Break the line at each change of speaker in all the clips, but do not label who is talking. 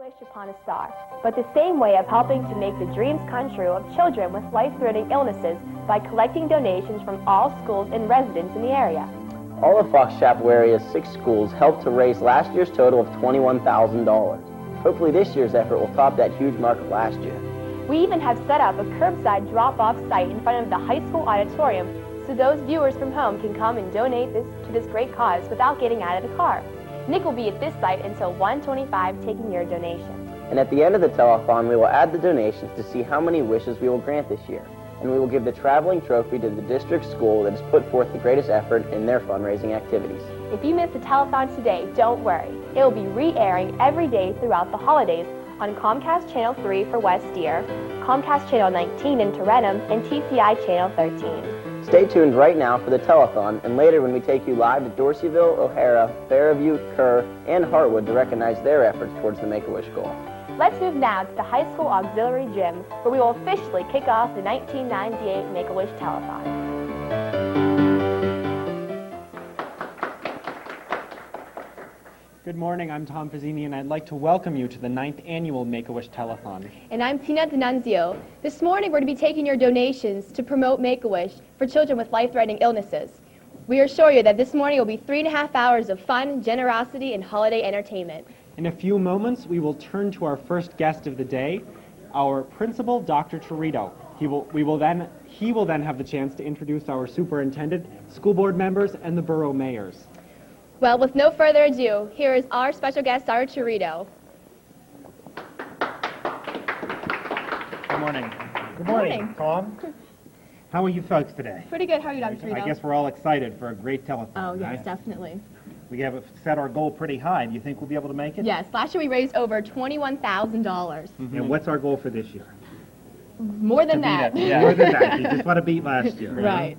wish upon a star, but the same way of helping to make the dreams come true of children with life-threatening illnesses by collecting donations from all schools and residents in the area.
All of Fox Chapel area's 6 schools helped to raise last year's total of $21,000. Hopefully this year's effort will top that huge mark of last year.
We even have set up a curbside drop-off site in front of the high school auditorium so those viewers from home can come and donate to this great cause without getting out of the car. Nick will be at this site until 1:25 taking your donation.
And at the end of the telethon, we will add the donations to see how many wishes we will grant this year. And we will give the traveling trophy to the district school that has put forth the greatest effort in their fundraising activities.
If you missed the telethon today, don't worry. It will be re-airing every day throughout the holidays on Comcast Channel 3 for West Deer, Comcast Channel 19 in Tarentum, and TCI Channel 13.
Stay tuned right now for the telethon and later when we take you live to Dorseyville, O'Hara, Fairview, Kerr, and Hartwood to recognize their efforts towards the Make-A-Wish goal.
Let's move now to the high school auxiliary gym where we will officially kick off the 1998 Make-A-Wish Telethon.
Good morning, I'm Tom Fazzini, and I'd like to welcome you to the 9th Annual Make-A-Wish Telethon.
And I'm Tina D'Annunzio. This morning we're going to be taking your donations to promote Make-A-Wish for children with life-threatening illnesses. We assure you that this morning will be 3.5 hours of fun, generosity, and holiday entertainment.
In a few moments, we will turn to our first guest of the day, our principal, Dr. Torito. He will then have the chance to introduce our superintendent, school board members, and the borough mayors.
Well, with no further ado, here is our special guest, Dr. Torito.
Good morning.
Good morning.
Tom. How are you folks today?
Pretty good. How are you, Dr. Torito?
I guess we're all excited for a great telethon.
Oh, yes,
right?
definitely.
We have set our goal pretty high. Do you think we'll be able to make it?
Yes. Last year we raised over $21,000.
And what's our goal for this year?
More than that.
Yeah. More than that. You just want to beat last year.
Right.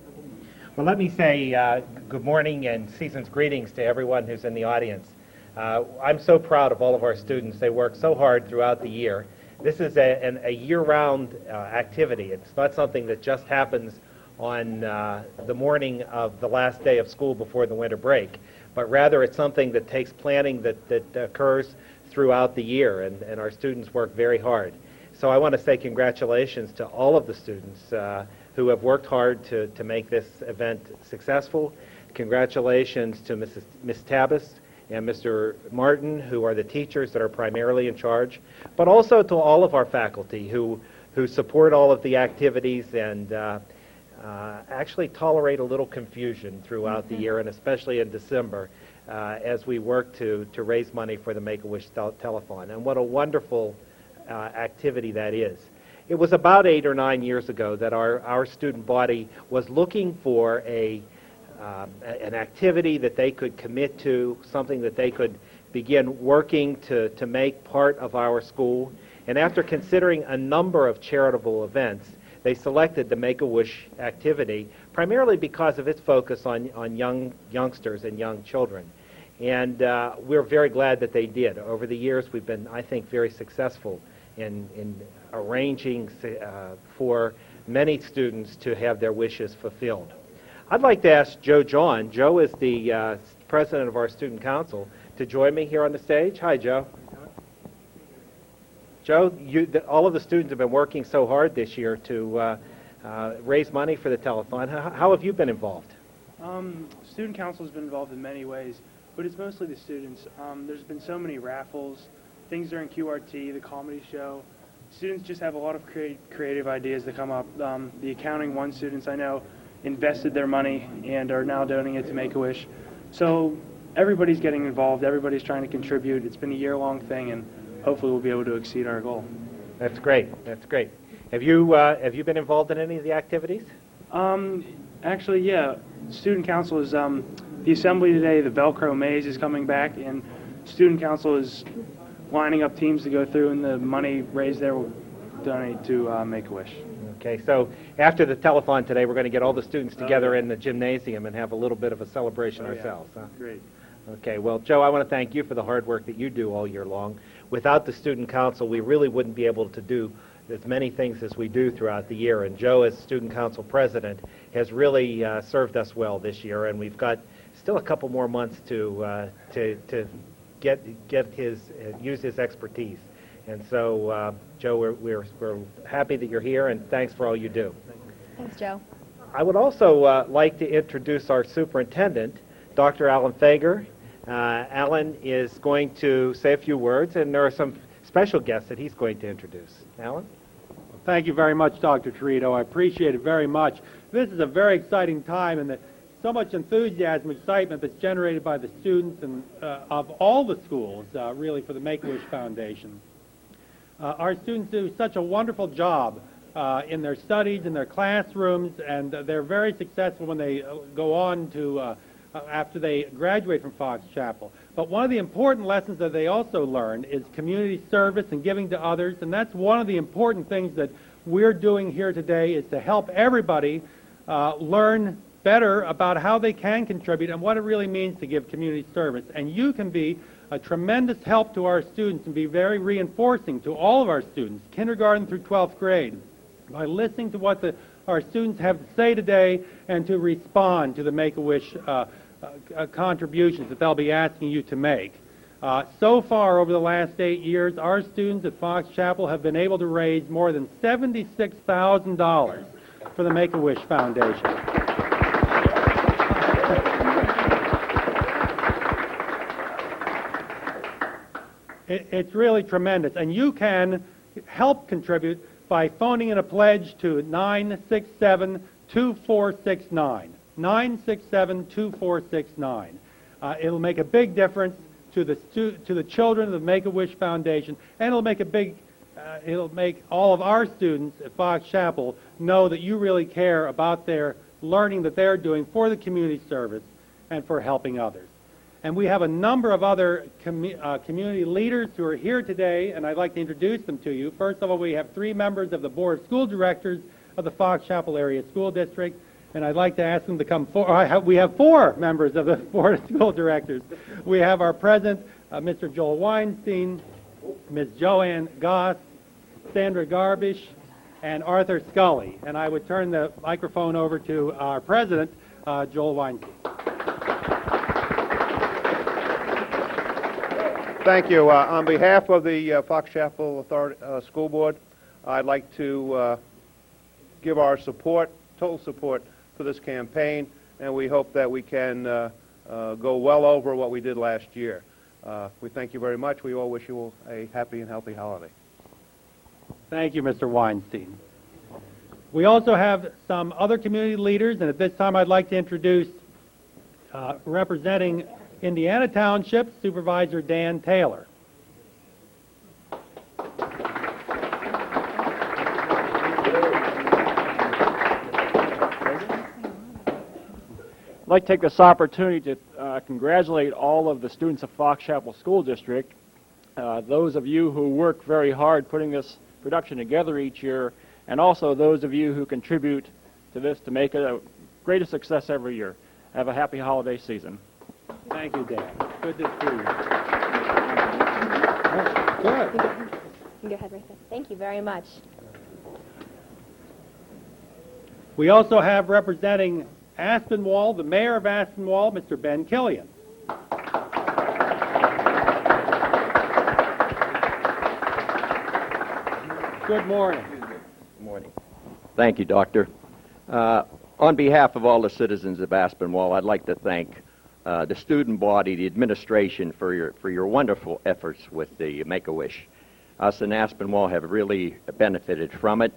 Well, let me say good morning and season's greetings to everyone who's in the audience. I'm so proud of all of our students. They work so hard throughout the year. This is a year-round activity. It's not something that just happens on the morning of the last day of school before the winter break, but rather it's something that takes planning that occurs throughout the year, and our students work very hard. So I want to say congratulations to all of the students who have worked hard to make this event successful. Congratulations to Ms. Tabas and Mr. Martin, who are the teachers that are primarily in charge, but also to all of our faculty who support all of the activities and actually tolerate a little confusion throughout the year, and especially in December, as we work to raise money for the Make-A-Wish Telethon. And what a wonderful activity that is. It was about 8 or 9 years ago that our student body was looking for an activity that they could commit to, something that they could begin working to make part of our school. And after considering a number of charitable events, they selected the Make-A-Wish activity primarily because of its focus on youngsters and young children. And we're very glad that they did. Over the years, we've been, I think, very successful in arranging for many students to have their wishes fulfilled. I'd like to ask Joe John. Joe is the president of our student council, to join me here on the stage. Hi, Joe. Joe, all of the students have been working so hard this year to raise money for the telethon. How have you been involved?
Student council has been involved in many ways, but it's mostly the students. There's been so many raffles, things during QRT, the comedy show. Students just have a lot of creative ideas that come up. The Accounting 1 students I know invested their money and are now donating it to Make-A-Wish. So everybody's getting involved, everybody's trying to contribute. It's been a year-long thing, and hopefully we'll be able to exceed our goal.
That's great. That's great. Have you been involved in any of the activities?
Actually, yeah. Student council is the assembly today. The Velcro maze is coming back, and student council is lining up teams to go through, and the money raised there will donate to Make-A-Wish.
Okay, so after the telethon today, we're going to get all the students together in the gymnasium and have a little bit of a celebration ourselves.
Yeah.
Huh?
Great.
Okay, well, Joe, I want to thank you for the hard work that you do all year long. Without the student council, we really wouldn't be able to do as many things as we do throughout the year. And Joe, as student council president, has really served us well this year, and we've got still a couple more months to use his expertise. And so, Joe, we're happy that you're here, and thanks for all you do.
Thanks, Joe.
I would also like to introduce our superintendent, Dr. Alan Fager. Alan is going to say a few words, and there are some special guests that he's going to introduce. Alan?
Thank you very much, Dr. Torito. I appreciate it very much. This is a very exciting time, and so much enthusiasm, excitement that's generated by the students and of all the schools, really, for the Make-A-Wish Foundation. Our students do such a wonderful job in their studies, in their classrooms, and they're very successful when they go on to after they graduate from Fox Chapel. But one of the important lessons that they also learn is community service and giving to others, and that's one of the important things that we're doing here today, is to help everybody learn better about how they can contribute and what it really means to give community service. And you can be a tremendous help to our students and be very reinforcing to all of our students, kindergarten through 12th grade, by listening to what our students have to say today and to respond to the Make-A-Wish contributions that they'll be asking you to make. So far, over the last 8 years, our students at Fox Chapel have been able to raise more than $76,000 for the Make-A-Wish Foundation. It's really tremendous, and you can help contribute by phoning in a pledge to 967-2469. 967-2469. It'll make a big difference to the children of the Make-A-Wish Foundation, and it'll make all of our students at Fox Chapel know that you really care about their learning that they're doing for the community service and for helping others. And we have a number of other community leaders who are here today, and I'd like to introduce them to you. First of all, we have 3 members of the Board of School Directors of the Fox Chapel Area School District, and I'd like to ask them to come forward. We have 4 members of the Board of School Directors. We have our president, Mr. Joel Weinstein, Ms. Joanne Goss, Sandra Garbish, and Arthur Scully. And I would turn the microphone over to our president, Joel Weinstein.
Thank you. On behalf of the Fox Chapel School Board, I'd like to give our support, total support, for this campaign, and we hope that we can go well over what we did last year. We thank you very much. We all wish you a happy and healthy holiday.
Thank you, Mr. Weinstein. We also have some other community leaders, and at this time I'd like to introduce representing Indiana Township, Supervisor Dan Taylor.
I'd like to take this opportunity to congratulate all of the students of Fox Chapel School District, those of you who work very hard putting this production together each year, and also those of you who contribute to this to make it a greater success every year. Have a happy holiday season.
Thank you, Dan. Good to see you. Good.
You can go ahead right there. Thank you very much.
We also have representing Aspinwall, the mayor of Aspinwall, Mr. Ben Killian. Good morning.
Good morning. Thank you, Doctor. On behalf of all the citizens of Aspinwall, I'd like to thank the student body, the administration, for your wonderful efforts with the Make-A-Wish. Us in Aspinwall have really benefited from it,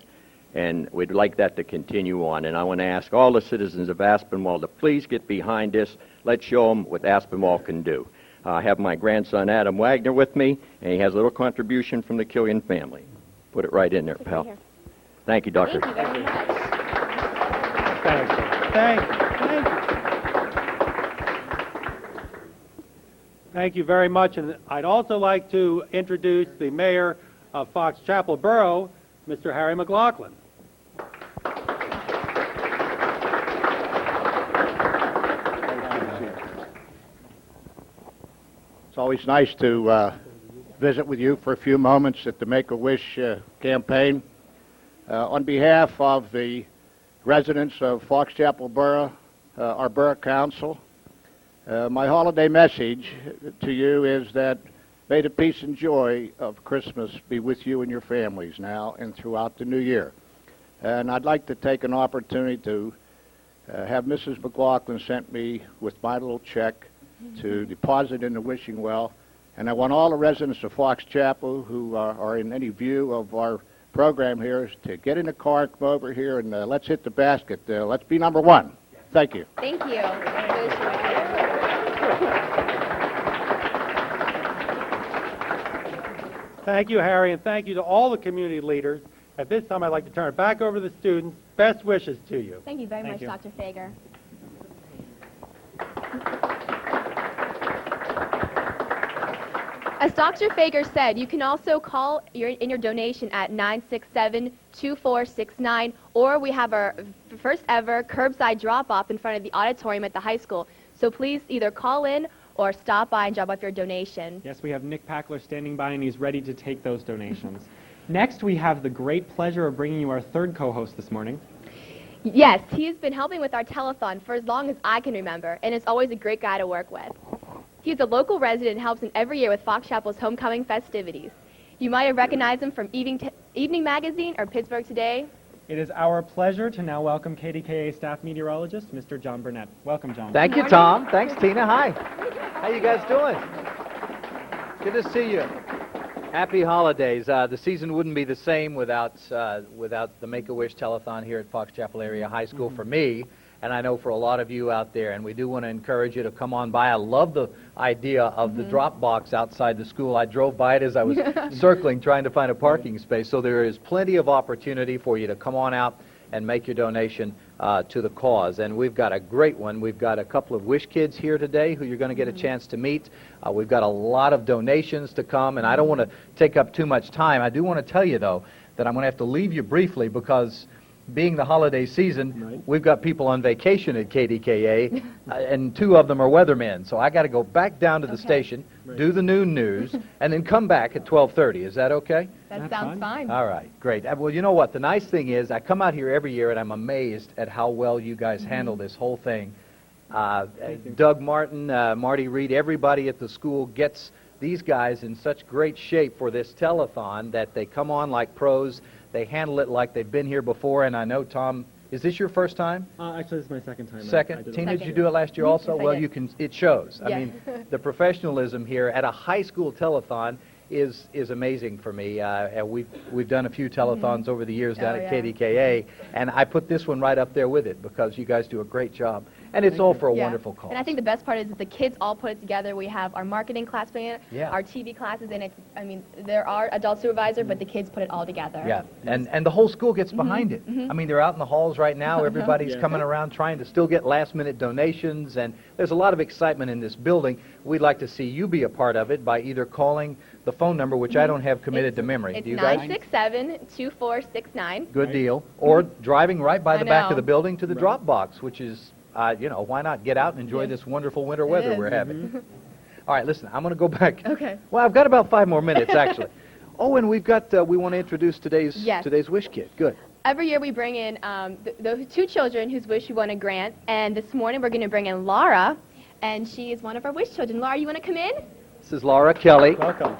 and we'd like that to continue on. And I want to ask all the citizens of Aspinwall to please get behind this. Let's show them what Aspinwall can do. I have my grandson Adam Wagner with me, and he has a little contribution from the Killian family. Put it right in there, pal.
Right.
Thank you, Doctor.
Thank you very much.
Thank you. Thank you. Thank you. Thank you very much. And I'd also like to introduce the mayor of Fox Chapel Borough, Mr. Harry McLaughlin.
It's always nice to visit with you for a few moments at the Make-A-Wish campaign. On behalf of the residents of Fox Chapel Borough, our Borough Council, My holiday message to you is that may the peace and joy of Christmas be with you and your families now and throughout the new year. And I'd like to take an opportunity to have Mrs. McLaughlin sent me with my little check to deposit in the wishing well. And I want all the residents of Fox Chapel who are in any view of our program here to get in the car, come over here, and let's hit the basket. Let's be number one. Thank you.
Thank you.
Thank you, Harry, and thank you to all the community leaders. At this time, I'd like to turn it back over to the students. Best wishes to you.
Thank you very much, Dr. Fager. As Dr. Fager said, you can also call in your donation at 967-2469, or we have our first ever curbside drop-off in front of the auditorium at the high school. So please either call in or stop by and drop off your donation.
Yes, we have Nick Packler standing by, and he's ready to take those donations. Next, we have the great pleasure of bringing you our third co-host this morning.
Yes, he's been helping with our telethon for as long as I can remember, and is always a great guy to work with. He's a local resident and helps him every year with Fox Chapel's homecoming festivities. You might have recognized him from Evening Magazine or Pittsburgh Today.
It is our pleasure to now welcome KDKA staff meteorologist, Mr. John Burnett. Welcome, John.
Thank you, Tom. Thanks, Tina. Hi. How you guys doing? Good to see you. Happy holidays. The season wouldn't be the same without the Make-A-Wish Telethon here at Fox Chapel Area High School for me, and I know for a lot of you out there. And we do want to encourage you to come on by. I love the idea of the drop box outside the school. I drove by it as I was circling, trying to find a parking space. So there is plenty of opportunity for you to come on out and make your donation to the cause. And we've got a great one. We've got a couple of Wish kids here today who you're going to get a chance to meet. We've got a lot of donations to come, and I don't want to take up too much time. I do want to tell you, though, that I'm going to have to leave you briefly because being the holiday season, we've got people on vacation at KDKA, and two of them are weathermen. So I got to go back down to the station, do the noon news, and then come back at 12:30. Is that okay?
That sounds fine.
All right, great. Well, you know what? The nice thing is I come out here every year, and I'm amazed at how well you guys handle this whole thing. Doug Martin, Marty Reed, everybody at the school gets these guys in such great shape for this telethon that they come on like pros. They handle it like they've been here before, and I know, Tom, is this your first time?
Actually, this is my second time.
Second? Tina, did you do it last year also? Well, you can. It shows. I mean, the professionalism here at a high school telethon is amazing for me. And we've done a few telethons over the years down at KDKA, and I put this one right up there with it because you guys do a great job. And it's all for a wonderful cause.
And I think the best part is that the kids all put it together. We have our marketing class putting it, our TV classes, and it's, I mean, there are adult supervisor, but the kids put it all together.
Yeah, and the whole school gets behind it. I mean, they're out in the halls right now. Everybody's coming around trying to still get last-minute donations, and there's a lot of excitement in this building. We'd like to see you be a part of it by either calling the phone number, which I don't have committed to memory.
It's
Do you guys?
967-2469.
Good deal. Or driving right by the back of the building to the drop box, which is, you know, why not get out and enjoy this wonderful winter weather we're having. All right, listen, I'm going to go back.
Okay.
Well, I've got about 5 more minutes, actually. Oh, and we've got, we want to introduce today's Wish Kid. Good.
Every year we bring in the two children whose wish we want to grant, and this morning we're going to bring in Laura, and she is one of our wish children. Laura, you want to come in?
This is Laura Kelly.
Welcome.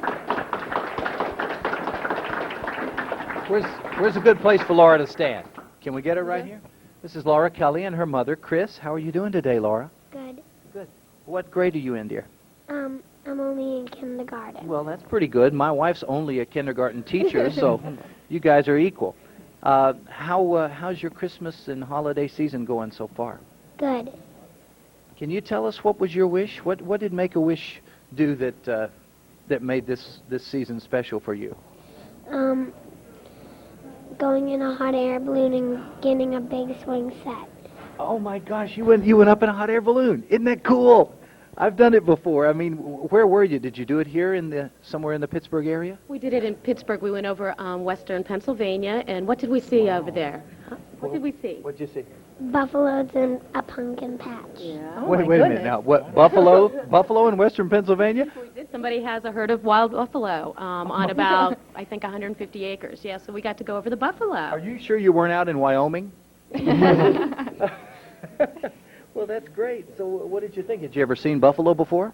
Where's a good place for Laura to stand? Can we get her right here? This is Laura Kelly and her mother, Chris. How are you doing today, Laura?
Good.
Good. What grade are you in, dear?
I'm only in kindergarten.
Well, that's pretty good. My wife's only a kindergarten teacher, so you guys are equal. How's your Christmas and holiday season going so far?
Good.
Can you tell us what was your wish? What did Make-A-Wish do that made this season special for you?
Going in a hot air balloon and getting a big swing set.
Oh my gosh, you went up in a hot air balloon. Isn't that cool? I've done it before. I mean, where were you? Did you do it here somewhere in the Pittsburgh area?
We did it in Pittsburgh. We went over western Pennsylvania, and what did we see over there? Huh? What did we see?
What did you see?
Buffaloes and a pumpkin patch.
Yeah.
Oh, wait a minute now. What, Buffalo in western Pennsylvania?
We did. Somebody has a herd of wild buffalo on about, I think, 150 acres. Yeah, so we got to go over the buffalo.
Are you sure you weren't out in Wyoming? Well, Well, that's great. So what did you think? Had you ever seen buffalo before?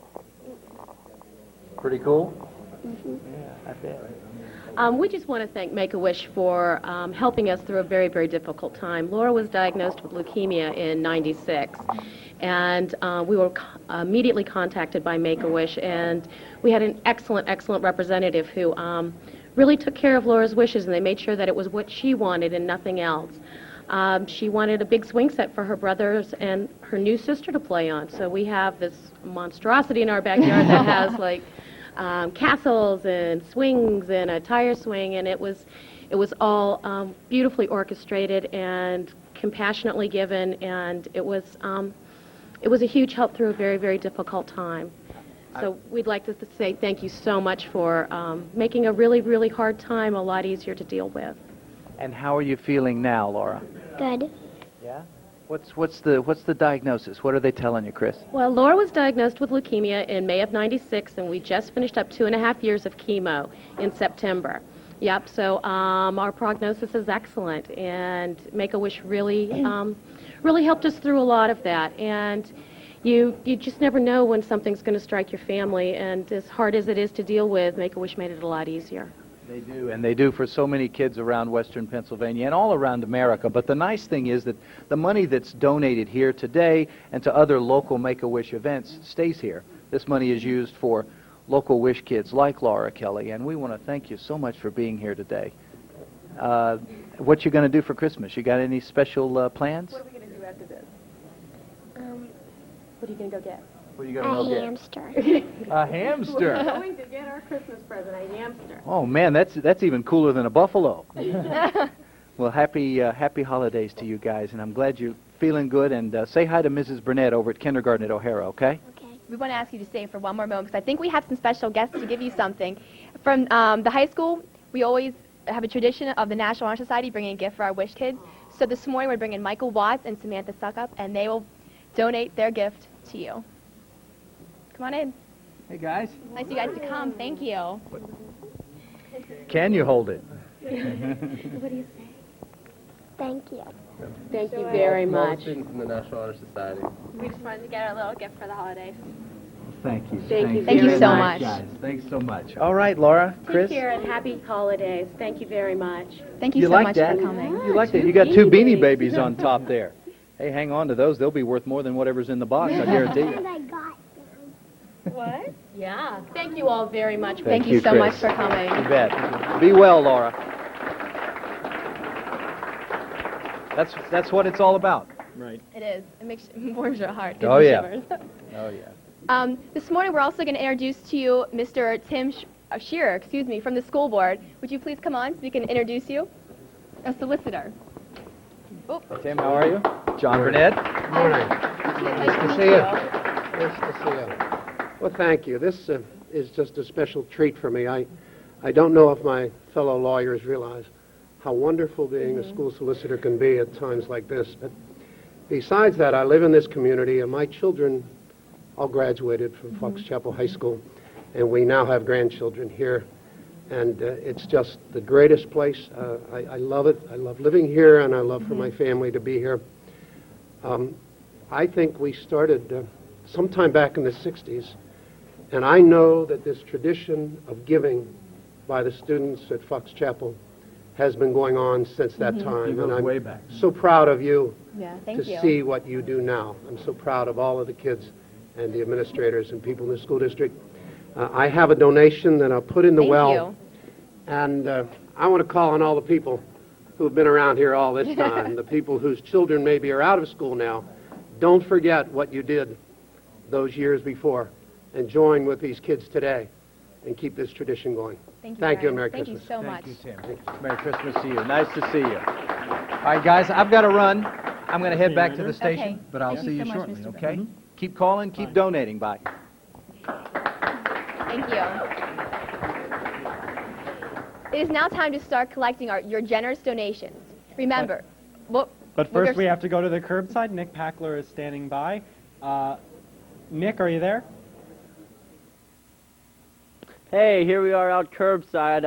Pretty cool? Yeah, I bet.
We just want to thank Make-A-Wish for helping us through a very, very difficult time. Laura was diagnosed with leukemia in '96, and we were immediately contacted by Make-A-Wish, and we had an excellent, excellent representative who really took care of Laura's wishes, and they made sure that it was what she wanted and nothing else. She wanted a big swing set for her brothers and her new sister to play on, so we have this monstrosity in our backyard that has like castles and swings and a tire swing, and it was all beautifully orchestrated and compassionately given, and it was a huge help through a very, very difficult time. So we'd like to say thank you so much for making a really, really hard time a lot easier to deal with.
And how are you feeling now, Laura?
Good.
Yeah? What's the diagnosis? What are they telling you, Chris?
Well, Laura was diagnosed with leukemia in May of '96, and we just finished up 2.5 years of chemo in September. Yep, so our prognosis is excellent, and Make-A-Wish really helped us through a lot of that. And you just never know when something's going to strike your family, and as hard as it is to deal with, Make-A-Wish made it a lot easier.
They do, and they do for so many kids around Western Pennsylvania and all around America. But the nice thing is that the money that's donated here today and to other local Make-A-Wish events stays here. This money is used for local Wish kids like Laura Kelly, and we want to thank you so much for being here today. What you going to do for Christmas? You got any special plans?
What are we going to do after this? What are you going to go get?
What are you going to
A
get?
hamster.
A hamster.
We're going to get our Christmas present, a hamster.
Oh man, that's even cooler than a buffalo. Well, happy holidays to you guys, and I'm glad you're feeling good. And say hi to Mrs. Burnett over at kindergarten at O'Hara, okay?
We want to ask you to stay for one more moment because I think we have some special guests to give you something. From the high school, we always have a tradition of the National Honor Society bringing a gift for our Wish kids. So this morning we're bringing Michael Watts and Samantha Suckup, and they will donate their gift to you. Come on in.
Hey guys.
Nice of you guys to come. Thank you.
Can you hold it?
What do you say? Thank you.
Thank you very much.
Students in the National Honor Society.
We just wanted to get our little gift for the holidays.
Thank you.
Thank you
Thank you
very
so
much.
much.
Guys, thanks so much. All right, Laura, Chris.
Take care and happy holidays. Thank you very much.
Thank you,
You
so
like
much
that?
for coming.
You like that? You got two beanie babies on top there. Hey, hang on to those. They'll be worth more than whatever's in the box, I guarantee you.
I got
What? Yeah. Thank you all very much.
Thank you so
Chris.
much for coming.
You bet. Be well, Laura. That's what it's all about.
Right.
It is. It warms your heart.
Oh,
Gives you
yeah.
shivers.
Oh yeah.
This morning we're also going to introduce to you Mr. Tim Shearer, from the school board. Would you please come on so we can introduce you? A solicitor. Oh.
Tim, how are you? John Burnett.
Good morning.
Nice
to see you. Nice to see you. Well, thank you. This is just a special treat for me. I don't know if my fellow lawyers realize how wonderful being a school solicitor can be at times like this. But besides that, I live in this community, and my children all graduated from Fox Chapel High School, and we now have grandchildren here. And it's just the greatest place. I love it. I love living here, and I love for my family to be here. I think we started sometime back in the 60s, and I know that this tradition of giving by the students at Fox Chapel has been going on since that time.
It goes
And I'm
way back.
so proud of you
Thank
to
you.
see what you do now. I'm so proud of all of the kids and the administrators and people in the school district. I have a donation that I'll put in the
Thank
well.
you.
And I want to call on all the people who have been around here all this time, the people whose children maybe are out of school now. Don't forget what you did those years before, and join with these kids today and keep this tradition going.
Thank you,
and Merry
Thank
Christmas.
you so much.
Thank you, Tim. Merry Christmas to you. Nice to see you. All right, guys, I've got to run. I'm going to head back to the station,
Okay.
but I'll
Thank
see
you
you
so much,
shortly,
Mr.
okay? Keep calling, keep donating. Bye.
Thank you. It is now time to start collecting your generous donations. Remember,
But first we have to go to the curbside. Nick Packler is standing by. Nick, are you there?
Hey, here we are out curbside.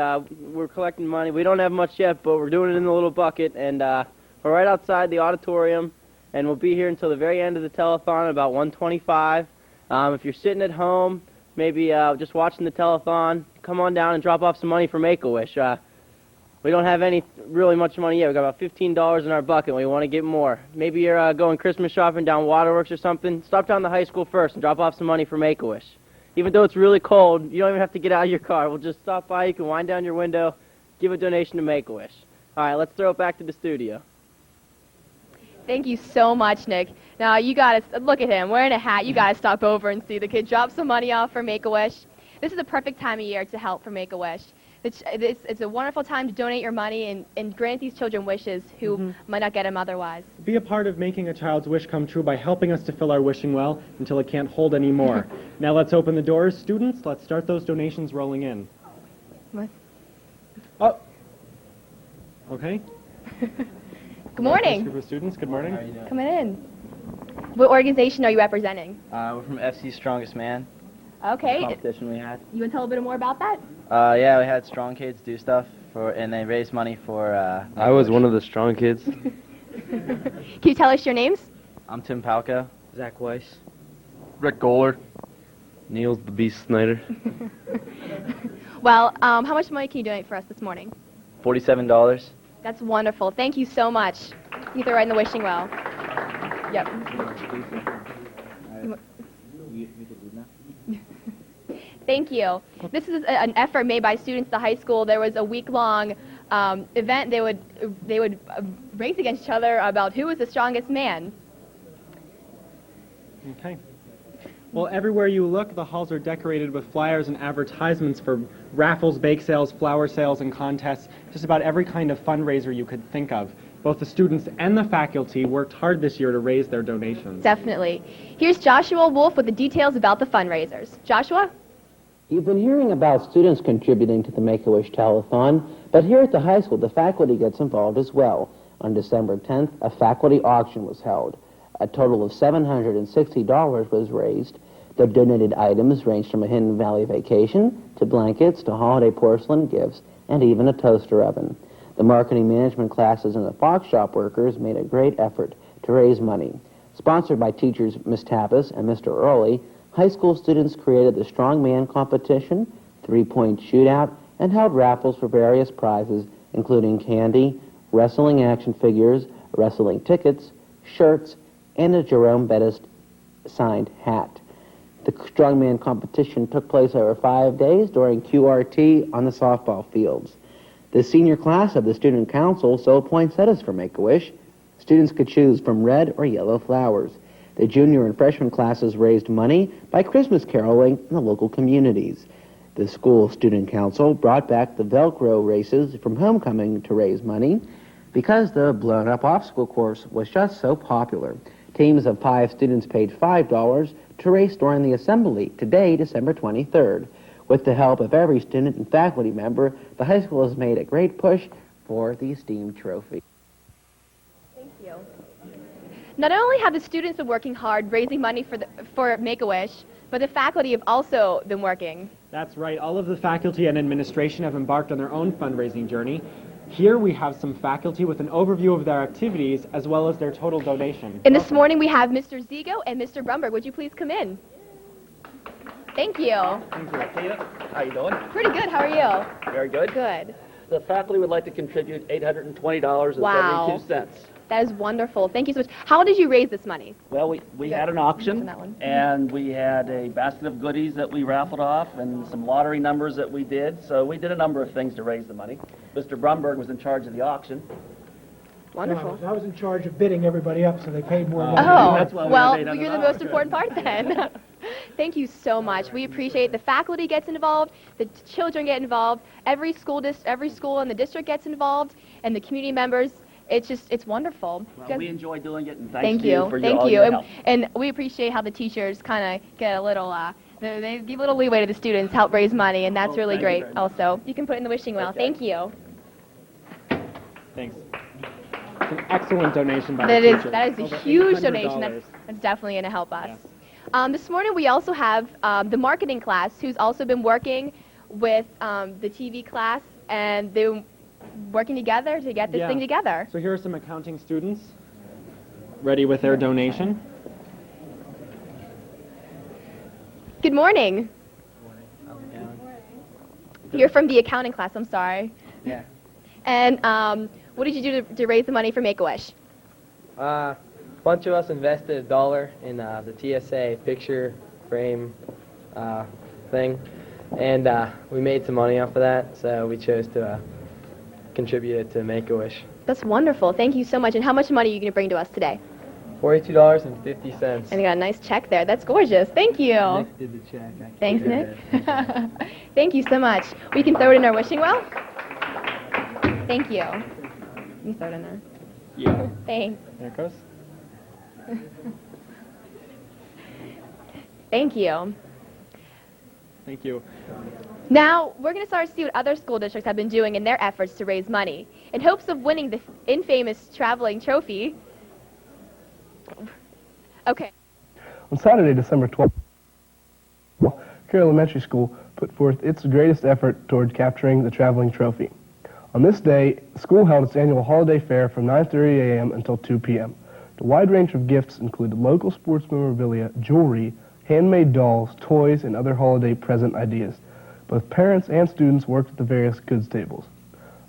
We're collecting money. We don't have much yet, but we're doing it in a little bucket, and we're right outside the auditorium. and we'll be here until the very end of the telethon, about 1:25. If you're sitting at home, maybe just watching the telethon, come on down and drop off some money for Make-A-Wish. We don't have really much money yet. We've got about $15 in our bucket, and we want to get more. Maybe you're going Christmas shopping down Waterworks or something. Stop down to the high school first and drop off some money for Make-A-Wish. Even though it's really cold, you don't even have to get out of your car. We'll just stop by. You can wind down your window, give a donation to Make-A-Wish. All right, let's throw it back to the studio.
Thank you so much, Nick. Now, you got to look at him wearing a hat. You got to stop over and see the kid drop some money off for Make-A-Wish. This is a perfect time of year to help for Make-A-Wish. It's a wonderful time to donate your money and grant these children wishes who might not get them otherwise.
Be a part of making a child's wish come true by helping us to fill our wishing well until it can't hold any more. Now let's open the doors. Students, let's start those donations rolling in.
What?
Oh. Okay.
Good morning.
Group of students, good morning.
How are you doing?
Coming in. What organization are you representing?
We're from FC Strongest Man.
Okay.
The competition we had.
You want to tell a bit more about that?
Yeah, we had strong kids do stuff and they raised money for.
I was one of the strong kids.
Can you tell us your names?
I'm Tim Palco. Zach Weiss.
Rick Goller. Niels the Beast Snyder.
Well, how much money can you donate for us this morning?
$47.
That's wonderful. Thank you so much. You throw right in the wishing well. Yep. Thank you. This is an effort made by students at the high school. There was a week-long event. They would race against each other about who was the strongest man.
Okay. Well, everywhere you look, the halls are decorated with flyers and advertisements for raffles, bake sales, flower sales, and contests, just about every kind of fundraiser you could think of. Both the students and the faculty worked hard this year to raise their donations.
Definitely. Here's Joshua Wolf with the details about the fundraisers. Joshua?
You've been hearing about students contributing to the Make-A-Wish Telethon, but here at the high school, the faculty gets involved as well. On December 10th, a faculty auction was held. A total of $760 was raised. The donated items ranged from a Hidden Valley vacation to blankets to holiday porcelain gifts and even a toaster oven. The marketing management classes and the Fox Shop workers made a great effort to raise money. Sponsored by teachers Ms. Tappas and Mr. Early, high school students created the strongman competition, three-point shootout, and held raffles for various prizes, including candy, wrestling action figures, wrestling tickets, shirts, and a Jerome Bettis signed hat. The strongman competition took place over 5 days during QRT on the softball fields. The senior class of the Student Council sold poinsettias for Make-A-Wish. Students could choose from red or yellow flowers. The junior and freshman classes raised money by Christmas caroling in the local communities. The school Student Council brought back the Velcro races from homecoming to raise money because the blown-up obstacle course was just so popular. Teams of 5 students paid $5 to race during the assembly today, December 23rd. With the help of every student and faculty member, the high school has made a great push for the esteemed trophy.
Thank you. Not only have the students been working hard raising money for Make-A-Wish, but the faculty have also been working.
That's right. All of the faculty and administration have embarked on their own fundraising journey. Here we have some faculty with an overview of their activities as well as their total donation.
And this morning we have Mr. Zigo and Mr. Brumberg. Would you please come in? Thank you.
Thank you.
How you doing?
Pretty good. How are you?
Very good.
Good.
The faculty would like to contribute $820.72.
Wow. That is wonderful. Thank you so much. How did you raise this money?
Well, we had an auction, and we had a basket of goodies that we raffled off and some lottery numbers that we did. So we did a number of things to raise the money. Mr. Brumberg was in charge of the auction.
Wonderful.
I was in charge of bidding everybody up, so they paid more money.
Oh,
That's why we
well,
have $800.
you're the most important part then. Thank you so much. We appreciate it. The faculty gets involved, the children get involved, every school in the district gets involved, and the community members. It's wonderful.
Well, we enjoy doing it, and
thank
you
you
for
thank
all
you.
your help.
And we appreciate how the teachers kind of get a little, they give a little leeway to the students, help raise money, and that's really great also. You can put it in the wishing well.
Okay.
Thank you.
Thanks. It's an excellent donation by
That
the
is
teachers.
that is a
Over
huge
$800.
donation. That's definitely going to help us. This morning we also have the marketing class who's also been working with the TV class, and they're working together to get this thing together.
So here are some accounting students. ready with their donation.
Good morning. You're from the accounting class, I'm sorry.
Yeah.
And what did you do to raise the money for Make-A-Wish?
A bunch of us invested $1 in the TSA picture frame thing, and we made some money off of that, so we chose to contribute it to Make-A-Wish.
That's wonderful. Thank you so much. And how much money are you going to bring to us today?
$42.50.
And you got a nice check there. That's gorgeous. Thank you.
Nick did the check.
Thanks, Nick. Thank you so much. We can throw it in our wishing well? Thank you. You throw it in there.
Yeah.
Thanks.
There it goes.
Thank you.
Thank you.
Now, we're going to start to see what other school districts have been doing in their efforts to raise money. In hopes of winning the infamous traveling trophy. Okay.
On Saturday, December 12th, Carroll Elementary School put forth its greatest effort toward capturing the traveling trophy. On this day, the school held its annual holiday fair from 9:30 a.m. until 2 p.m. The wide range of gifts included local sports memorabilia, jewelry, handmade dolls, toys, and other holiday present ideas. Both parents and students worked at the various goods tables.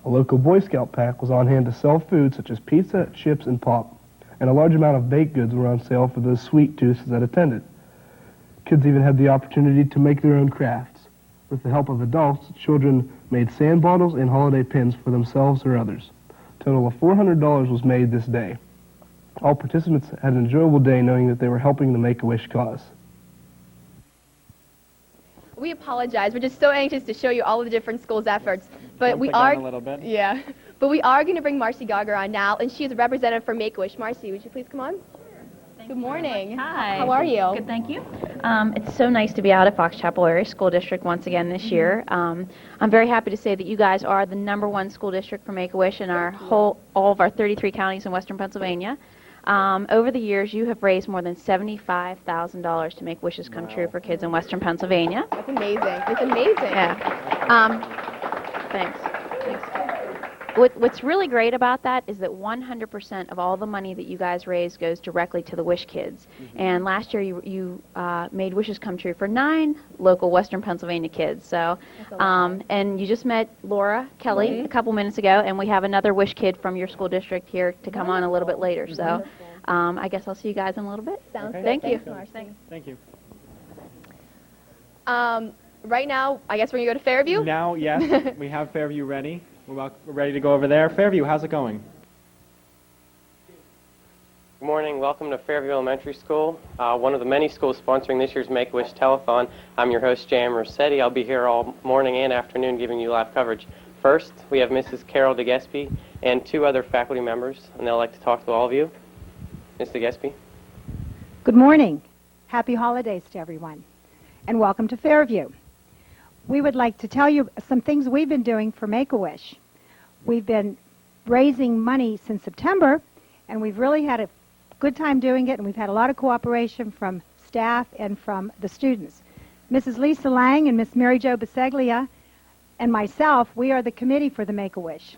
A local Boy Scout pack was on hand to sell food such as pizza, chips, and pop, and a large amount of baked goods were on sale for those sweet tooths that attended. Kids even had the opportunity to make their own crafts. With the help of adults, children made sand bottles and holiday pins for themselves or others. A total of $400 was made this day. All participants had an enjoyable day knowing that they were helping the Make-A-Wish cause.
We apologize. We're just so anxious to show you all of the different schools' efforts. But
Jump
we
the
are
gun a little bit.
Yeah. But we are going to bring Marcy Gauger on now, and she is a representative for Make-A-Wish. Marcy, would you please come on? Good morning.
Hi.
How are you?
Good, thank you. It's so nice to be out at Fox Chapel Area School District once again this year. I'm very happy to say that you guys are the #1 school district for Make-A-Wish in all of our 33 counties in western Pennsylvania. Over the years, you have raised more than $75,000 to make wishes come true for kids in western Pennsylvania.
That's amazing. It's amazing.
Yeah. Thanks. What's really great about that is that 100% of all the money that you guys raise goes directly to the Wish kids. And last year you made wishes come true for 9 local western Pennsylvania kids. So, and you just met Laura Kelly a couple minutes ago, and we have another Wish kid from your school district here to come on a little bit later. So, I guess I'll see you guys in a little bit.
Sounds good.
Thank you.
Thanks.
Thank you.
Right now, I guess we're going to go to Fairview?
Now, yes, we have Fairview ready. We're ready to go over there. Fairview, how's it going?
Good morning. Welcome to Fairview Elementary School, one of the many schools sponsoring this year's Make-A-Wish Telethon. I'm your host, J.M. Rossetti. I'll be here all morning and afternoon giving you live coverage. First, we have Mrs. Carol DeGespy and 2 other faculty members, and they'll like to talk to all of you. Ms. DeGespy.
Good morning. Happy holidays to everyone, and welcome to Fairview. We would like to tell you some things we've been doing for Make-A-Wish. We've been raising money since September, and we've really had a good time doing it, and we've had a lot of cooperation from staff and from the students. Mrs. Lisa Lang and Miss Mary Jo Biseglia and myself, we are the committee for the Make-A-Wish.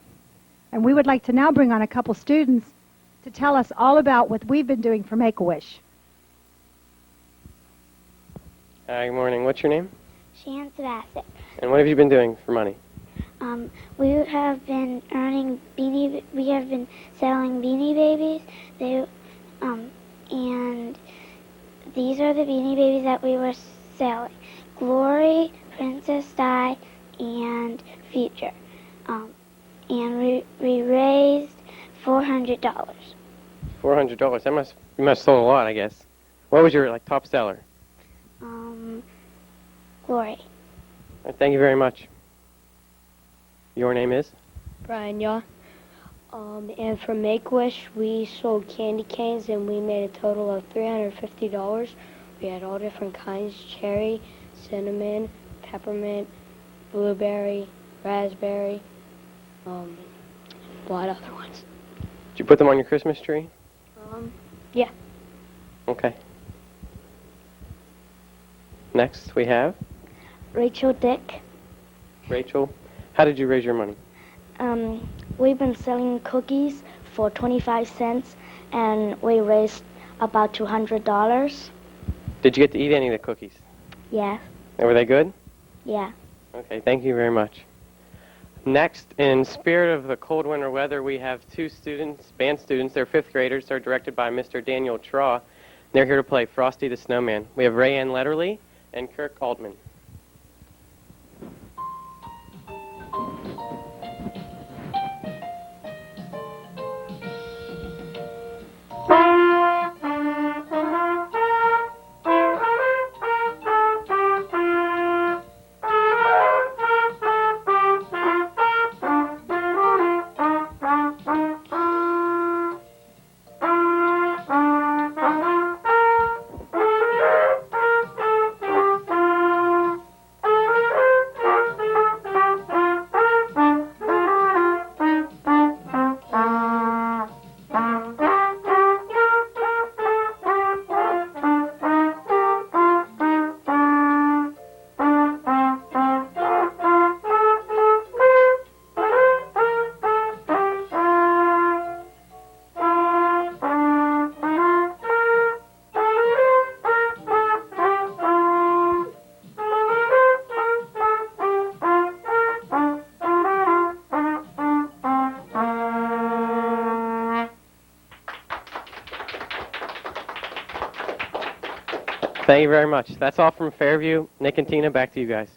And we would like to now bring on a couple students to tell us all about what we've been doing for Make-A-Wish.
Good morning. What's your name?
Shan Sebastian.
And what have you been doing for money?
We have been earning we have been selling Beanie Babies. And these are the Beanie Babies that we were selling. Glory, Princess Di, and Future. And we raised $400.
$400. You must have sold a lot, I guess. What was your top seller?
Glory.
Thank you very much. Your name is?
Brian Yaw. And for Make-A-Wish, we sold candy canes, and we made a total of $350. We had all different kinds: cherry, cinnamon, peppermint, blueberry, raspberry, a lot of other ones.
Did you put them on your Christmas tree?
Yeah.
Okay. Next, we have
Rachel Dick.
Rachel. How did you raise your money?
We've been selling cookies for 25 cents, and we raised about $200.
Did you get to eat any of the cookies?
Yeah,
Were they good?
yeah.
Okay, thank you very much. Next, in spirit of the cold winter weather, we have two students, band students. They're fifth graders. They're directed by Mr. Daniel Traw. They're here to play Frosty the Snowman. We have Rayanne Letterly and Kirk Aldman. Thank you very much. That's all from Fairview. Nick and Tina, back to you guys.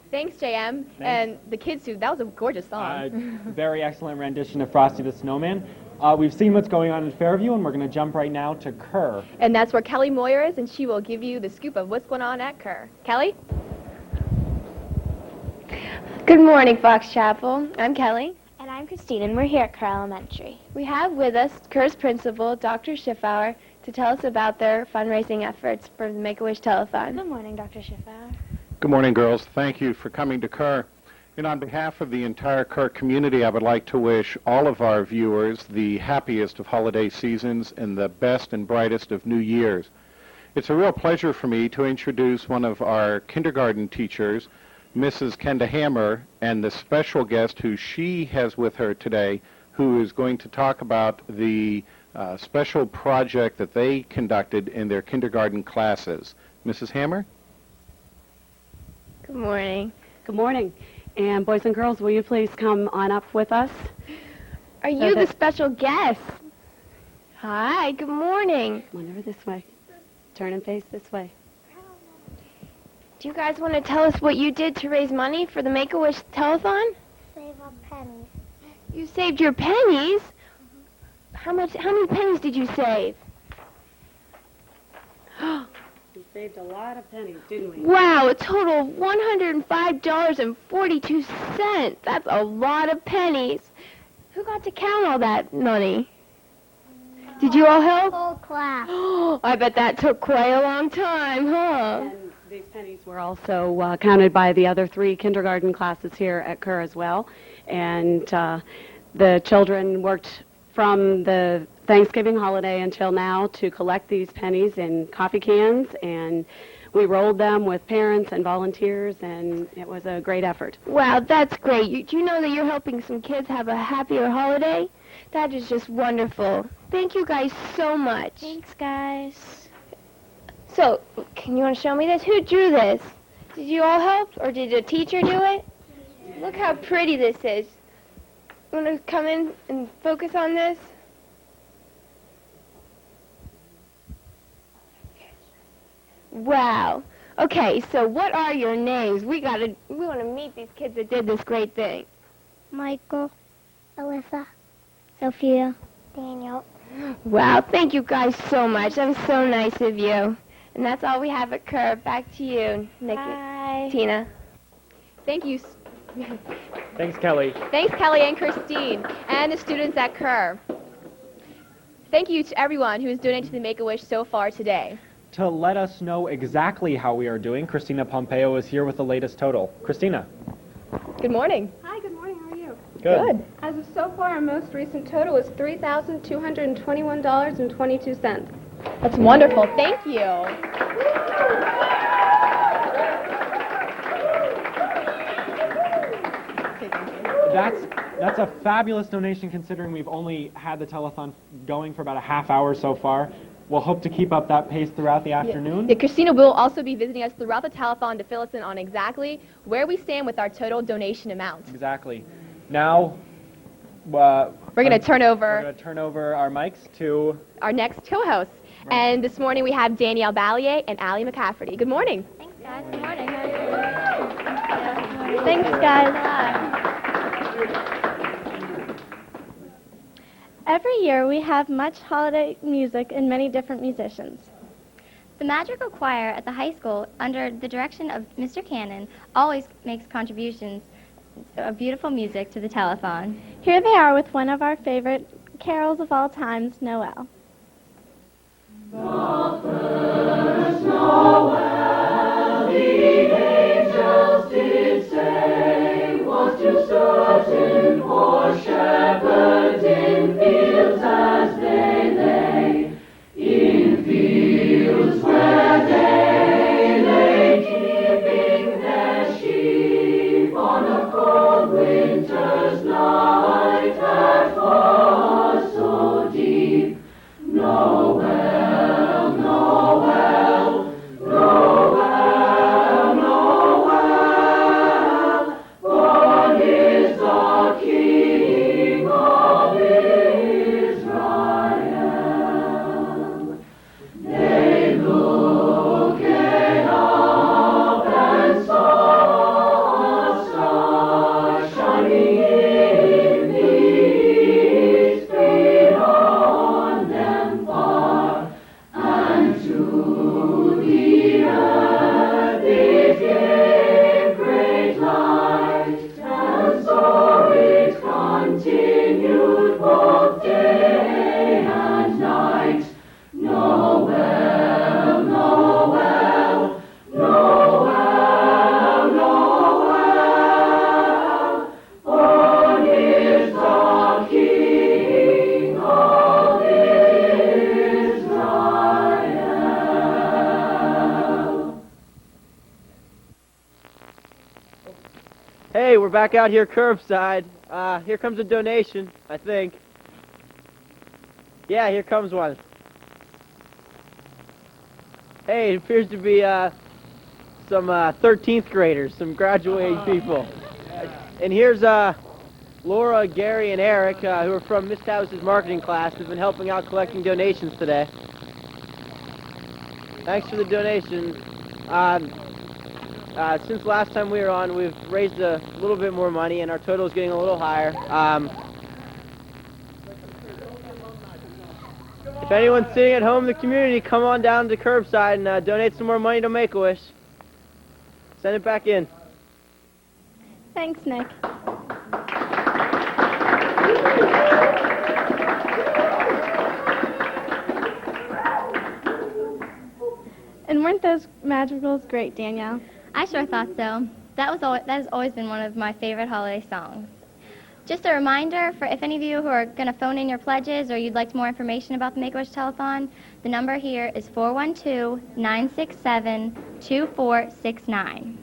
Thanks, JM. And the kids too. That was a gorgeous song.
Very excellent rendition of Frosty the Snowman. We've seen what's going on in Fairview, and we're going to jump right now to Kerr.
And that's where Kelly Moyer is, and she will give you the scoop of what's going on at Kerr. Kelly?
Good morning, Fox Chapel. I'm Kelly.
And I'm Christine, and we're here at Kerr Elementary.
We have with us Kerr's principal, Dr. Schiffauer, to tell us about their fundraising efforts for the Make-A-Wish Telethon.
Good morning, Dr. Schiffauer.
Good morning, girls. Thank you for coming to Kerr. And on behalf of the entire Kerr community, I would like to wish all of our viewers the happiest of holiday seasons and the best and brightest of New Years. It's a real pleasure for me to introduce one of our kindergarten teachers, Mrs. Kenda Hammer, and the special guest who she has with her today, who is going to talk about the special project that they conducted in their kindergarten classes. Mrs. Hammer?
Good morning.
Good morning. And boys and girls, will you please come on up with us?
Are you the special guest? Hi, good morning.
Come on over this way. Turn and face this way.
Do you guys want to tell us what you did to raise money for the Make-A-Wish Telethon?
Save up pennies.
You saved your pennies? How many pennies did you save?
We saved a lot of pennies, didn't we?
Wow, a total of $105.42. That's a lot of pennies. Who got to count all that money? Did you all help?
Whole class.
I bet that took quite a long time, huh?
And these pennies were also counted by the other 3 kindergarten classes here at Kerr as well. And the children worked from the Thanksgiving holiday until now to collect these pennies in coffee cans, and we rolled them with parents and volunteers, and it was a great effort.
Wow, that's great. Do you know that you're helping some kids have a happier holiday? That is just wonderful. Thank you guys so much.
Thanks, guys.
So, can you want to show me this? Who drew this? Did you all help, or did a teacher do it? Look how pretty this is. You want to come in and focus on this? Wow. Okay, so what are your names? We want to meet these kids that did this great thing.
Michael, Alyssa, Sophia, Daniel.
Wow, thank you guys so much. That was so nice of you. And that's all we have at Kerr. Back to you, Nikki.
Bye.
Tina.
Thank you.
Thanks, Kelly.
Thanks, Kelly and Christine, and the students at Kerr. Thank you to everyone who has donated to the Make-A-Wish so far today.
To let us know exactly how we are doing, Christina Pompeo is here with the latest total. Christina.
Good morning.
Hi, good morning. How are you?
Good.
As of so far, our most recent total is $3,221.22.
That's wonderful. Thank you.
That's a fabulous donation considering we've only had the telethon going for about a half hour so far. We'll hope to keep up that pace throughout the afternoon.
Yeah, Christina will also be visiting us throughout the telethon to fill us in on exactly where we stand with our total donation amount.
Exactly. Now,
we're going to turn over
our mics to
our next co-hosts. Right. And this morning we have Danielle Ballier and Allie McCafferty. Good morning.
Thanks, guys. Good morning. Thanks, guys. Every year we have much holiday music and many different musicians.
The Madrigal Choir at the high school, under the direction of Mr. Cannon, always makes contributions of beautiful music to the telethon.
Here they are with one of our favorite carols of all times, Noel.
The first Noel, the angels did say, was to certain poor shepherds in fields as they lay, in fields where they lay keeping their sheep on a cold winter's night that was so deep. Noel, Noel, Noel, Noel, born is the King of Israel. They looked up and saw a star shining in the east beyond them far, and to the earth it gave great light, and so it continued both day and night. Noel, Noel, Noel, Noel, born is the King of Israel.
Hey, we're back out here curbside. Here comes a donation, I think. Yeah, here comes one. Hey, it appears to be some 13th graders, some graduating people. And here's Laura, Gary, and Eric, who are from Miss House's marketing class, who've been helping out collecting donations today. Thanks for the donation. Since last time we were on, we've raised a little bit more money, and our total is getting a little higher. If anyone's sitting at home in the community, come on down to curbside and donate some more money to Make-A-Wish. Send it back in.
Thanks, Nick. And weren't those madrigals great, Danielle?
I sure thought so. That has always been one of my favorite holiday songs. Just a reminder for if any of you who are going to phone in your pledges or you'd like more information about the Make-A-Wish Telethon, the number here is 412-967-2469.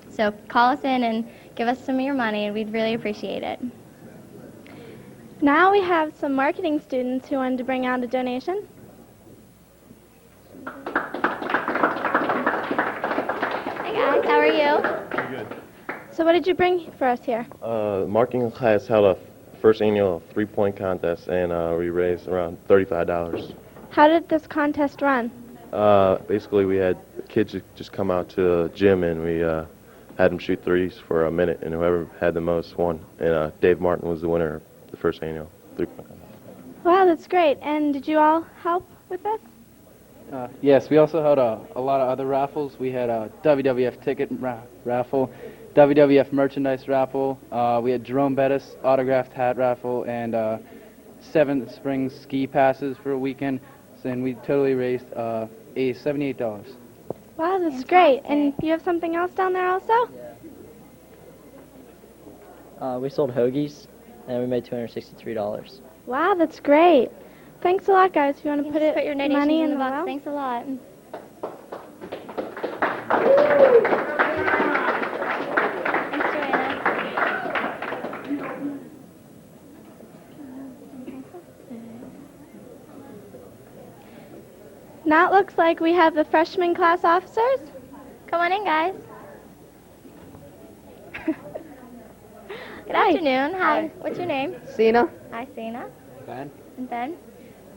So call us in and give us some of your money, and we'd really appreciate it.
Now we have some marketing students who wanted to bring out a donation.
Hey guys, how are you?
Good.
So what did you bring for us here?
Marketing class held a first annual 3-point contest, and we raised around $35.
How did this contest run?
Basically, we had kids just come out to the gym, and we had them shoot threes for a minute, and whoever had the most won. And Dave Martin was the winner of the first annual 3-point contest.
Wow, that's great. And did you all help with this?
Yes, we also held a lot of other raffles. We had a WWF ticket raffle, WWF merchandise raffle. We had Jerome Bettis autographed hat raffle, and 7 spring ski passes for a weekend. And we totally raised $78.
Wow, that's great. And you have something else down there also?
We sold hoagies, and we made $263.
Wow, that's great. Thanks a lot, guys. If you want to
You
put
can
it
put your
money
donations
in
in the box.
well.
Thanks a lot. Thanks, Joanna.
Now it looks like we have the freshman class officers.
Come on in, guys. Good afternoon. Hi. What's your name?
Cena.
Hi, Sana.
Ben.
And Ben.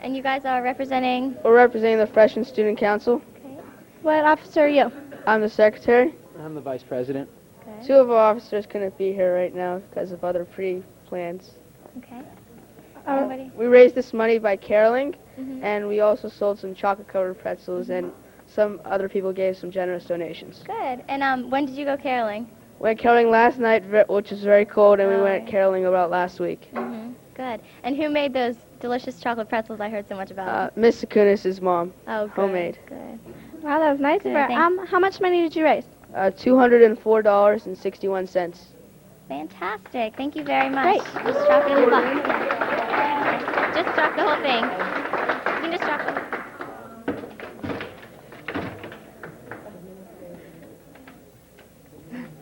And you guys are representing?
We're representing the Freshman Student Council.
What officer are you?
I'm the secretary.
I'm the vice president.
Okay.
Two of our officers couldn't be here right now because of other pre-plans.
Okay.
We raised this money by caroling,
Mhm.
and we also sold some chocolate-covered pretzels, and some other people gave some generous donations.
Good. And when did you go caroling?
We went caroling last night, which was very cold, and we
Oh,
went
yeah.
caroling about last week.
Good. And who made those delicious chocolate pretzels I heard so much about?
Miss Sakunis' mom.
Oh, good.
Homemade.
Good.
Wow, that was nice
Good,
of her.
thanks.
How much money did you raise?
$204.61.
Fantastic. Thank you very much.
Great.
Just drop it in the box. Yeah. Just drop the whole thing. You can just drop it.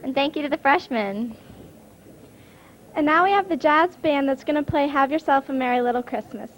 And thank you to the freshmen.
And now we have the jazz band that's going to play Have Yourself a Merry Little Christmas.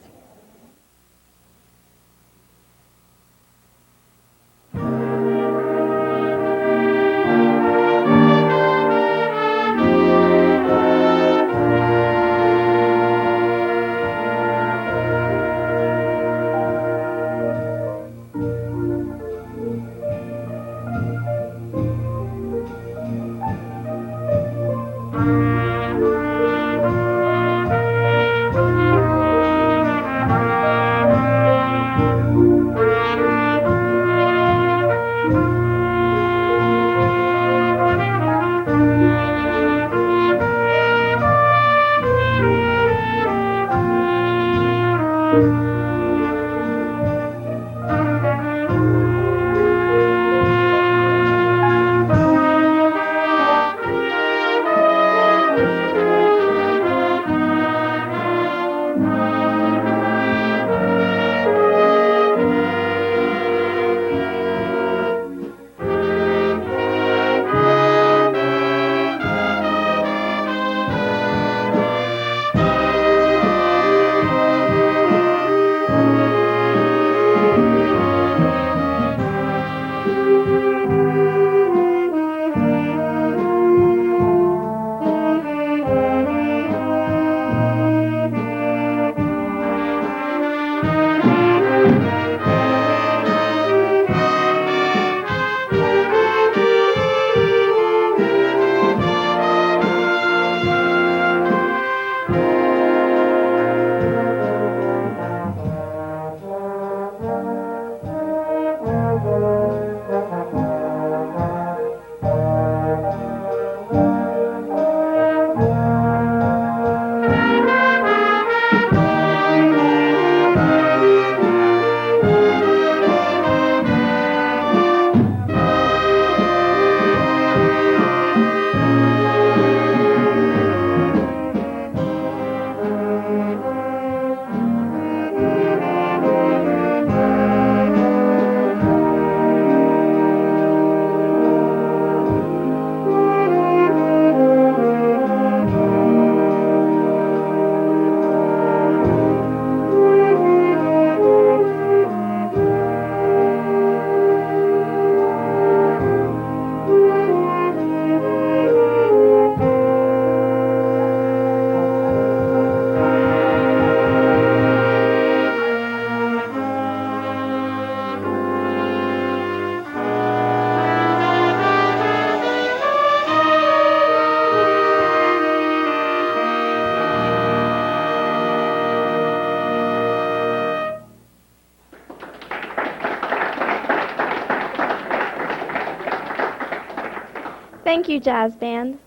Thank you, Jazz Band.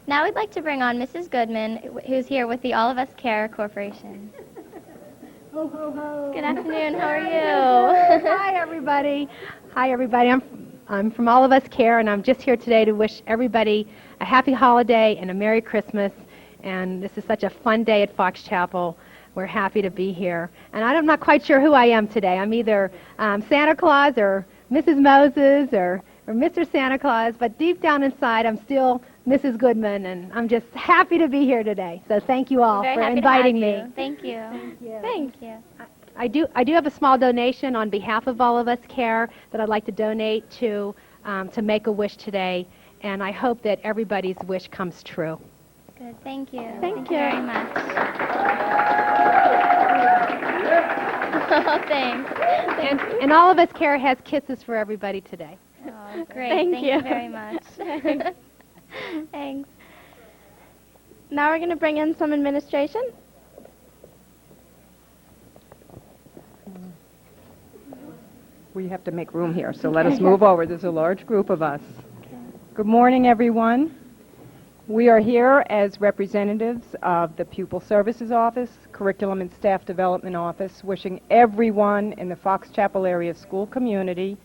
Now we'd like to bring on Mrs. Goodman, who's here with the All of Us Care Corporation.
Ho, ho, ho.
Good afternoon. How are you?
Hi, everybody. Hi, everybody. I'm from All of Us Care, and I'm just here today to wish everybody a happy holiday and a Merry Christmas. And this is such a fun day at Fox Chapel. We're happy to be here. And I'm not quite sure who I am today. I'm either Santa Claus or Mrs. Moses or Mr. Santa Claus, but deep down inside, I'm still Mrs. Goodman, and I'm just happy to be here today. So thank you all
Very
for
happy
inviting
to
me.
have you. Thank you.
Thanks.
Thank you.
I do have a small donation on behalf of All of Us Care that I'd like to donate to Make-A-Wish today, and I hope that everybody's wish comes true.
Good. Thank you.
Thank
you
you.
very much. Oh, thanks.
And All of Us Care has kisses for everybody today.
Oh, great.
Thank you.
Very much. Thanks.
Now we're going to bring in some administration.
We have to make room here, so let us move over. There's a large group of us. Good morning, everyone. We are here as representatives of the Pupil Services Office, Curriculum and Staff Development Office, wishing everyone in the Fox Chapel area school community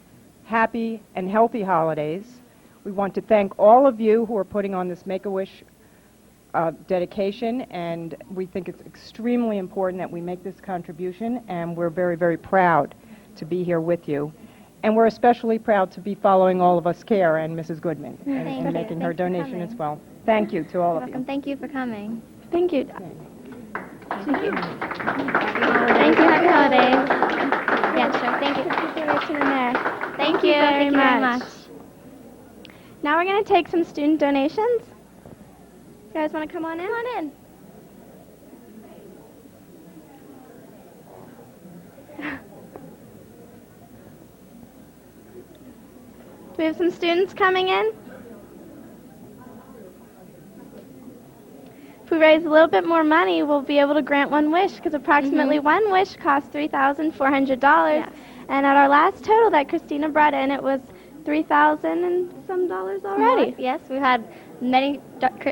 happy and healthy holidays. We want to thank all of you who are putting on this Make-A-Wish dedication, and we think it's extremely important that we make this contribution, and we're very, very proud to be here with you. And we're especially proud to be following All of Us Care and Mrs. Goodman and making her donation as well. Thank you to all of you.
Welcome. Thank you for coming.
Thank you.
Thank you. Thank you. Happy holidays. Yeah, sure. Thank you. Thank you. Thank you very much.
Now we're going to take some student donations. You guys want to come on in?
Come on in.
Do we have some students coming in? If we raise a little bit more money, we'll be able to grant one wish, because approximately one wish costs $3,400. And at our last total that Christina brought in, it was $3,000 and some dollars already.
Yes, we've had many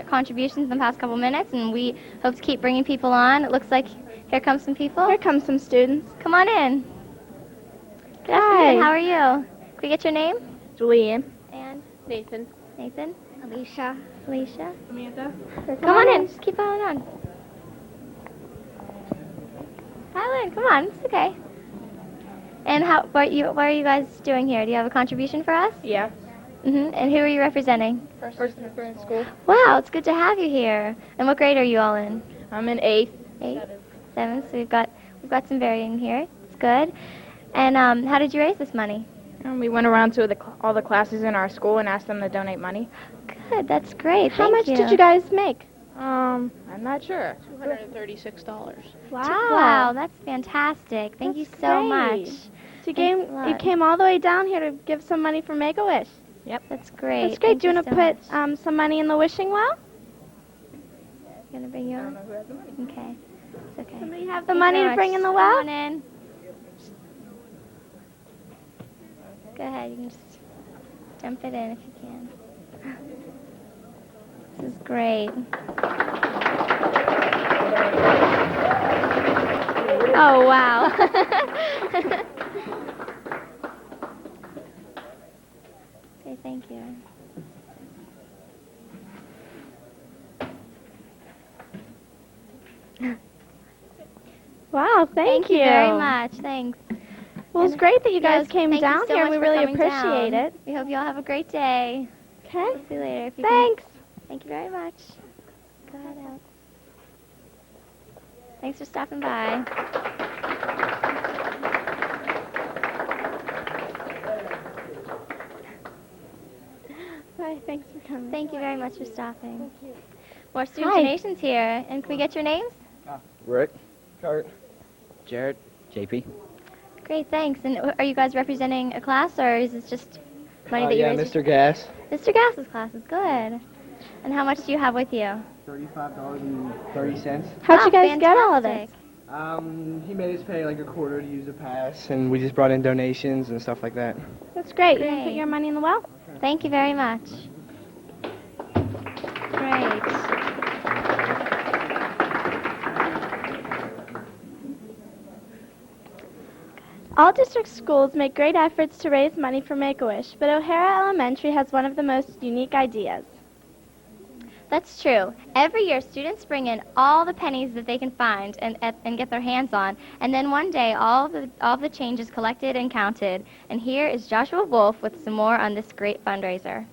contributions in the past couple minutes, and we hope to keep bringing people on. It looks like here come some people.
Here come some students.
Come on in. Good
Hi.
afternoon. How are you? Can we get your name?
Julianne.
And
Nathan.
Nathan.
Alicia.
Alicia.
Amanda.
Come on in. Just keep following on. Helen, come on. It's okay. And what are you guys doing here? Do you have a contribution for us?
Yeah.
And who are you representing?
First in school.
Wow, it's good to have you here. And what grade are you all in?
I'm in 8th.
8th. 7th. So we've got some varying here. It's good. And how did you raise this money?
We went around to all the classes in our school and asked them to donate money.
Good. That's great.
How much did you guys make?
I'm not sure. $236.
Wow, that's fantastic. Thank you so much.
So you came all the way down here to give some money for Make-A-Wish.
Yep.
That's great.
That's great. Do you want to
so
put some money in the wishing well?
You going to bring your
I don't know who has the money.
Okay. It's okay.
Somebody have the money to bring in the well?
Come on in. Go ahead. You can just dump it in if you can. This is great. Oh, wow. Okay, thank you.
Wow, thank you.
Very much. Thanks.
Well, it's great that you guys came
thank you
down
so
here.
much
We
for
really
coming
appreciate
down.
it.
We hope you all have a great day.
Okay.
See you later. If you
Thanks.
Thank you very much. Go ahead out. Thanks for stopping by.
Hi, thanks for coming.
Thank you very much for stopping. Thank you. More student
Hi.
donations here. And can we get your names?
Rick, Kurt, Jared, JP.
Great, thanks. And are you guys representing a class, or is this just money that you
Yeah,
raised?
Mr. Gas.
Mr. Gass's class is good. And how much do you have with you?
$35.30.
How'd you guys get all of this?
He made us pay like a quarter to use the pass, and we just brought in donations and stuff like that.
That's great. You want to
Great.
put your money in the well?
Thank you very much. Great.
All district schools make great efforts to raise money for Make-A-Wish, but O'Hara Elementary has one of the most unique ideas.
That's true. Every year, students bring in all the pennies that they can find and get their hands on, and then one day, all the change is collected and counted. And here is Joshua Wolf with some more on this great fundraiser.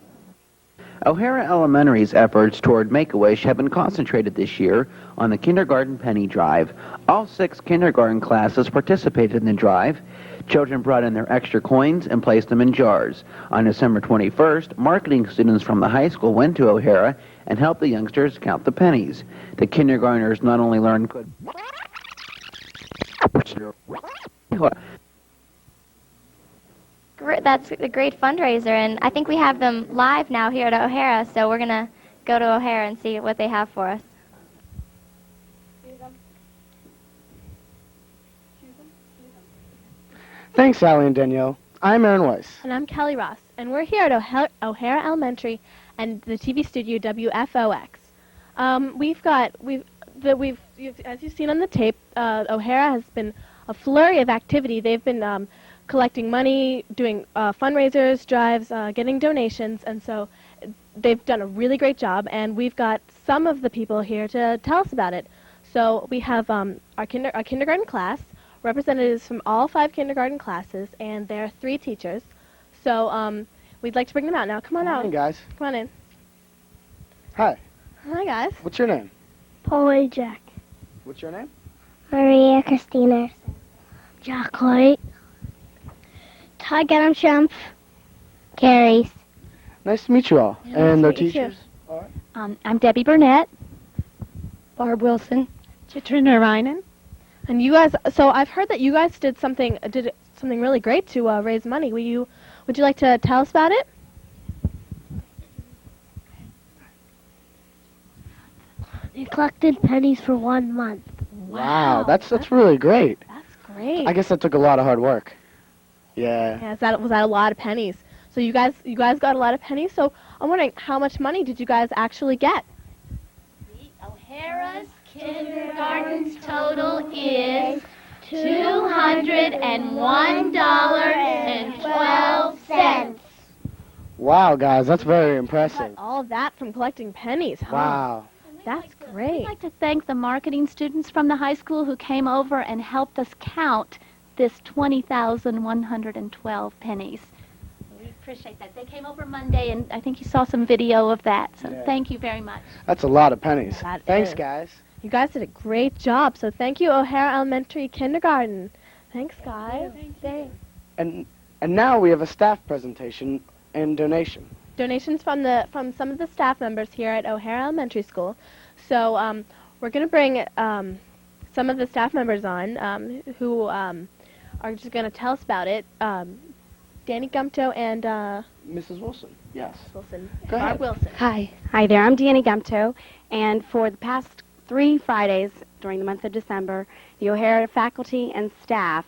O'Hara Elementary's efforts toward Make-A-Wish have been concentrated this year on the Kindergarten Penny Drive. All 6 kindergarten classes participated in the drive. Children brought in their extra coins and placed them in jars. On December 21st, marketing students from the high school went to O'Hara and helped the youngsters count the pennies. The kindergartners not only learned good...
That's a great fundraiser, and I think we have them live now here at O'Hara, so we're going to go to O'Hara and see what they have for us.
Thanks, Allie and Danielle. I'm Aaron Weiss.
And I'm Kelly Ross, and we're here at O'Hara Elementary and the TV studio WFOX. As you've seen on the tape, O'Hara has been a flurry of activity. They've been collecting money, doing fundraisers, drives, getting donations, and so they've done a really great job, and we've got some of the people here to tell us about it. So we have our kindergarten class, representatives from all 5 kindergarten classes, and there are 3 teachers. So we'd like to bring them out now. Come on out.
Hey, guys.
Come on in.
Hi.
Hi, guys.
What's your name?
Polly Jack.
What's your name?
Maria Christina. Jack White. Ty Gadam Shump. Carries.
Nice to meet you all. And the teachers?
I'm Debbie Burnett.
Barb Wilson.
Chitra Narayanan. And you guys, so I've heard that you guys did something really great to raise money. Would you like to tell us about it?
We collected pennies for 1 month.
Wow, that's really great.
That's great.
I guess that took a lot of hard work. Yeah.
Yeah, was that a lot of pennies? So you guys got a lot of pennies. So I'm wondering, how much money did you guys actually get?
O'Hara's kindergarten's total is $201.12.
Wow, guys, that's very impressive.
All of that from collecting pennies, huh?
Wow.
That's great.
I'd like to thank the marketing students from the high school who came over and helped us count this 20,112 pennies. We appreciate that. They came over Monday, and I think you saw some video of that, so thank you very much.
That's a lot of pennies. Thanks,
is.
guys.
You guys did a great job, so thank you, O'Hara Elementary Kindergarten. Thanks, guys. Thanks.
And now we have a staff presentation and donation.
Donations from some of the staff members here at O'Hara Elementary School. So we're going to bring some of the staff members on who are just going to tell us about it. Danny Gumto and
Mrs. Wilson. Yes.
Wilson.
Go ahead.
Barb Wilson.
Hi there. I'm Danny Gumto, and for the past 3 Fridays during the month of December, the O'Hara faculty and staff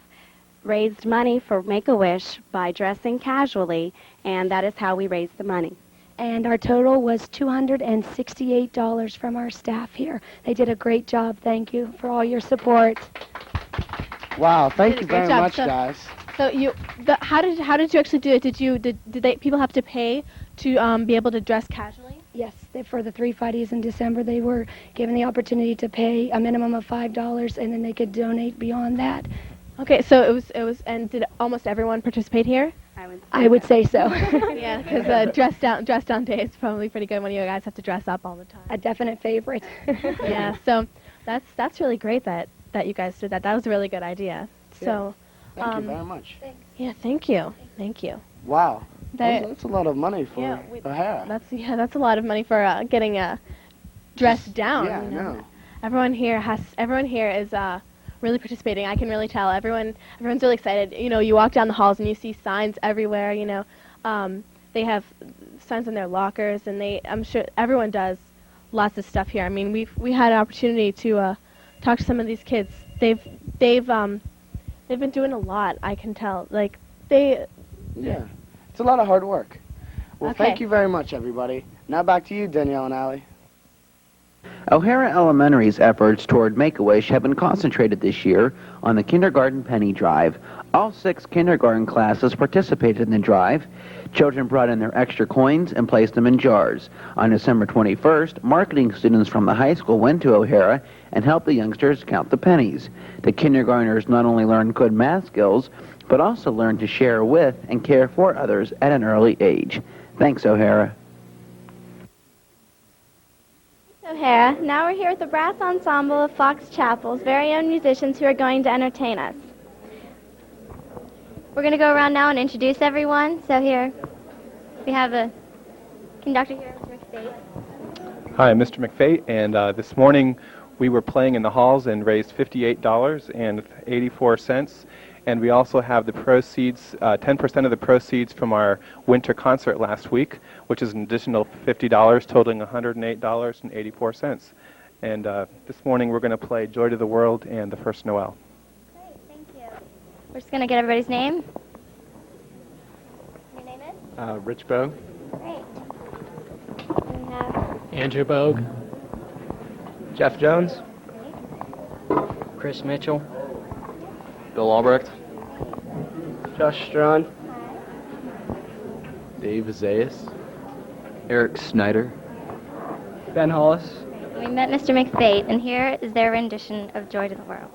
raised money for Make-A-Wish by dressing casually, and that is how we raised the money.
And our total was $268 from our staff here. They did a great job. Thank you for all your support.
Wow, thank you very
job.
much, guys.
So how did you actually do it? Did people have to pay to be able to dress casually?
Yes, for the 3 Fridays in December, they were given the opportunity to pay a minimum of $5, and then they could donate beyond that.
Okay, so it was, and did almost everyone participate here?
I would say so.
Yeah, because dress down day is probably pretty good when you guys have to dress up all the time.
A definite favorite.
Yeah, so that's really great that you guys did that. That was a really good idea. So
Thank you very much.
Yeah, thank you.
Wow. That's a lot of money for O'Hara.
That's a lot of money for getting dressed down.
Yeah, I know.
Everyone here is really participating. I can really tell. Everyone's really excited. You know, you walk down the halls and you see signs everywhere. You know, they have signs in their lockers, and I'm sure everyone does lots of stuff here. I mean, we had an opportunity to talk to some of these kids. They've been doing a lot. I can tell. Like
Yeah, it's a lot of hard work. Well,
Okay.
thank you very much, everybody. Now back to you, Danielle and Allie.
O'Hara Elementary's efforts toward Make-A-Wish have been concentrated this year on the Kindergarten Penny Drive. All 6 kindergarten classes participated in the drive. Children brought in their extra coins and placed them in jars. On December 21st, marketing students from the high school went to O'Hara and helped the youngsters count the pennies. The kindergartners not only learned good math skills, but also learned to share with and care for others at an early age. Thanks, O'Hara.
O'Hara. Now we're here with the brass ensemble of Fox Chapel's very own musicians who are going to entertain us.
We're going to go around now and introduce everyone. So here we have the conductor here, Mr. McFate.
Hi, I'm Mr. McFate, and this morning we were playing in the halls and raised $58.84, and we also have the proceeds, 10% of the proceeds from our winter concert last week, which is an additional $50, totaling $108.84. And this morning we're going to play Joy to the World and The First Noel.
Great, thank you. We're just going to get everybody's name. Your name is?
Rich Bogue.
Great. We have
Andrew Bogue.
Jeff Jones.
Chris Mitchell.
Bill Albrecht.
Josh Strawn.
Dave Zayas. Eric Snyder.
Ben Hollis.
We met Mr. McFate, and here is their rendition of Joy to the World.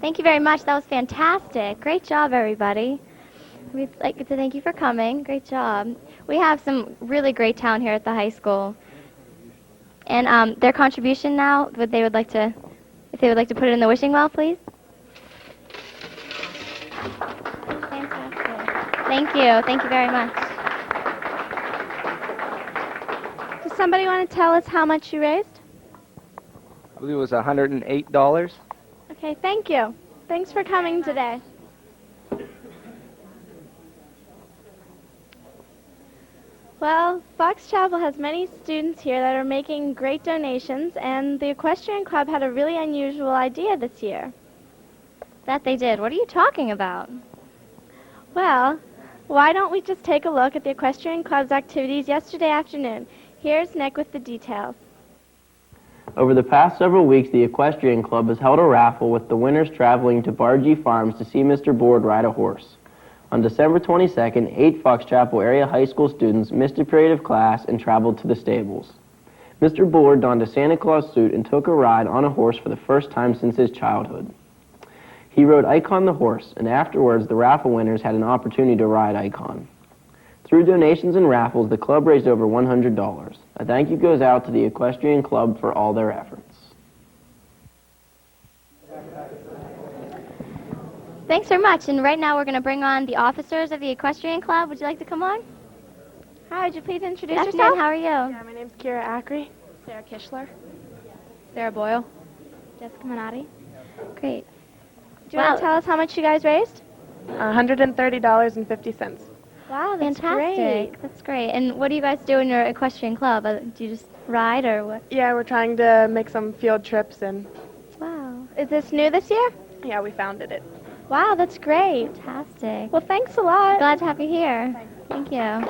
Thank you very much. That was fantastic. Great job, everybody. We'd like to thank you for coming. Great job. We have some really great talent here at the high school. And their contribution now, if they would like to put it in the wishing well, please. Fantastic. Thank you. Thank you very much.
Does somebody want to tell us how much you raised?
I believe it was $108.
Okay, thank you. Thanks for coming today. Well, Fox Chapel has many students here that are making great donations, and the Equestrian Club had a really unusual idea this year.
That they did. What are you talking about?
Well, why don't we just take a look at the Equestrian Club's activities yesterday afternoon? Here's Nick with the details.
Over the past several weeks, the Equestrian Club has held a raffle with the winners traveling to Bargee Farms to see Mr. Board ride a horse. On December 22nd, 8 Fox Chapel area high school students missed a period of class and traveled to the stables. Mr. Board donned a Santa Claus suit and took a ride on a horse for the first time since his childhood. He rode Icon the horse, and afterwards the raffle winners had an opportunity to ride Icon. Through donations and raffles, the club raised over $100. A thank you goes out to the Equestrian Club for all their efforts.
Thanks very much. And right now we're going to bring on the officers of the Equestrian Club. Would you like to come on?
Hi, would you please introduce
Good
yourself?
afternoon. How are you?
Yeah, my name's Kira Ackery.
Sarah Kishler. Sarah Boyle.
Jessica Minotti.
Great.
Do you want to tell us how much you guys raised?
$130.50.
Wow, that's
Fantastic.
great. That's great. And what do you guys do in your equestrian club? Do you just ride or what?
Yeah, we're trying to make some field trips and.
Wow. Is this new this year?
Yeah, we founded it.
Wow, that's great.
Fantastic.
Well, thanks a lot.
Glad to have you here. Thank you. I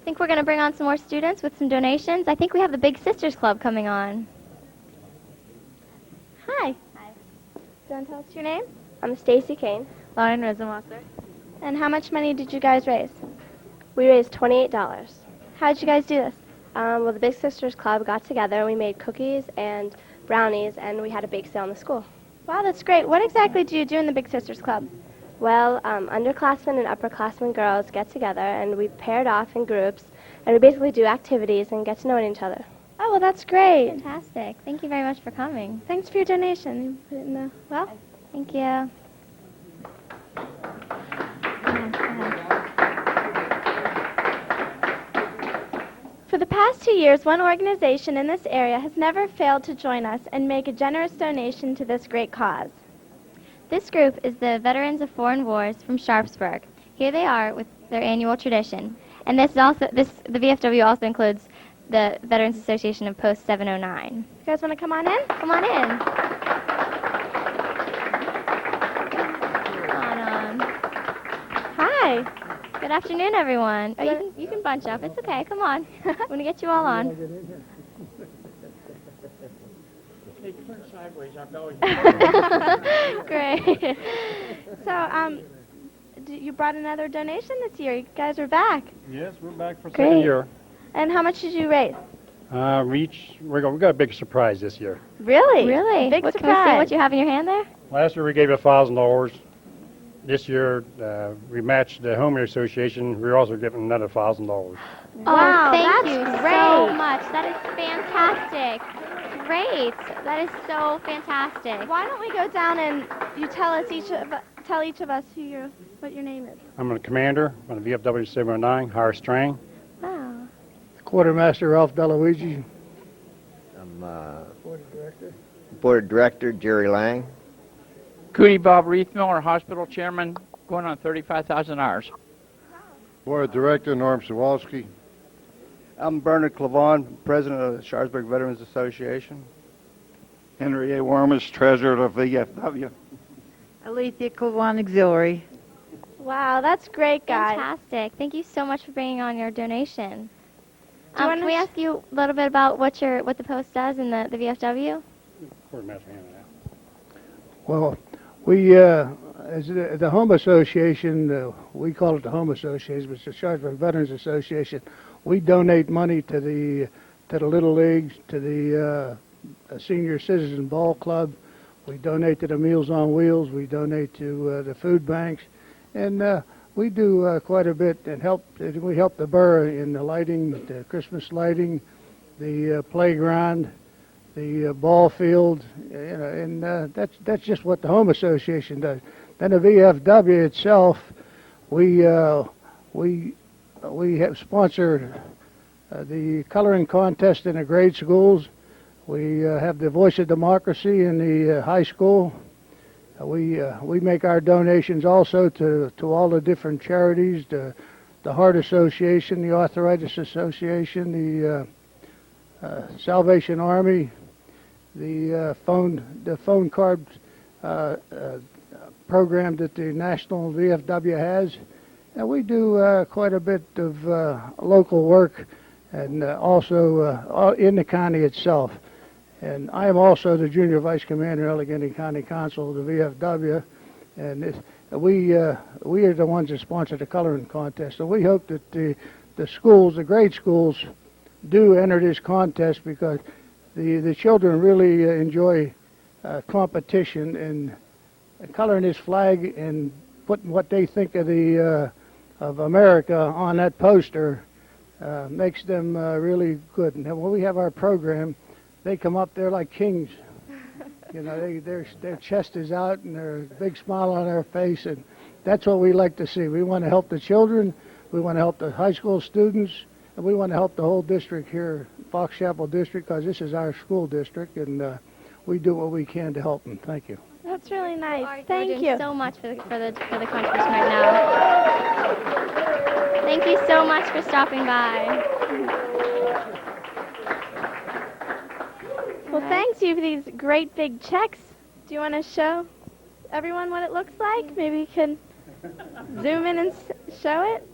think we're going to bring on some more students with some donations. I think we have the Big Sisters Club coming on.
Hi.
Hi.
Do you want to tell us your name?
I'm Stacy Kane.
Lauren Rosenwasser. And how much money did you guys raise?
We raised $28.
How did you guys do this?
Well, the Big Sisters Club got together. We made cookies and brownies, and we had a bake sale in the school.
Wow, that's great. What exactly do you do in the Big Sisters Club?
Well, underclassmen and upperclassmen girls get together, and we paired off in groups, and we basically do activities and get to know each other.
Oh, well, that's great.
Fantastic. Thank you very much for coming.
Thanks for your donation. You put it in the, well,
Thank you.
for the past 2 years, one organization in this area has never failed to join us and make a generous donation to this great cause.
This group is the Veterans of Foreign Wars from Sharpsburg. Here they are with their annual tradition. And the VFW also includes the Veterans Association of Post 709.
You guys want to come on in?
Come on in. Come on.
Hi.
Good afternoon, everyone. Oh, you can bunch up. It's okay. Come on. I'm going to get you all on.
Great. So, you brought another donation this year. You guys are back.
Yes, we're back for
Great.
second year.
And how much did you raise?
We got a big surprise this year.
Really?
Really?
Big
Can we see
surprise.
what you have in your hand there?
Last year we gave $1,000. This year we matched the Homeowner Association. We're also giving another $1,000.
Wow, thank
that's
you
great.
so much. That is fantastic. Great. That is so fantastic.
Why don't we go down and you tell each of us what your name is?
I'm a commander on the VFW 709, higher strang.
Wow.
Quartermaster Ralph Deluigi.
I'm Board Director Jerry Lang.
Cootie Bob Reithmiller, hospital chairman, going on 35,000 hours.
Board Director Norm Sawalski.
I'm Bernard Clavon, President of the Sharpsburg Veterans Association.
Henry A. Wormus, Treasurer of VFW.
Alethea Clavon, Auxiliary.
Wow, that's great, guys.
Fantastic. Thank you so much for bringing on your donation.
Do you
Can we ask you a little bit about what the Post does in the VFW?
Quartermaster handed out.
Well, we, as the Home Association, we call it the Home Association, but it's the Sharpsburg Veterans Association. We donate money to the Little Leagues, to the Senior Citizen Ball Club. We donate to the Meals on Wheels. We donate to the food banks, and we do quite a bit and we help the borough in the lighting, the Christmas lighting, the playground, the ball field, and that's just what the Home Association does. Then the VFW itself, we have sponsored the coloring contest in the grade schools. We have the Voice of Democracy in the high school. We make our donations also to all the different charities, the Heart Association, the Arthritis Association, the Salvation Army, the phone card program that the National VFW has. And we do quite a bit of local work and also in the county itself. And I am also the Junior Vice Commander, Allegheny County Council of the VFW. And we are the ones that sponsor the coloring contest. And we hope that the schools, the grade schools, do enter this contest because the children really enjoy competition and coloring this flag and putting what they think of America on that poster makes them really good. And when we have our program, they come up there like kings. You know, their chest is out and there's a big smile on their face, and that's what we like to see. We want to help the children, we want to help the high school students, and we want to help the whole district here Fox Chapel District because this is our school district, and we do what we can to help them. Thank you.
That's really nice.
We're
Thank
doing
you.
so much for the contribution right now. Thank you so much for stopping by.
Well, thanks you for these great big checks. Do you want to show everyone what it looks like? Maybe you can zoom in and show it.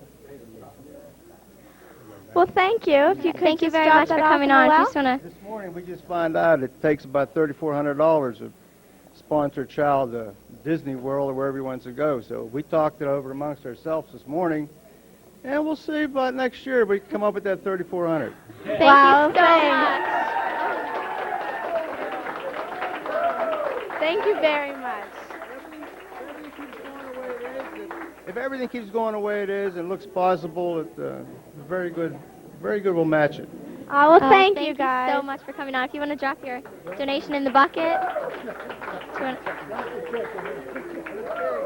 Well, thank you. If you could
Thank you
just
very
drop
much
that
for
off
coming
in the
on. If you
well.
just wanna...
This morning we just found out it takes about $3,400 to sponsor a child to Disney World or wherever he wants to go. So we talked it over amongst ourselves this morning, and we'll see about next year we can come up with that $3,400.
Thank
Wow,
you so much.
Thank you very much.
If everything keeps going the way it is and looks possible, it's very good. We'll match it.
Oh, well, thank you
Thank you so
guys.
much for coming on. If you want to drop your donation in the bucket.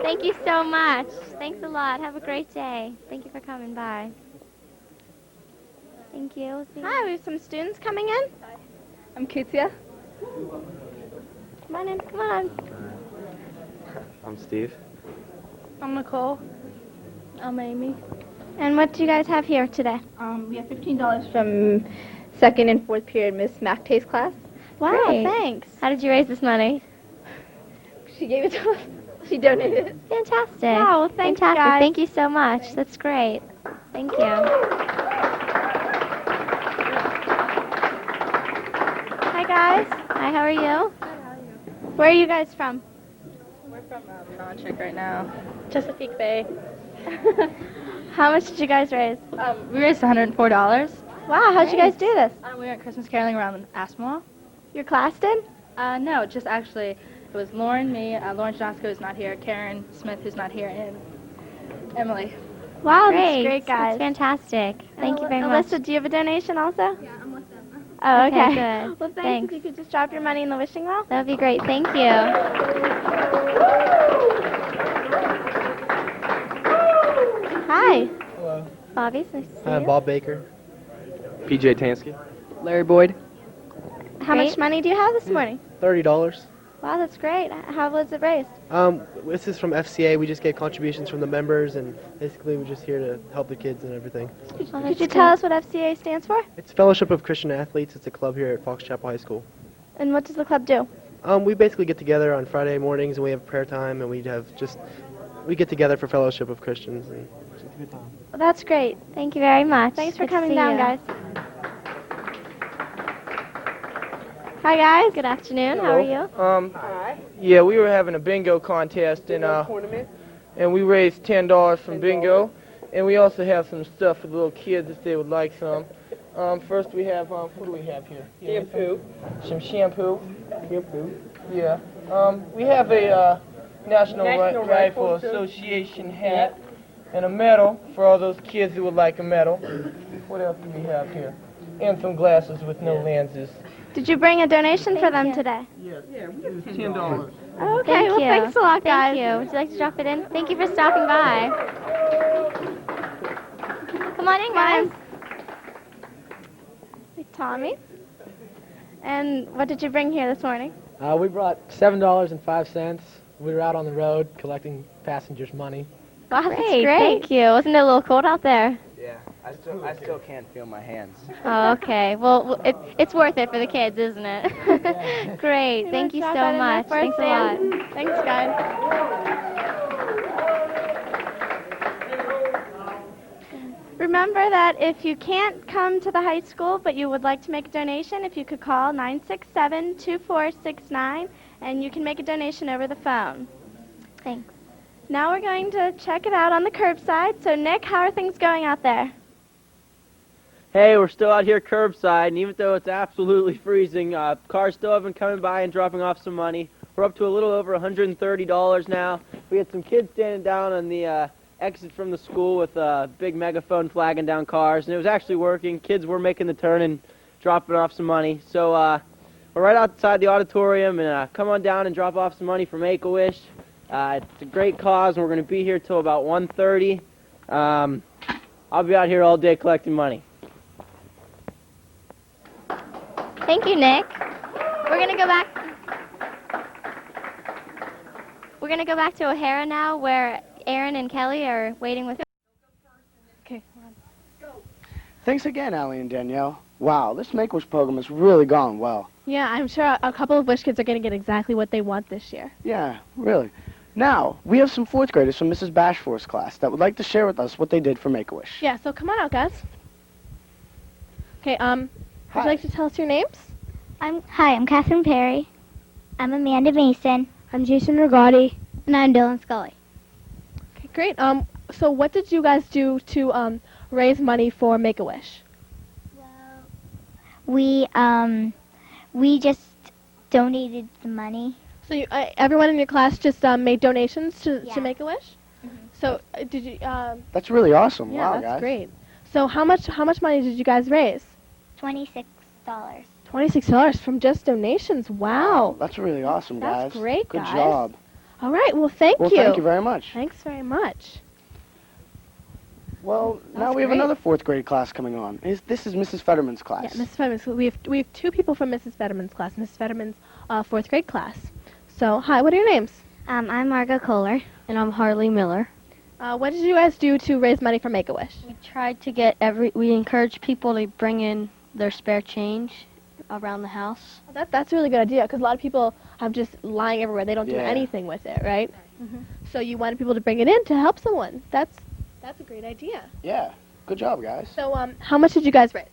Thank you so much. Thanks a lot. Have a great day. Thank you for coming by. Thank you.
Hi, we have some students coming in.
I'm Katia.
Come on in. Come on.
I'm Steve.
I'm Nicole.
I'm Amy.
And what do you guys have here today?
We have $15 from second and fourth period Miss MacTay's class.
Wow,
Great.
thanks.
How did you raise this money?
She gave it to us. She donated it.
Fantastic.
Wow, well, thanks,
Fantastic.
guys.
Thank you so much. That's great. Thank you.
Hi, guys.
Hi, how are you?
Where are you guys from?
We're from Noncheck right now.
Chesapeake Bay. How much did you guys raise?
We raised $104.
Wow, how'd you guys do this?
We went Christmas caroling around Aspinwall.
Your class did?
No, just actually, it was Lauren, me, Lauren Josco who's not here, Karen Smith who's not here, and Emily.
Wow,
Great.
that's great, guys.
That's fantastic. Thank you very
Alyssa,
much.
do you have a donation also?
Yeah, I'm with them.
Oh, okay.
Okay, good.
Well, thanks.
Thanks.
If you could just drop your money in the wishing well.
That would be great. Thank you.
Hi.
Hello.
Bobby, nice to see
I'm
you.
Bob Baker.
PJ Tansky.
Larry Boyd.
How much money do you have this morning?
$30.
Wow, that's great. How was it raised?
This is from FCA. We just get contributions from the members, and basically we're just here to help the kids and everything.
Could you tell us what FCA stands for?
It's Fellowship of Christian Athletes. It's a club here at Fox Chapel High School.
And what does the club do?
We basically get together on Friday mornings, and we have prayer time, and we get together for Fellowship of Christians, and it's a good time.
Well, that's great.
Thank you very much.
Thanks for
Good to
coming
see
down,
you.
guys. Hi, guys.
Good afternoon. How are you?
Yeah, we were having a bingo contest, and we raised $10 from bingo, and we also have some stuff for the little kids if they would like some. First we have, what do we have here? Shampoo. Some shampoo. Yeah. We have a National Rifle Association hat and a medal for all those kids who would like a medal. What else do we have here? And some glasses with no lenses.
Did you bring a donation for them today?
Yes. Yeah, we used $10.
Oh, okay.
Thank
Well,
you.
thanks a lot, guys.
Thank you. Would you like to drop it in? Thank you for stopping by. Come on in, guys.
Hey, Tommy. And what did you bring here this morning?
We brought $7.05. We were out on the road collecting passengers' money.
Wow, that's great. Thank you. Wasn't it a little cold out there?
Yeah, I still can't feel my hands.
Oh, okay. Well, it's worth it for the kids, isn't it? Great.
You
Thank you
wanna
so
drop that in
much.
there for us,
Thanks a lot.
Sam? Thanks, guys. Remember that if you can't come to the high school but you would like to make a donation, if you could call 967-2469 and you can make a donation over the phone.
Thanks.
Now we're going to check it out on the curbside. So Nick, how are things going out there?
Hey, we're still out here curbside, and even though it's absolutely freezing, cars still have been coming by and dropping off some money. We're up to a little over $130 now. We had some kids standing down on the exit from the school with a big megaphone flagging down cars, and it was actually working. Kids were making the turn and dropping off some money. So we're right outside the auditorium, and come on down and drop off some money for Make-A-Wish. It's a great cause, and we're going to be here till about 1:30. I'll be out here all day collecting money.
Thank you, Nick. We're going to go back. We're going to go back to O'Hara now, where Aaron and Kelly are waiting with.
Okay.
Thanks again, Allie and Danielle. Wow, this Make-A-Wish program has really gone well.
Yeah, I'm sure a couple of Wish kids are going to get exactly what they want this year.
Yeah, really. Now, we have some 4th graders from Mrs. Bashforth's class that would like to share with us what they did for Make-A-Wish.
Yeah, so come on out, guys. Okay, would you like to tell us your names?
Hi, I'm Catherine Perry. I'm Amanda Mason.
I'm Jason Rigotti.
And I'm Dylan Scully.
Okay, great. So what did you guys do to raise money for Make-A-Wish?
We just donated the money.
So you, everyone in your class just made donations to Make-A-Wish?
Mm-hmm.
So did you?
That's really awesome.
Yeah,
Wow,
that's
guys.
great. So how much money did you guys raise?
$26.
$26 from just donations. Wow.
That's really awesome, guys.
That's great,
Good
guys.
job.
All right. Well, thank you.
Thank you very much.
Thanks very much.
Well, now
That's
we have
great.
another 4th grade class coming on. This is Mrs. Fetterman's class.
Yeah, Mrs. Fetterman. So we have 2 people from Mrs. Fetterman's class. Mrs. Fetterman's 4th grade class. So hi, what are your names?
I'm Margot Kohler.
And I'm Harley Miller.
What did you guys do to raise money for Make-A-Wish?
We tried to get we encouraged people to bring in their spare change around the house.
That's a really good idea because a lot of people have just lying everywhere. They don't do
Yeah.
anything with it, right? So you wanted people to bring it in to help someone. That's a great idea.
Yeah. Good job, guys.
So how much did you guys raise?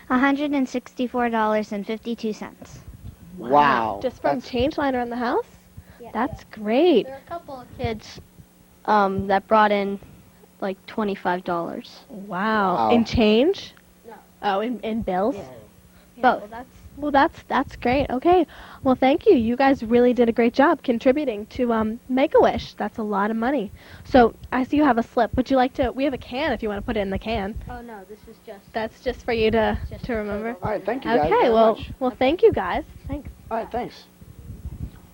$164.52.
Wow.
Just from
That's-
change lying around the house? Yeah. That's great.
There are a couple of kids that brought in like $25.
Wow. In change? No. Oh, in bills? Yeah.
Both.
Well, that's great. Okay. Well, thank you. You guys really did a great job contributing to Make-A-Wish. That's a lot of money. So I see you have a slip. Would you like to? We have a can if you want to put it in the can.
Oh no, this is just.
That's just for you to remember.
All right, thank you guys
Okay.
very
Well,
much.
thank you guys. Thanks.
All right, thanks.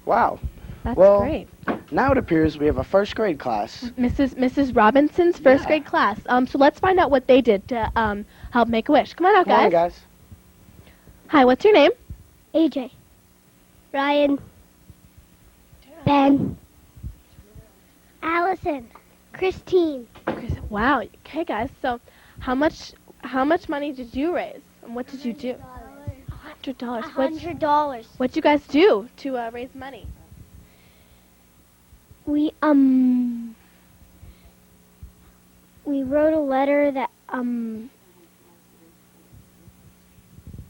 Wow.
That's
well,
great.
Now it appears we have a 1st grade class.
Mrs. Robinson's 1st grade class. So let's find out what they did to help Make-A-Wish. Come on out,
Come
guys.
on, guys.
Hi. What's your name?
AJ. Ryan. Ben. Allison. Christine.
Wow. Okay, guys. So how much money did you raise? And what did you do? $100.
$100.
What'd you guys do to raise money?
We wrote a letter that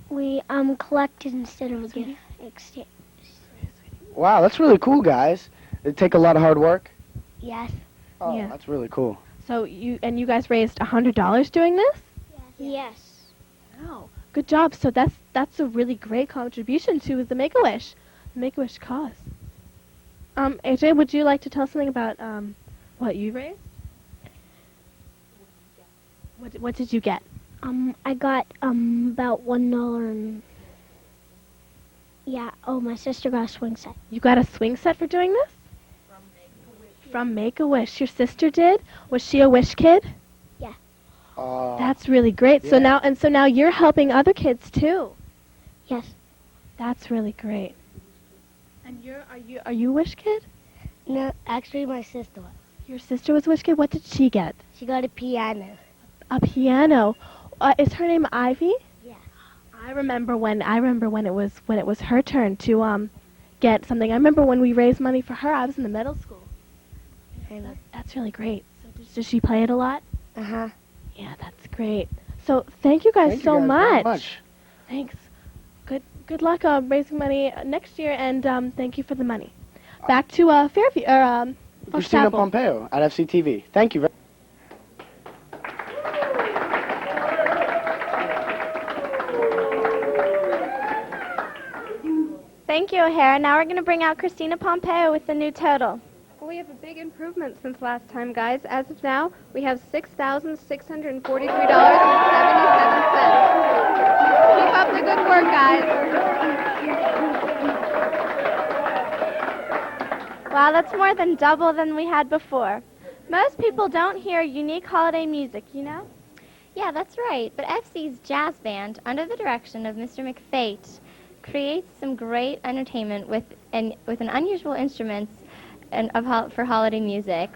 we collected instead of giving exchange.
Wow, that's really cool, guys. Did it take a lot of hard work?
Yes.
Oh,
Yeah.
that's really cool.
So you guys raised $100 doing this?
Yes.
Wow. Good job. So that's a really great contribution to the Make-A-Wish cause. AJ, would you like to tell something about what you raised? What did you get?
I got about $1 and my sister got a swing set.
You got a swing set for doing this? From Make-A-Wish. Your sister did? Was she a Wish kid?
Yeah.
That's really great. So
Yeah.
now you're helping other kids too.
Yes.
That's really great. And are you a Wish kid?
No, actually my sister was.
Your sister was a Wish kid? What did she get?
She got a piano.
A piano. Is her name Ivy?
Yeah.
I remember when it was her turn to get something. I remember when we raised money for her. I was in the middle school. That's really great. So does she play it a lot?
Uh-huh.
Yeah, that's great. So thank you guys
Thank you
so
guys
much.
very much.
Thanks. Good luck raising money next year, and thank you for the money. Back to Fairview or
Christina
Chapel.
Pompeo at FCTV. Thank you very
Thank you, O'Hara. Now we're going to bring out Christina Pompeo with the new total.
Well, we have a big improvement since last time, guys. As of now, we have $6,643.77. Keep up the good work, guys.
Wow, that's more than double than we had before. Most people don't hear unique holiday music, you know?
Yeah, that's right. But FC's jazz band, under the direction of Mr. McFate, creates some great entertainment with an unusual instruments for holiday music.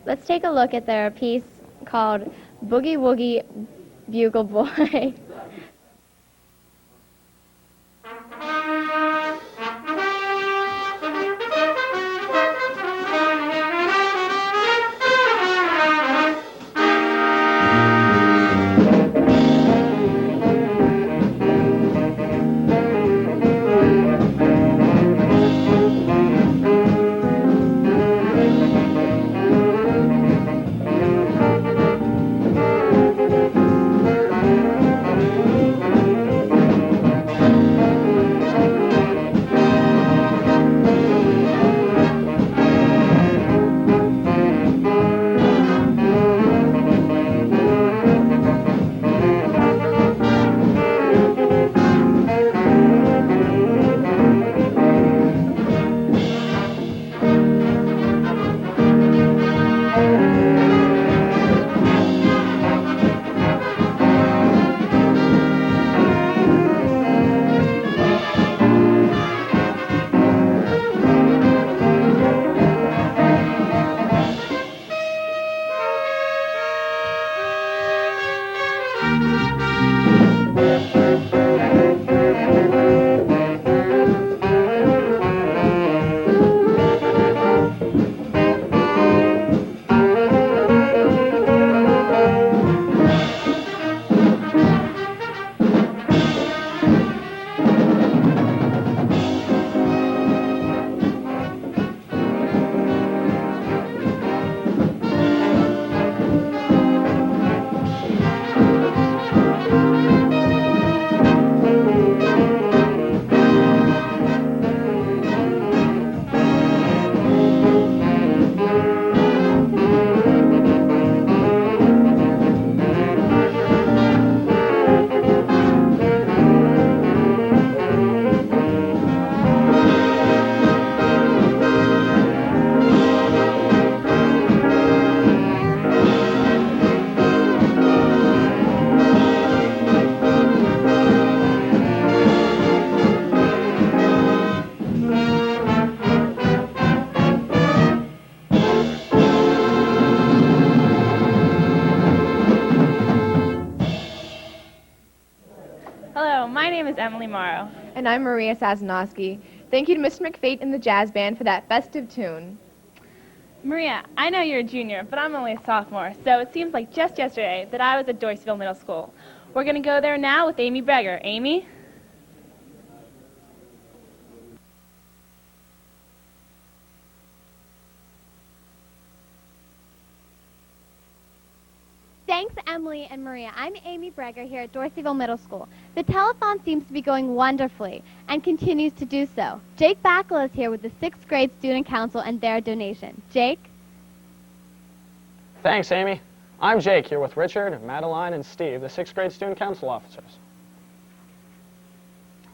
Let's take a look at their piece called Boogie Woogie Bugle Boy.
Hello, my name is Emily Morrow.
And I'm Maria Sazanowski. Thank you to Mr. McFate and the jazz band for that festive tune.
Maria, I know you're a junior, but I'm only a sophomore, so it seems like just yesterday that I was at Dorseyville Middle School. We're going to go there now with Amy Breger. Amy?
Thanks, Emily and Maria. I'm Amy Breger here at Dorseyville Middle School. The telethon seems to be going wonderfully and continues to do so. Jake Backel is here with the 6th grade student council and their donation. Jake?
Thanks, Amy. I'm Jake here with Richard, Madeline, and Steve, the 6th grade student council officers.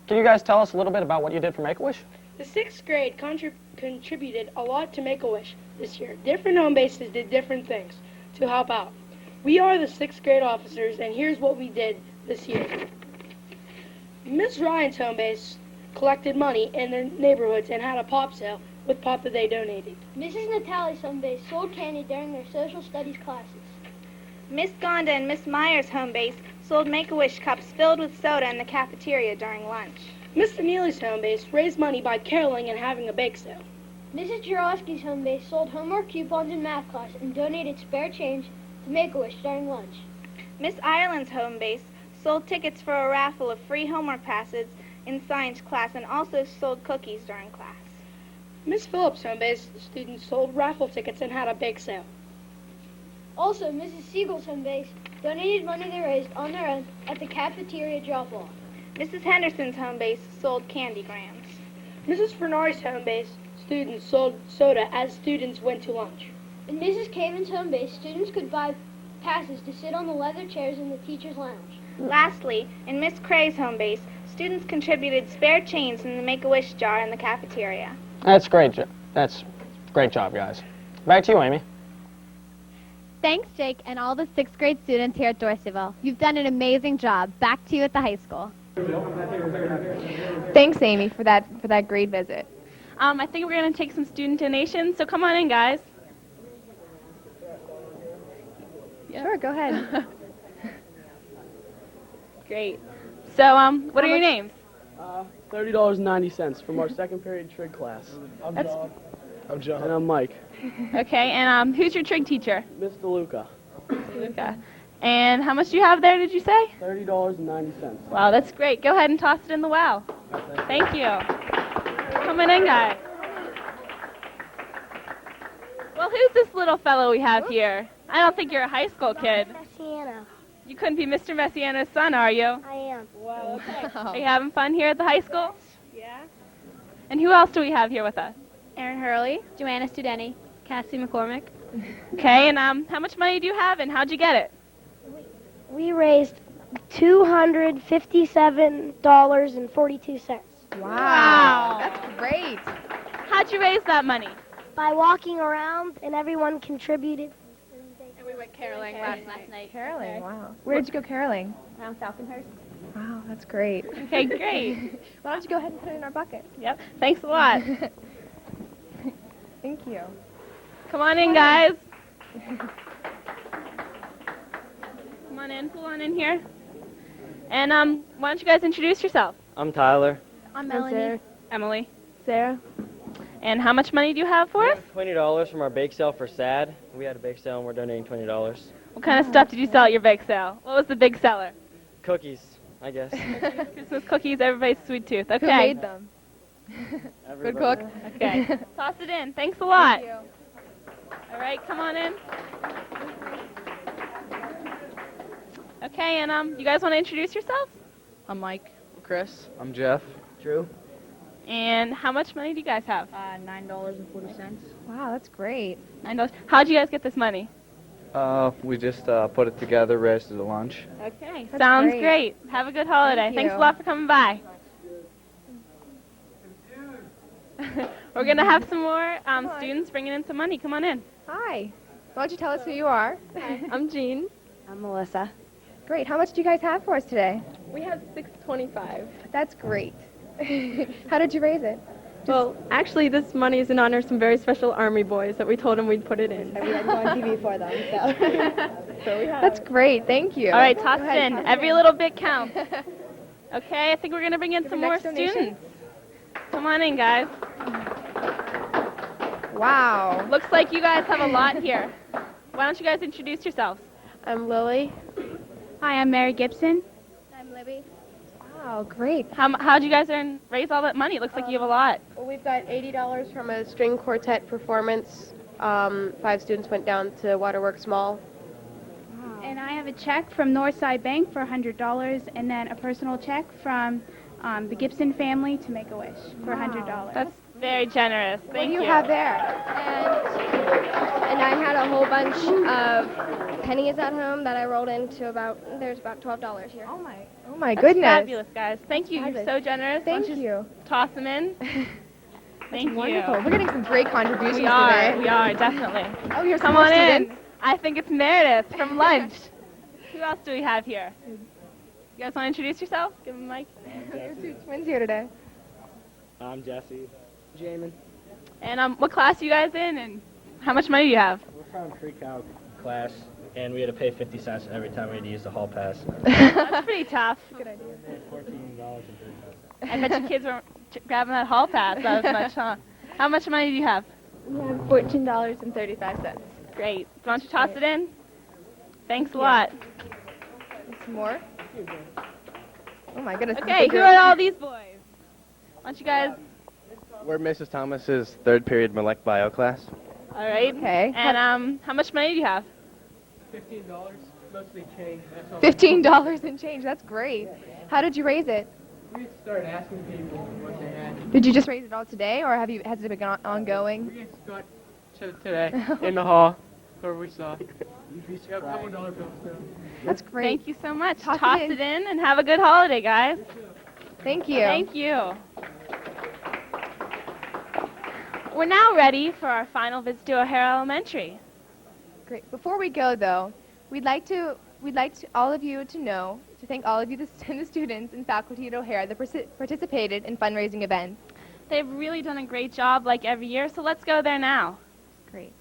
Can you guys tell us a little bit about what you did for Make-A-Wish?
The 6th grade contributed a lot to Make-A-Wish this year. Different home bases did different things to help out. We are the 6th grade officers, and here's what we did this year. Miss Ryan's home base collected money in their neighborhoods and had a pop sale with pop that they donated.
Mrs. Natalie's home base sold candy during their social studies classes.
Miss Gonda and Miss Meyer's home base sold Make-A-Wish cups filled with soda in the cafeteria during lunch.
Mr. Neely's home base raised money by caroling and having a bake sale.
Mrs. Jarowski's home base sold homework coupons in math class and donated spare change to Make-A-Wish during lunch.
Miss Ireland's home base sold tickets for a raffle of free homework passes in science class and also sold cookies during class.
Miss Phillips' home base students sold raffle tickets and had a bake sale.
Also, Mrs. Siegel's home base donated money they raised on their own at the cafeteria drop-off.
Mrs. Henderson's home base sold candy grams.
Mrs. Fernari's home base students sold soda as students went to lunch.
In Mrs. Kamen's home base, students could buy passes to sit on the leather chairs in the teacher's lounge.
Lastly, in Miss Cray's home base, students contributed spare change in the Make-A-Wish jar in the cafeteria.
That's great. That's great job, guys. Back to you, Amy.
Thanks, Jake, and all the 6th grade students here at Dorseyville. You've done an amazing job. Back to you at the high school.
Thanks, Amy, for that great visit.
I think we're going to take some student donations, so come on in, guys.
Sure, go ahead.
Great. So, what are your names?
$30.90 from our second period trig class. I'm John. And I'm Mike.
Okay, and who's your trig teacher?
Miss DeLuca.
Luca. And how much do you have there, did you say?
$30.90.
Wow, that's great. Go ahead and toss it in the wow. Thank you. Coming in, guys. Well, who's this little fellow we have here? I don't think you're a high school kid.
Messiano.
You couldn't be Mr. Messiano's son, are you?
I am.
Wow, okay. Are you having fun here at the high school? Yeah. And who else do we have here with us?
Erin Hurley, Joanna Studeni, Cassie McCormick.
Okay, and how much money do you have, and how'd you get it?
We raised $257.42.
Wow. That's great.
How'd you raise that money?
By walking around, and everyone contributed.
And we went caroling last night. Caroling, wow. Where did you go caroling?
Around Falconhurst.
Wow, that's great.
Okay, great.
Why don't you go ahead and put it in our bucket?
Yep, thanks a lot.
Thank you.
Come on in, guys. Come on in, pull on in here. And why don't you guys introduce yourself?
I'm Tyler.
I'm Melanie.
Emily.
Sarah.
And how much money do you have for us?
$20 from our bake sale for SAD. We had a bake sale and we're donating $20.
What kind of stuff did you sell at your bake sale? What was the big seller?
Cookies, I guess.
Christmas cookies, everybody's sweet tooth. Okay.
Who made them? Good cook.
Okay. Toss it in. Thanks a lot.
Thank you.
All right, come on in. Okay, and you guys want to introduce yourselves?
I'm Mike.
Chris. I'm Jeff. Drew.
And how much money do you guys have?
$9.40.
Wow, that's great.
$9. How'd you guys get this money?
We just put it together, raised it at lunch.
Okay,
That's
sounds
great.
great. Have a good holiday.
Thank
Thanks a
you.
lot for coming by. We're going to have some more students bringing in some money. Come on in.
Hi. Why don't you tell us who you are?
I'm Jean.
I'm Melissa.
Great. How much do you guys have for us today?
We have $625.
That's great. How did you raise it?
Well, actually, this money is in honor of some very special Army boys that we told them we'd put it in.
We had to go on TV for them, so.
So we have.
That's great. Thank you.
All right, toss
Go
it
ahead,
in.
toss
Every
it in.
little bit counts. Okay, I think we're going to bring in
Give
some
the
more
next donation.
students. Come on in, guys.
Wow.
Looks like you guys have a lot here. Why don't you guys introduce yourselves?
I'm Lily.
Hi, I'm Mary Gibson.
I'm Libby.
Wow, great.
How'd you guys raise all that money? It looks like you have a lot.
Well, we've got $80 from a string quartet performance. 5 students went down to Waterworks Mall.
And I have a check from Northside Bank for $100, and then a personal check from the Gibson family to Make-A-Wish for $100.
That's very generous.
What
Thank
do you have there?
And I had a whole bunch of pennies at home that I rolled into there's about $12 here.
Oh my
That's
goodness.
fabulous, guys. Thank you. You're
fabulous.
so generous.
Thank
Why don't
you.
Toss them in. Thank you.
Wonderful. We're getting some great contributions
We are.
today.
We are, definitely.
Oh, here's
Come
some
on
more
in.
students.
I think it's Meredith from lunch. Who else do we have here? You guys want to introduce yourself? Give them a mic.
There's 2 twins here today.
I'm Jesse.
Jamin.
And what class are you guys in, and how much money do you have?
We're from pre-cal class, and we had to pay 50 cents every time we had to use the hall pass.
That's pretty tough.
Good idea.
$14.30.
I bet you kids weren't grabbing that hall pass that much, huh? How much money do you have?
We have $14.35.
Great. Why don't you toss it in? Thanks a lot.
Some more? Oh my goodness. this is
Okay,
a
who
group.
are all these boys? Why don't you guys...
We're Mrs. Thomas's 3rd period Molecular Bio class.
All right.
Okay.
And how much money do you have?
$15, mostly change. That's all.
$15 in change. That's great. How did you raise it?
We started asking people what they had.
Did you just raise it all today, or has it been ongoing?
We just got to today in the hall where we saw. We have a couple dollar bills now.
That's great.
Thank you so much.
Toss
Toss
it
it in and have a good holiday, guys.
Thank you.
Thank you. We're now ready for our final visit to O'Hara Elementary.
Great. Before we go, though, we'd like all of you to know to thank all of you, the students and faculty at O'Hara that participated in fundraising events.
They've really done a great job like every year, so let's go there now.
Great.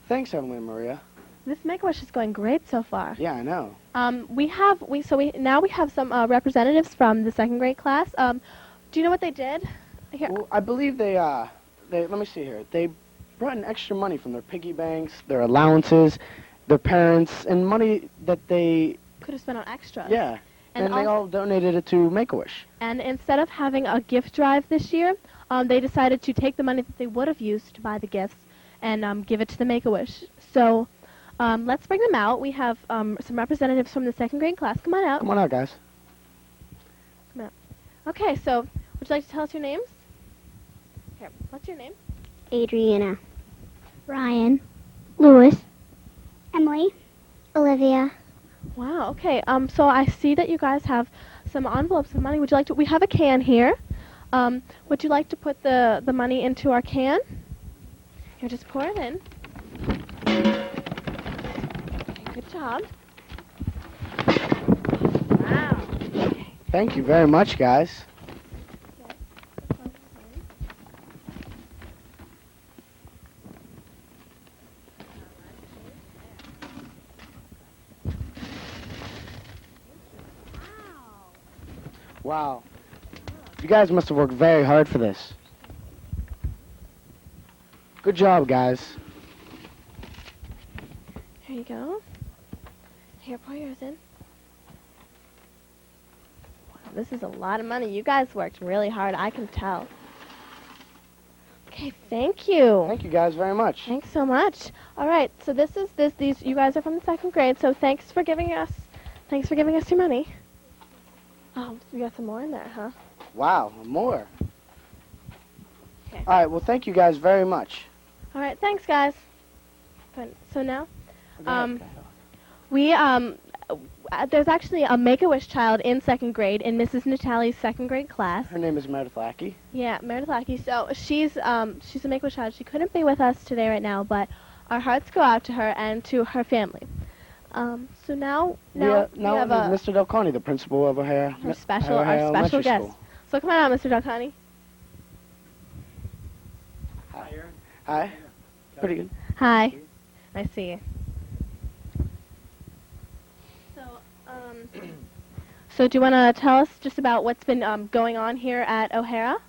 Thanks, Emily and Maria.
This Make-A-Wish is going great so far.
Yeah, I know.
We now have some representatives from the second grade class. Do you know what they did? Here.
Well, I believe they let me see here. They brought in extra money from their piggy banks, their allowances, their parents, and money that they
could have spent on extras.
Yeah. And they all donated it to Make-A-Wish.
And instead of having a gift drive this year, they decided to take the money that they would have used to buy the gifts and give it to the Make-A-Wish. So let's bring them out. We have some representatives from the second grade class. Come on out.
Come on out, guys.
Come out. Okay, so would you like to tell us your names? Here, what's your name?
Adriana, Ryan, Louis, Emily, Olivia.
Wow, okay. So I see that you guys have some envelopes of money. Would you like to, we have a can here. Would you like to put the money into our can? Here, just pour it in. Okay, good job. Wow.
Thank you very much, guys. Wow. You guys must have worked very hard for this. Good job, guys.
Here you go. Here, pour yours in. Wow, this is a lot of money. You guys worked really hard, I can tell. Okay, thank you.
Thank you guys very much.
Thanks so much. All right, so these you guys are from the second grade, so thanks for giving us your money. Oh, we got some more in there, huh?
Wow, more.
Okay.
All right, well, thank you guys very much.
All right, thanks, guys. Good. So now, there's actually a Make-A-Wish child in second grade in Mrs. Natali's second grade class.
Her name is Meredith Lackey.
Yeah, Meredith Lackey. So she's a Make-A-Wish child. She couldn't be with us today right now, but our hearts go out to her and to her family. So now we have
Mr. Delconi, the principal of O'Hara.
our special guest.
School.
So come on out, Mr. Delconi.
Hi. Pretty good.
Hi. Nice to see you. So do you want to tell us just about what's been going on here at O'Hara?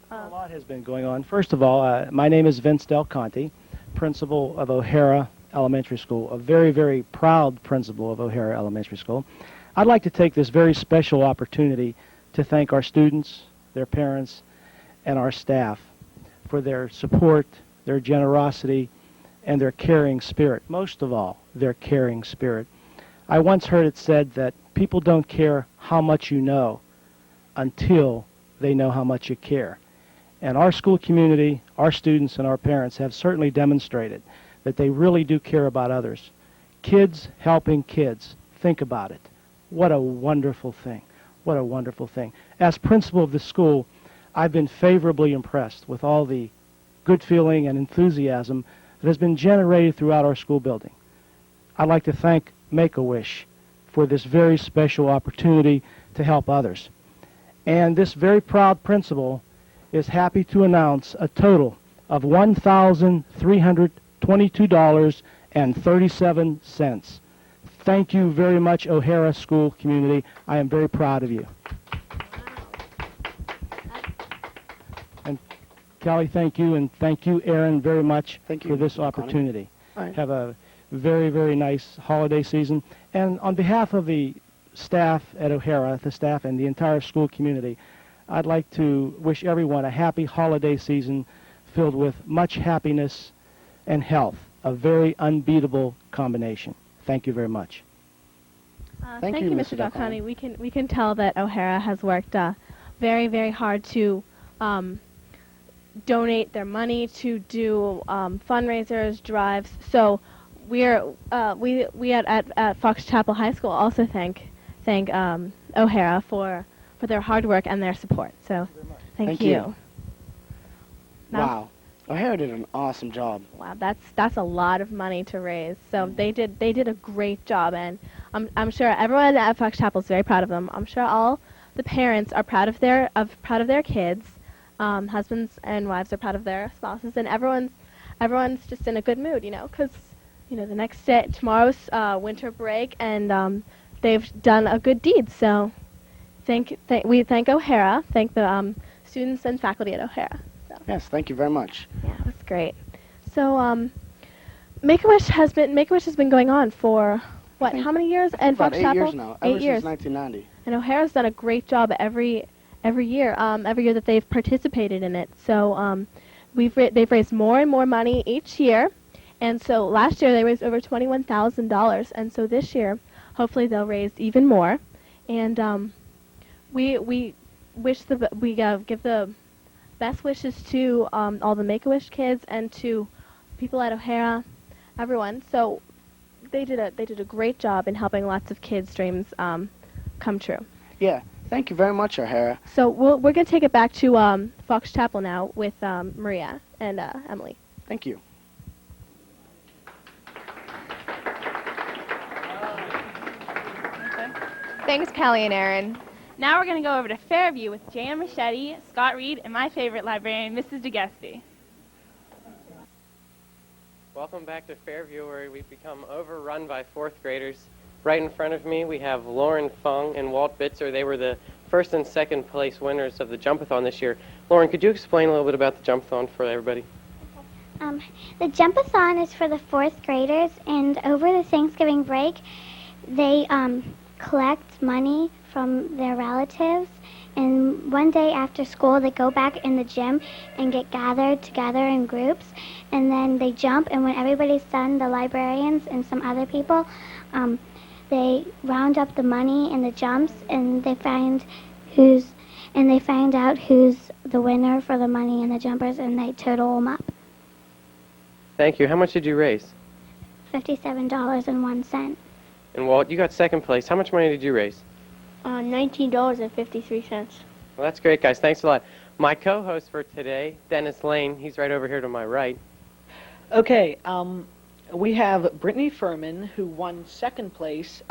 A lot has been going on. First of all, my name is Vince Delconte, principal of O'Hara Elementary School, a very, very proud principal of O'Hara Elementary School. I'd like to take this very special opportunity to thank our students, their parents, and our staff for their support, their generosity, and their caring spirit. Most of all, their caring spirit. I once heard it said that people don't care how much you know until they know how much you care. And our school community, our students, and our parents have certainly demonstrated that they really do care about others. Kids helping kids. Think about it. What a wonderful thing. What a wonderful thing. As principal of the school, I've been favorably impressed with all the good feeling and enthusiasm that has been generated throughout our school building. I'd like to thank Make-A-Wish for this very special opportunity to help others. And this very proud principal is happy to announce a total of $1,322.37. Thank you very much, O'Hara School community. I am very proud of you. And Kelly, thank you, and thank you, Aaron, very much for this opportunity.
Right.
Have a very, very nice holiday season. And on behalf of the staff at O'Hara, the staff and the entire school community, I'd like to wish everyone a happy holiday season filled with much happiness and health, a very unbeatable combination. Thank you very much.
Thank you, Mr. Delconi. We can tell that O'Hara has worked very, very hard to donate their money, to do fundraisers, drives. So we at Fox Chapel High School also thank O'Hara for their hard work and their support. So thank you.
Wow. O'Hara did an awesome job.
Wow, that's a lot of money to raise. So they did a great job, and I'm sure everyone at Fox Chapel is very proud of them. I'm sure all the parents are proud of their kids. Husbands and wives are proud of their spouses, and everyone's just in a good mood, because the next day, tomorrow's winter break, and they've done a good deed. So we thank O'Hara, thank the students and faculty at O'Hara. So.
Yes, thank you very much.
Yeah, that's great. So Make-A-Wish has been going on for what? How many years? And
About
Fox
8
Chapel?
years now.
8
Ever
years.
since 1990.
And O'Hara's done a great job every year that they've participated in it. So they've raised more and more money each year, and so last year they raised over $21,000, and so this year hopefully they'll raise even more. And we give the best wishes to all the Make-A-Wish kids and to people at O'Hara, everyone. So they did a great job in helping lots of kids' dreams come true.
Yeah, thank you very much, O'Hara.
So we're going to take it back to Fox Chapel now with Maria and Emily.
Thank you.
Thanks, Kelly and Aaron.
Now we're going to go over to Fairview with J.M. Machete, Scott Reed, and my favorite librarian, Mrs. DeGuesty.
Welcome back to Fairview, where we've become overrun by fourth graders. Right in front of me, we have Lauren Fung and Walt Bitzer. They were the first and second place winners of the Jump-A-Thon this year. Lauren, could you explain a little bit about the Jump-A-Thon for everybody?
The Jump-A-Thon is for the fourth graders, and over the Thanksgiving break, they collect money from their relatives, and one day after school they go back in the gym and get gathered together in groups, and then they jump, and when everybody's done, the librarians and some other people, they round up the money in the jumps, and they find out who's the winner for the money in the jumpers, and they total them up.
Thank you. How much did you raise?
$57.01.
And Walt, you got second place. How much money did you raise?
$19.53.
Well, that's great, guys. Thanks a lot. My co-host for today, Dennis Lane, he's right over here to my right.
Okay, we have Brittany Furman, who won second place.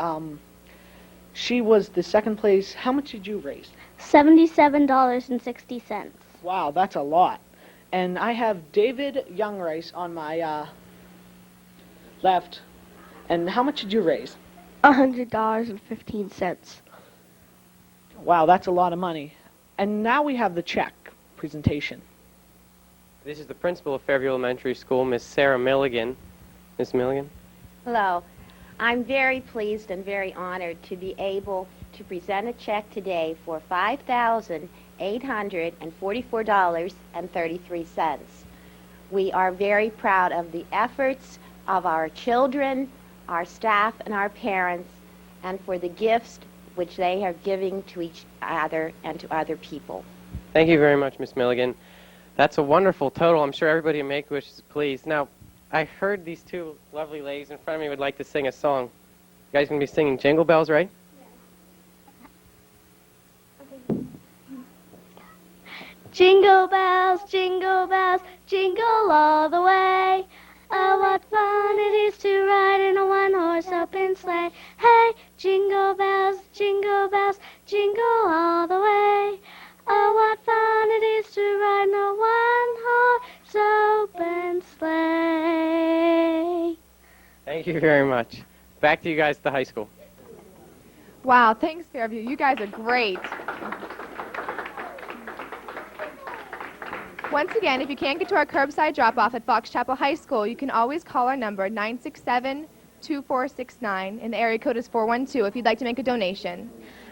She was the second place. How much did you raise?
$77.60.
Wow, that's a lot. And I have David Youngrice on my left. And how much did you raise?
$100.15.
Wow, that's a lot of money. And now we have the check presentation.
This is the principal of Fairview Elementary School, Miss Sarah Milligan. Miss Milligan?
Hello. I'm very pleased and very honored to be able to present a check today for $5,844.33. We are very proud of the efforts of our children, our staff, and our parents, and for the gifts which they are giving to each other and to other people.
Thank you very much, Miss Milligan. That's a wonderful total. I'm sure everybody at Make-A-Wish is pleased. Now, I heard these two lovely ladies in front of me would like to sing a song. You guys going to be singing Jingle Bells, right?
Jingle bells, jingle all the way. Oh, what fun it is to ride in a one-horse open sleigh. Hey, jingle bells, jingle all the way. Oh, what fun it is to ride in a one-horse open sleigh.
Thank you very much. Back to you guys at the high school.
Wow, thanks, Fairview. You guys are great. Once again, if you can't get to our curbside drop-off at Fox Chapel High School, you can always call our number, 967-2469, and the area code is 412 if you'd like to make a donation.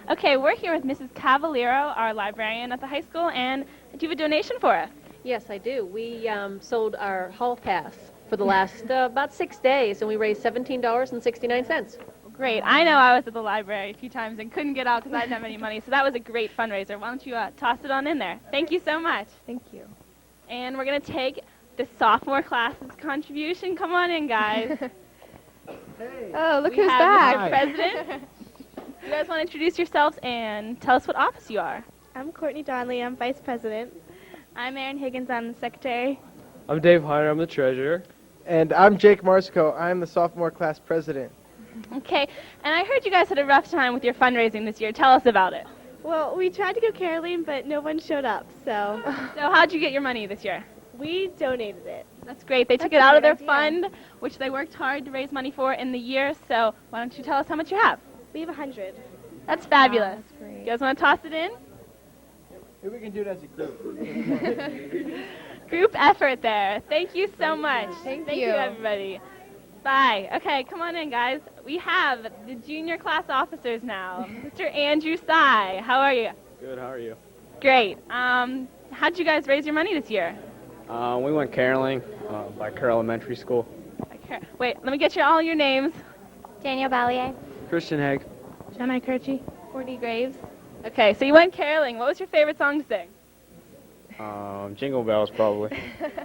Okay, we're here with Mrs. Cavallero, our librarian at the high school, and do you have a donation for us?
Yes, I do. We sold our hall pass for the last about 6 days, and we raised $17.69.
Great. I know I was at the library a few times and couldn't get out because I didn't have any money, so that was a great fundraiser. Why don't you toss it on in there? Thank you so much.
Thank you.
And we're going to take the sophomore class's contribution. Come on in, guys.
Hey. Oh, look
we
who's
have
back.
Mr. President. You guys want to introduce yourselves and tell us what office you are?
I'm Courtney Donnelly. I'm Vice President.
I'm Erin Higgins. I'm the Secretary.
I'm Dave Heiner. I'm the treasurer.
And I'm Jake Marsico. I'm the sophomore class president.
Okay, and I heard you guys had a rough time with your fundraising this year. Tell us about it.
Well, we tried to go caroling, but no one showed up, so.
So how'd you get your money this year?
We donated it.
That's great. They took
That's
it
a
out of
good
their
idea.
fund, which they worked hard to raise money for in the year. So why don't you tell us how much you have?
We have 100.
That's fabulous.
That's great.
You guys want to toss it in?
Maybe we can do it as a group.
Group effort there. Thank you so much.
Thank
you,
you.
everybody. Bye. Okay, come on in, guys. We have the junior class officers now. Mr. Andrew Sy. How are you?
Good, how are you?
Great. How'd you guys raise your money this year?
We went caroling by Kerr Elementary School.
Okay. Wait, let me get you all your names.
Danielle Ballier.
Christian Haig.
Jenna Kirchi.
Courtney Graves. Okay, so you went caroling. What was your favorite song to sing?
Jingle Bells, probably.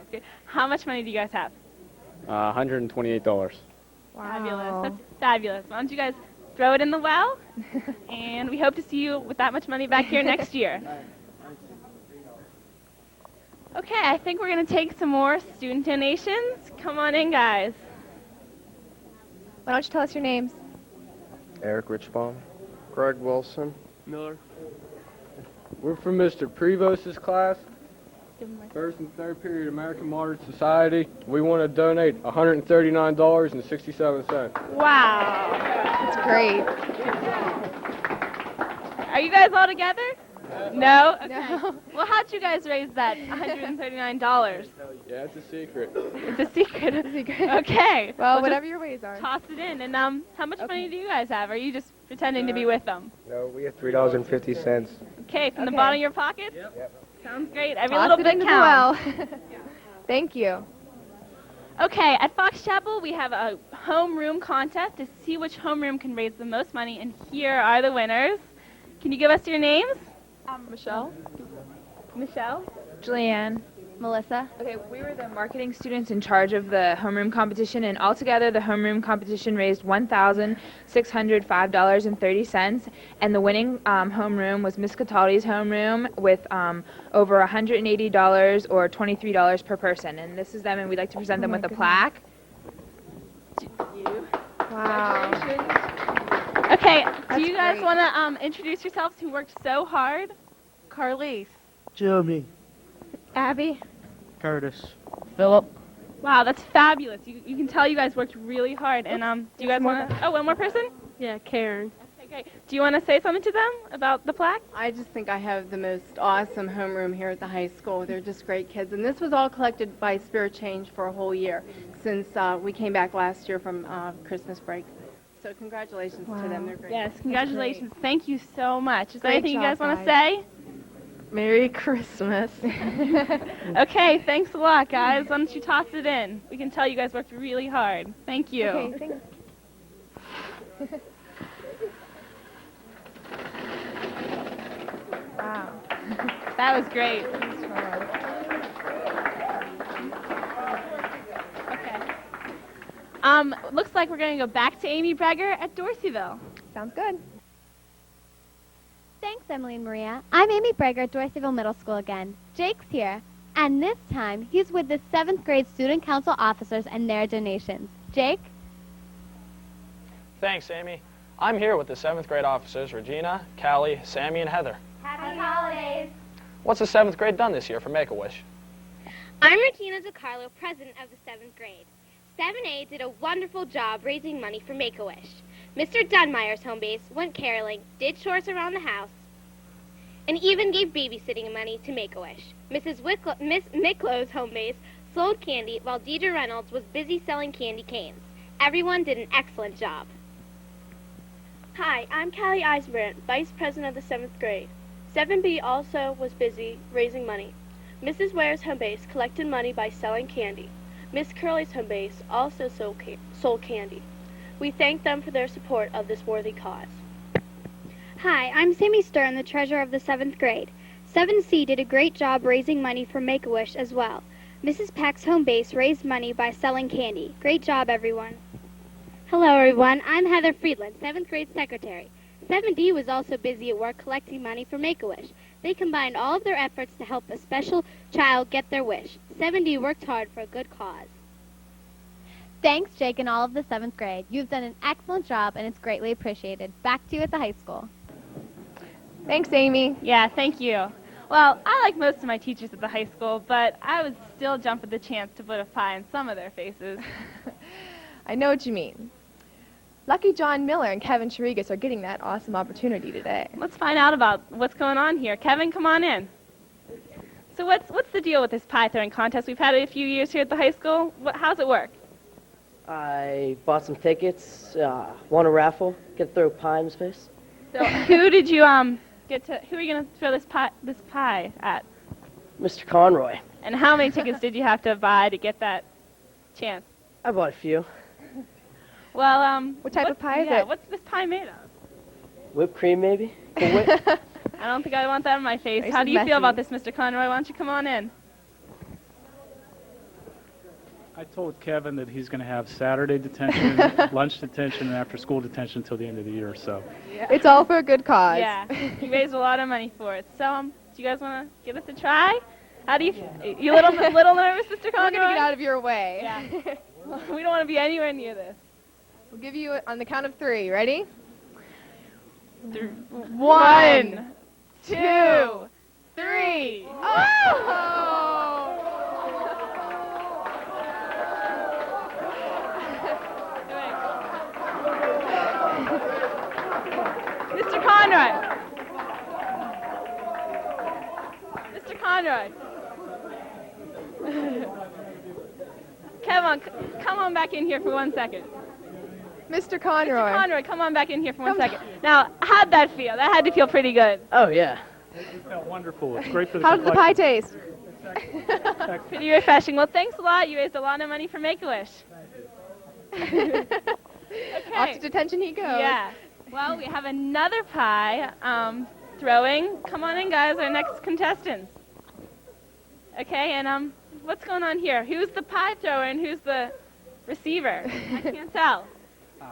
Okay. How much money do you guys have?
$128.
Fabulous. That's fabulous. Why don't you guys throw it in the well? And we hope to see you with that much money back here next year. Okay, I think we're going to take some more student donations. Come on in, guys.
Why don't you tell us your names?
Eric Richbaum.
Greg Wilson.
Miller.
We're from Mr. Prevost's class. First and third period American Modern Society. We want to donate $139.67.
Wow.
That's great.
Are you guys all together? No? Okay. No. Well, how'd you guys raise that $139?
Yeah, it's a secret.
It's a secret. Okay.
Well,
just
whatever your ways are.
Toss it in. And how much money do you guys have? Are you just pretending to be with them?
No, we have $3.50.
Okay, from the
Okay.
bottom of your pocket?
Yep.
Sounds great. Every
Toss
little
it
bit
into
counts.
the well. Thank you.
Okay, at Fox Chapel, we have a homeroom contest to see which homeroom can raise the most money, and here are the winners. Can you give us your names?
Michelle.
Michelle?
Julianne.
Melissa.
Okay, we were the marketing students in charge of the homeroom competition, and altogether the homeroom competition raised $1,605.30, and the winning homeroom was Miss Cataldi's homeroom with over $180 or $23 per person, and this is them, and we'd like to present them with a plaque.
Wow.
Okay, do
That's
you guys
great.
want to introduce yourselves who worked so hard? Carlise.
Jeremy.
Abby.
Curtis.
Philip.
Wow, that's fabulous. You can tell you guys worked really hard. And do you guys want to? Oh, one more person?
Yeah, Karen.
Okay, great. Do you want to say something to them about the plaque?
I just think I have the most awesome homeroom here at the high school. They're just great kids. And this was all collected by Spirit Change for a whole year since we came back last year from Christmas break. So congratulations to them. They're great.
Yes, congratulations. Thank you so much. Is there
Great
anything you guys
job,
want to
guys.
say?
Merry Christmas.
Okay, thanks a lot, guys. Why don't you toss it in? We can tell you guys worked really hard. Thank you.
Okay, thanks.
Wow. That was great. Okay. Looks like we're going to go back to Amy Breger at Dorseyville.
Sounds good.
Thanks, Emily and Maria. I'm Amy Breger at Dorseyville Middle School again. Jake's here, and this time he's with the 7th grade student council officers and their donations. Jake?
Thanks, Amy. I'm here with the 7th grade officers, Regina, Callie, Sammy, and Heather.
Happy holidays.
What's the 7th grade done this year for Make-A-Wish?
I'm Regina DiCarlo, president of the 7th grade. 7A did a wonderful job raising money for Make-A-Wish. Mr. Dunmire's home base went caroling, did chores around the house, and even gave babysitting money to Make-A-Wish. Miss Miklow's home base sold candy while Deidre Reynolds was busy selling candy canes. Everyone did an excellent job.
Hi, I'm Callie Eisbrandt, Vice President of the 7th grade. 7B also was busy raising money. Mrs. Ware's home base collected money by selling candy. Miss Curley's home base also sold candy. We thank them for their support of this worthy cause.
Hi, I'm Sammy Stern, the treasurer of the 7th grade. 7C did a great job raising money for Make-A-Wish as well. Mrs. Pack's home base raised money by selling candy. Great job, everyone. Hello, everyone. I'm Heather Friedland, 7th grade secretary. 7D was also busy at work collecting money for Make-A-Wish. They combined all of their efforts to help a special child get their wish. 7D worked hard for a good cause.
Thanks, Jake, and all of the 7th grade. You've done an excellent job, and it's greatly appreciated. Back to you at the high school.
Thanks, Amy.
Yeah, thank you. Well, I like most of my teachers at the high school, but I would still jump at the chance to put a pie in some of their faces.
I know what you mean. Lucky John Miller and Kevin Chirigas are getting that awesome opportunity today.
Let's find out about what's going on here. Kevin, come on in. So what's the deal with this pie throwing contest? We've had it a few years here at the high school. How's it work?
I bought some tickets, won a raffle, get to throw pie in his face.
So who did you who are you gonna throw this pie at?
Mr. Conroy.
And how many tickets did you have to buy to get that chance?
I bought a few.
Well,
what type of pie is
yeah,
it?
what's this pie made of?
Whipped cream, maybe?
I don't think I want that in my face.
Nice
How
and
do you
messy.
feel about this, Mr. Conroy? Why don't you come on in?
I told Kevin that he's going to have Saturday detention, lunch detention, and after school detention until the end of the year. So
It's all for a good cause.
Yeah, you raised a lot of money for it. So, do you guys want to give us a try? How do you? You little nervous, Mr. Conroy?
We're going to get out of your way.
Yeah. We don't want to be anywhere near this.
We'll give you on the count of 3. Ready?
1, 2, 3. Mr. Conroy. Mr. Conroy. Come on back in here for 1 second.
Mr. Conroy.
Mr. Conroy, come on back in here for 1 second. Now, how'd that feel? That had to feel pretty good.
Oh, yeah.
it felt wonderful. It's great for the
How did the pie taste?
Pretty refreshing. Well, thanks a lot. You raised a lot of money for Make-A-Wish.
Off to detention he goes.
Yeah. Well, we have another pie throwing. Come on in, guys, our next contestants. Okay, and what's going on here? Who's the pie thrower and who's the receiver? I can't tell.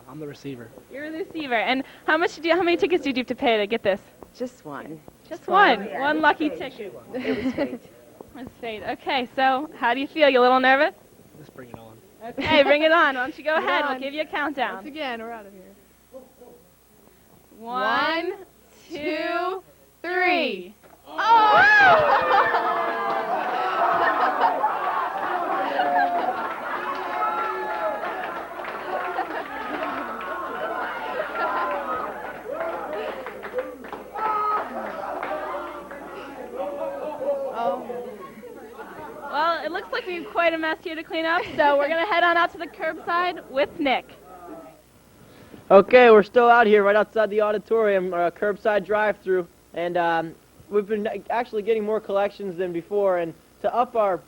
I'm the receiver.
You're the receiver. And how many tickets did you have to pay to get this?
Just one.
Just one.
Yeah.
One lucky ticket.
It was fate.
It was fate. Okay, so how do you feel? You a little nervous?
Let's bring it on.
Okay, bring it on. Why don't you go
Bring it
ahead?
on.
We'll give you a countdown.
Once again, we're out of here.
1, 2, 3. Well, it looks like we have quite a mess here to clean up, so we're going to head on out to the curbside with Nick.
Okay, we're still out here right outside the auditorium, curbside drive-through, and we've been actually getting more collections than before, and to up our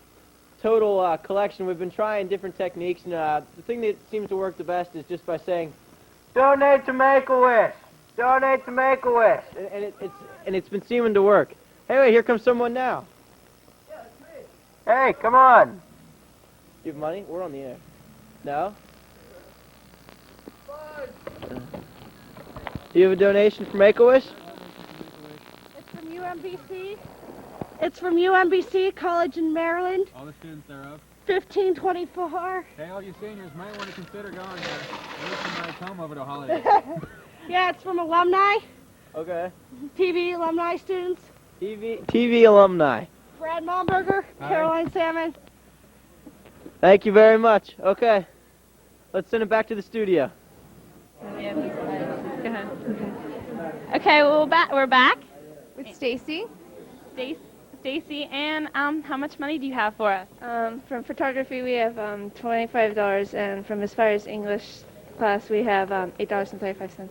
total collection, we've been trying different techniques, and the thing that seems to work the best is just by saying, "Donate to Make-A-Wish! Donate to Make-A-Wish!" And it's been seeming to work. Hey, wait, here comes someone now. Hey, come on! You have money? We're on the air. No? Do you have a donation for Make-A-Wish?
It's from UMBC. It's from UMBC College in Maryland.
All the students thereof.
1524.
Hey, all you seniors might want to consider going to some nice home over the holidays.
Yeah, it's from alumni,
Okay.
TV alumni students.
TV alumni.
Brad Malmberger,
Hi.
Caroline Salmon.
Thank you very much. Okay. Let's send it back to the studio.
Go ahead. Okay, well, we're back
with Stacy.
Stacy, and how much money do you have for us?
From photography, we have $25, and from as far as English class, we have $8.35.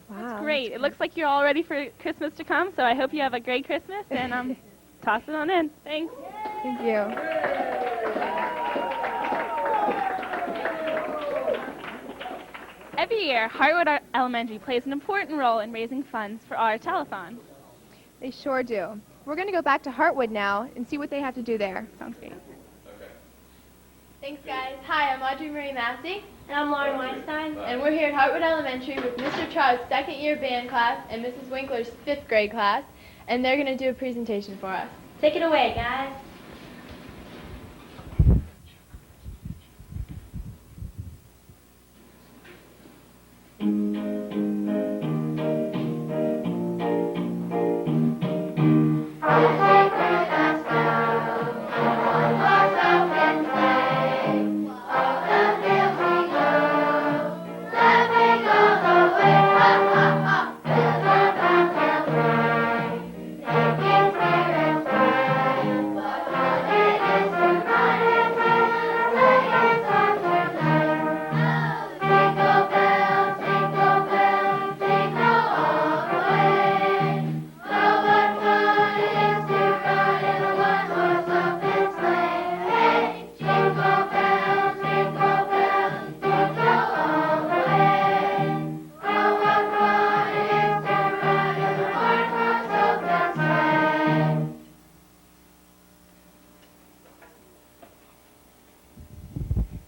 Wow, that's great. It looks like you're all ready for Christmas to come, so I hope you have a great Christmas, and toss it on in. Thanks.
Thank you.
Every year, Hartwood Elementary plays an important role in raising funds for our telethon.
They sure do. We're going to go back to Hartwood now and see what they have to do there.
Sounds great.
Thanks, guys. Hi, I'm Audrey Marie Massey. And I'm Lauren Weinstein. And we're here at Hartwood Elementary with Mr. Trout's second-year band class and Mrs. Winkler's fifth grade class.
and they're going to do a presentation for us.
Take it away, guys.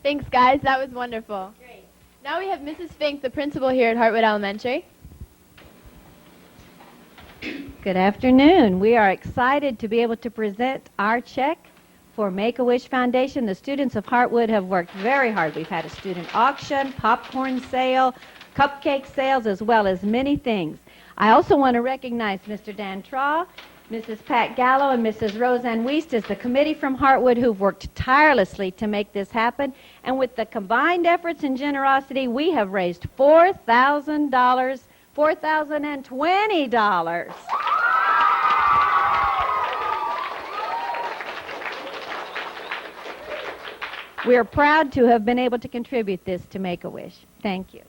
Thanks, guys. That was wonderful. Great. Now we have Mrs. Fink, the principal here at Hartwood Elementary.
Good afternoon. We are excited to be able to present our check for Make-A-Wish Foundation. The students of Hartwood have worked very hard. We've had a student auction, popcorn sale, cupcake sales, as well as many things. I also want to recognize Mr. Dan Traw, Mrs. Pat Gallo, and Mrs. Roseanne Wiest as the committee from Hartwood who've worked tirelessly to make this happen. And with the combined efforts and generosity, we have raised $4,020. We are proud to have been able to contribute this to Make-A-Wish. Thank you.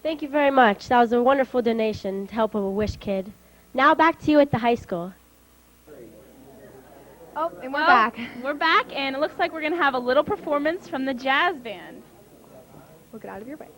Thank you very much. That was a wonderful donation to help a wish kid. Now back to you at the high school.
Oh, and we're back.
We're back, and it looks like we're going to have a little performance from the jazz band.
We'll get out of your way.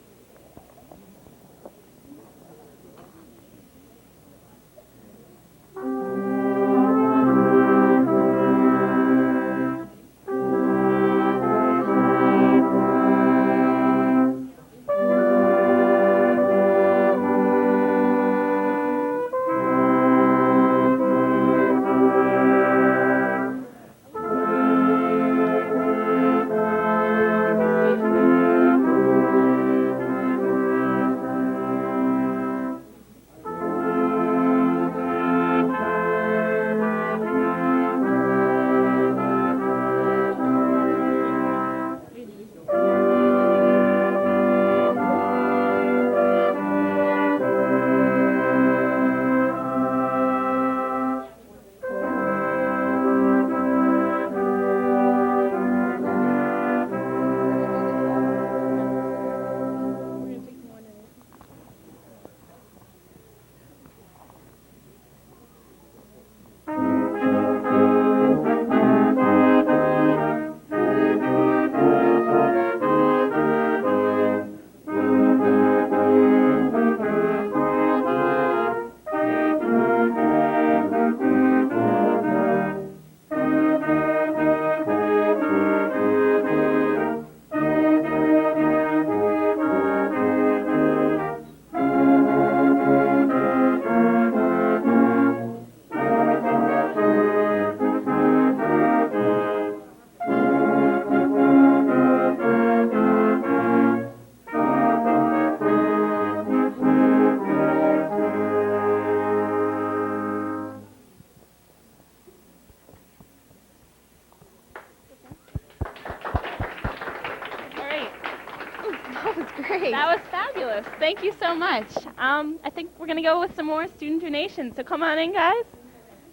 That was fabulous. Thank you so much. I think we're going to go with some more student donations. So come on in, guys.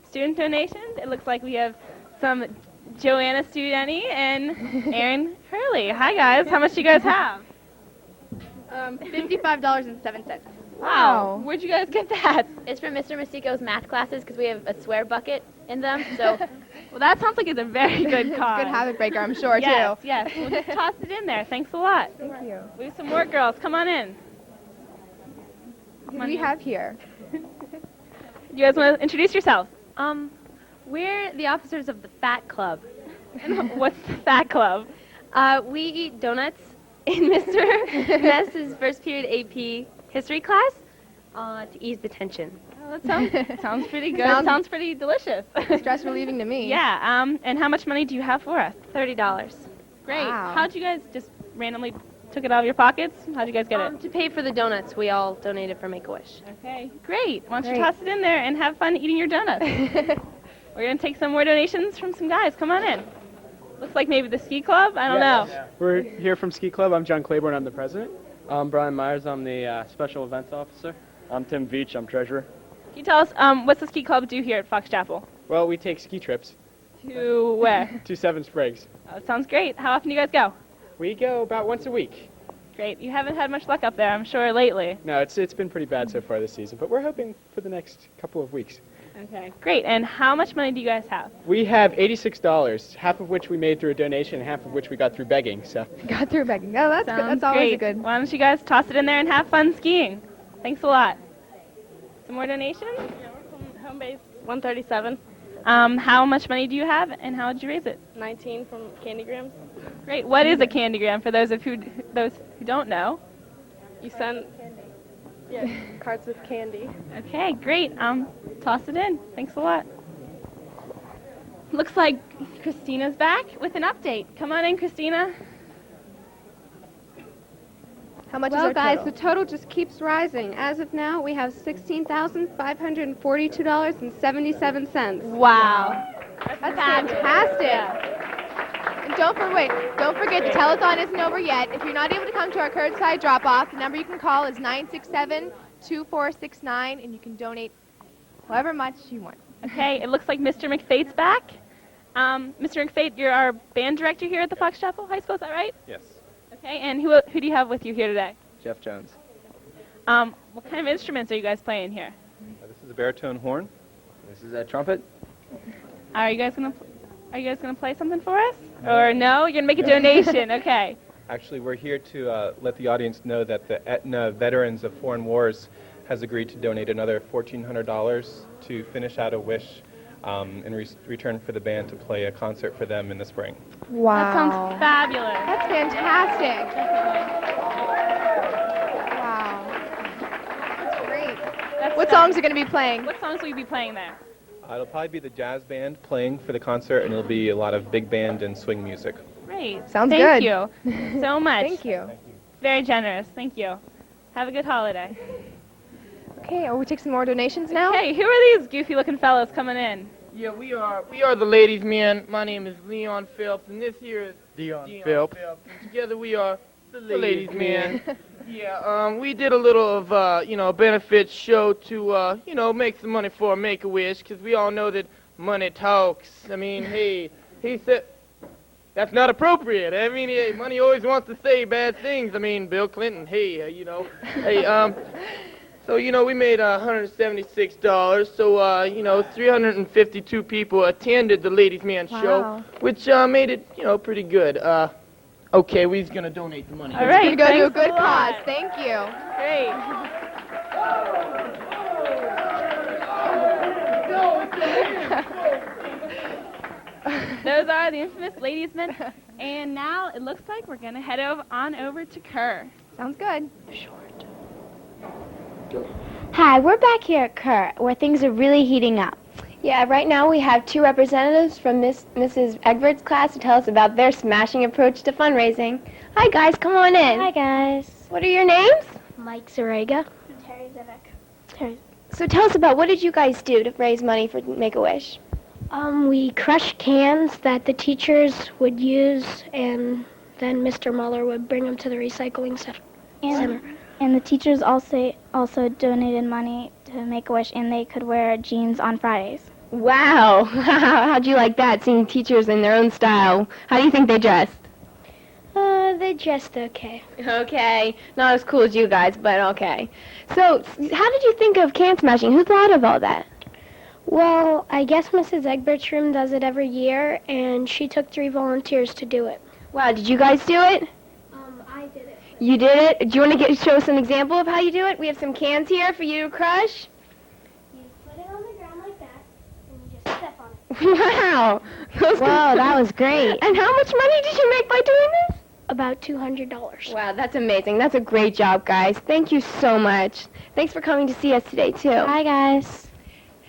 Student donations. It looks like we have some Joanna Studenti and Aaron Hurley. Hi, guys. How much do you guys have?
$55.07.
Wow. Where'd you guys get that?
It's from Mr. Masico's math classes because we have a swear bucket in them. So,
well, that sounds like it's a very good cause.
Good habit breaker, I'm sure,
yes,
too.
Yes, we'll just toss it in there. Thanks a lot.
Thank you.
We have some more girls. Come on in.
Who do we have here?
You guys want to introduce yourselves?
We're the officers of the Fat Club.
What's the Fat Club?
We eat donuts in Mr. Ness's first period AP history class to ease the tension.
Well, that sounds pretty good. Sounds pretty delicious.
Stress relieving to me.
Yeah. And how much money do you have for us?
$30.
Great.
Wow.
How'd you guys just randomly took it out of your pockets? How'd you guys get it?
To pay for the donuts, we all donated for Make-A-Wish.
Okay, great. Why don't you
Great.
toss it in there and have fun eating your donuts? We're going to take some more donations from some guys. Come on in. Looks like maybe the ski club? I don't know.
We're here from Ski Club. I'm John Claiborne. I'm the president. I'm Brian Myers. I'm the special events officer. I'm Tim Veach. I'm treasurer.
Can you tell us what's the ski club do here at Fox Chapel?
Well, we take ski trips
To where?
to Seven Spragues.
Oh, sounds great. How often do you guys go?
We go about once a week.
Great. You haven't had much luck up there, I'm sure, lately.
No, it's been pretty bad so far this season, but we're hoping for the next couple of weeks.
Okay, great. And how much money do you guys have?
We have $86, half of which we made through a donation, and half of which we got through begging. So
Got through begging. Oh, that's good.
Sounds
That's always a
great.
good.
Why don't you guys toss it in there and have fun skiing? Thanks a lot. Some more donations?
Home base 137.
How much money do you have, and how did you raise it?
19 from Candygrams.
Great. What is a candygram for those who don't know?
You sent cards with candy.
Okay, great. Toss it in. Thanks a lot. Looks like Christina's back with an update. Come on in, Christina.
How much
Well,
is our
guys,
total?
the total just keeps rising. As of now, we have $16,542.77.
Wow.
That's fantastic. And don't forget, the telethon isn't over yet. If you're not able to come to our curbside drop-off, the number you can call is 967-2469, and you can donate however much you want.
Okay, it looks like Mr. McFate's back. Mr. McFate, you're our band director here at the Fox Chapel High School, is that right?
Yes.
Okay, and who do you have with you here today?
Jeff Jones.
What kind of instruments are you guys playing here?
This is a baritone horn. This is a trumpet.
Are you guys gonna play something for us? Or no? You're gonna make a donation? Okay.
Actually, we're here to let the audience know that the Aetna Veterans of Foreign Wars has agreed to donate another $1,400 to finish out a wish in return for the band to play a concert for them in the spring.
Wow.
That sounds fabulous.
That's fantastic. Wow. That's great. What songs are going to be playing?
What songs will you be playing there?
It'll probably be the jazz band playing for the concert, and it'll be a lot of big band and swing music.
Great.
Sounds
Thank
good.
you so much.
Thank you.
Very generous. Thank you. Have a good holiday.
Okay, we take some more donations now?
Hey, who are these goofy-looking fellows coming in?
Yeah, we are the ladies' man. My name is Leon Phelps, and this here is Dion Phelps. And together we are the ladies' man. Yeah, we did a little of, a benefit show to, make some money for Make-A-Wish, because we all know that money talks. I mean, hey, he said, that's not appropriate. I mean, money always wants to say bad things. I mean, Bill Clinton, hey, hey, so, we made $176, so, 352 people attended the Ladies' Man show, which made it, pretty good. Okay, we're going to donate the money.
All right, go to a good cause. Thank you.
Great. Those are the infamous ladies' men. And now it looks like we're going to head on over to Kerr.
Sounds good.
Hi, we're back here at Kerr, where things are really heating up.
Yeah, right now we have two representatives from Mrs. Egbert's class to tell us about their smashing approach to fundraising. Hi, guys, come on in.
Hi, guys.
What are your names?
Mike Zarega.
Terry Zivik. So tell us about what did you guys do to raise money for Make-A-Wish?
We crushed cans that the teachers would use, and then Mr. Muller would bring them to the recycling center.
And the teachers also donated money to Make-A-Wish, and they could wear jeans on Fridays.
Wow. How'd you like that, seeing teachers in their own style? How do you think they dressed?
They dressed okay.
Okay. Not as cool as you guys, but okay. So, how did you think of can smashing? Who thought of all that?
Well, I guess Mrs. Egbert's room does it every year, and she took 3 volunteers to do it.
Wow, did you guys do it?
I did it.
You did it? Do you want to show us an example of how you do it? We have some cans here for you to crush.
You put it on the ground like that, and you just step on it.
Wow.
Whoa, that was great.
And how much money did you make by doing this?
about $200.
Wow, that's amazing. That's a great job, guys. Thank you so much. Thanks for coming to see us today, too.
Hi, guys.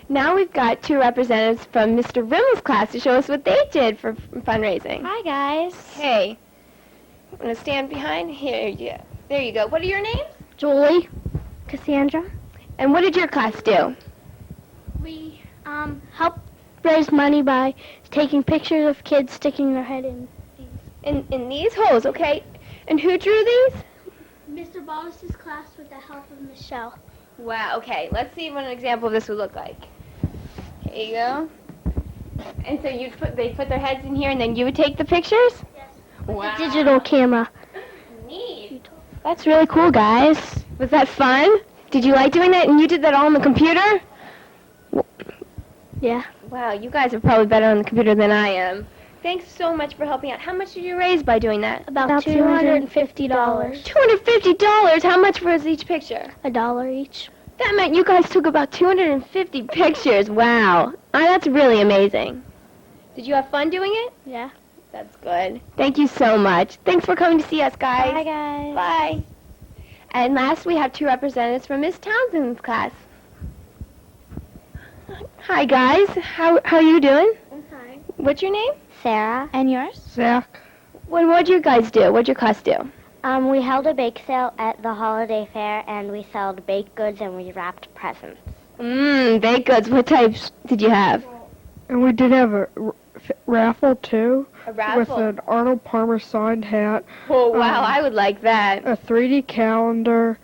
Now we've got two representatives from Mr. Rimmel's class to show us what they did for fundraising.
Hi, guys.
Hey, I'm going to stand behind. Here, there you go. What are your names?
Julie.
Cassandra.
And what did your class do?
We helped raise money by taking pictures of kids sticking their head in.
In these holes, okay. And who drew these?
Mr. Ballas' class with the help of Michelle.
Wow, okay. Let's see what an example of this would look like. Here you go. And so they put their heads in here, and then you would take the pictures?
Yes.
Wow.
The digital camera.
Neat. That's really cool, guys. Was that fun? Did you like doing that? And you did that all on the computer?
Yeah.
Wow, you guys are probably better on the computer than I am. Thanks so much for helping out. How much did you raise by doing that?
About $250.
$250? How much was each picture?
$1 each.
That meant you guys took about 250 pictures. Wow. That's really amazing. Did you have fun doing it?
Yeah.
That's good. Thank you so much. Thanks for coming to see us, guys.
Bye, guys.
Bye. And last, we have two representatives from Miss Townsend's class. Hi, guys. How are you doing?
I'm fine.
What's your name?
Sarah.
And yours?
Zach.
What'd you guys do? What'd your class do?
We held a bake sale at the holiday fair, and we sold baked goods and we wrapped presents.
Baked goods. What types did you have?
And we did have a raffle, too.
A raffle?
With an Arnold Palmer signed hat.
Oh, wow. I would like that.
A 3D calendar,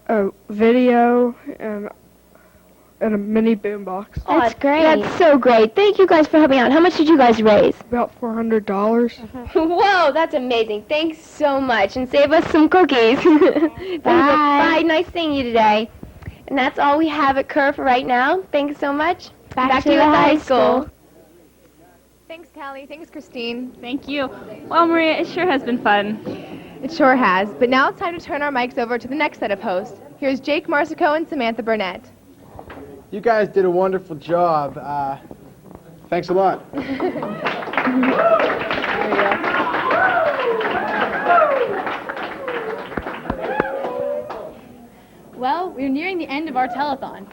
a video, and a mini boombox.
Oh,
That's great.
That's so great. Thank you guys for helping out. How much did you guys raise?
About $400.
Whoa, that's amazing. Thanks so much. And save us some cookies. Bye. Bye. Nice seeing you today. And that's all we have at Kerr for right now. Thanks so much. Back to you at the high school.
Thanks, Callie. Thanks, Christine.
Thank you. Well, Maria, it sure has been fun.
It sure has. But now it's time to turn our mics over to the next set of hosts. Here's Jake Marsico and Samantha Burnett.
You guys did a wonderful job. Thanks a lot.
Well, we're nearing the end of our telethon.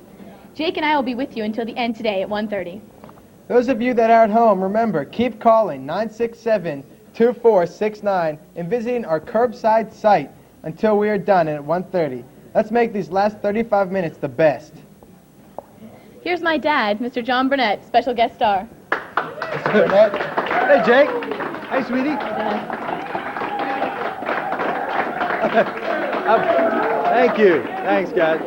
Jake and I will be with you until the end today at 1:30.
Those of you that are at home, remember, keep calling 967-2469 and visiting our curbside site until we are done at 1:30. Let's make these last 35 minutes the best.
Here's my dad, Mr. John Burnett, special guest star.
Mr. Burnett. Hey, Jake. Hey, sweetie.
Thank you. Thanks, guys.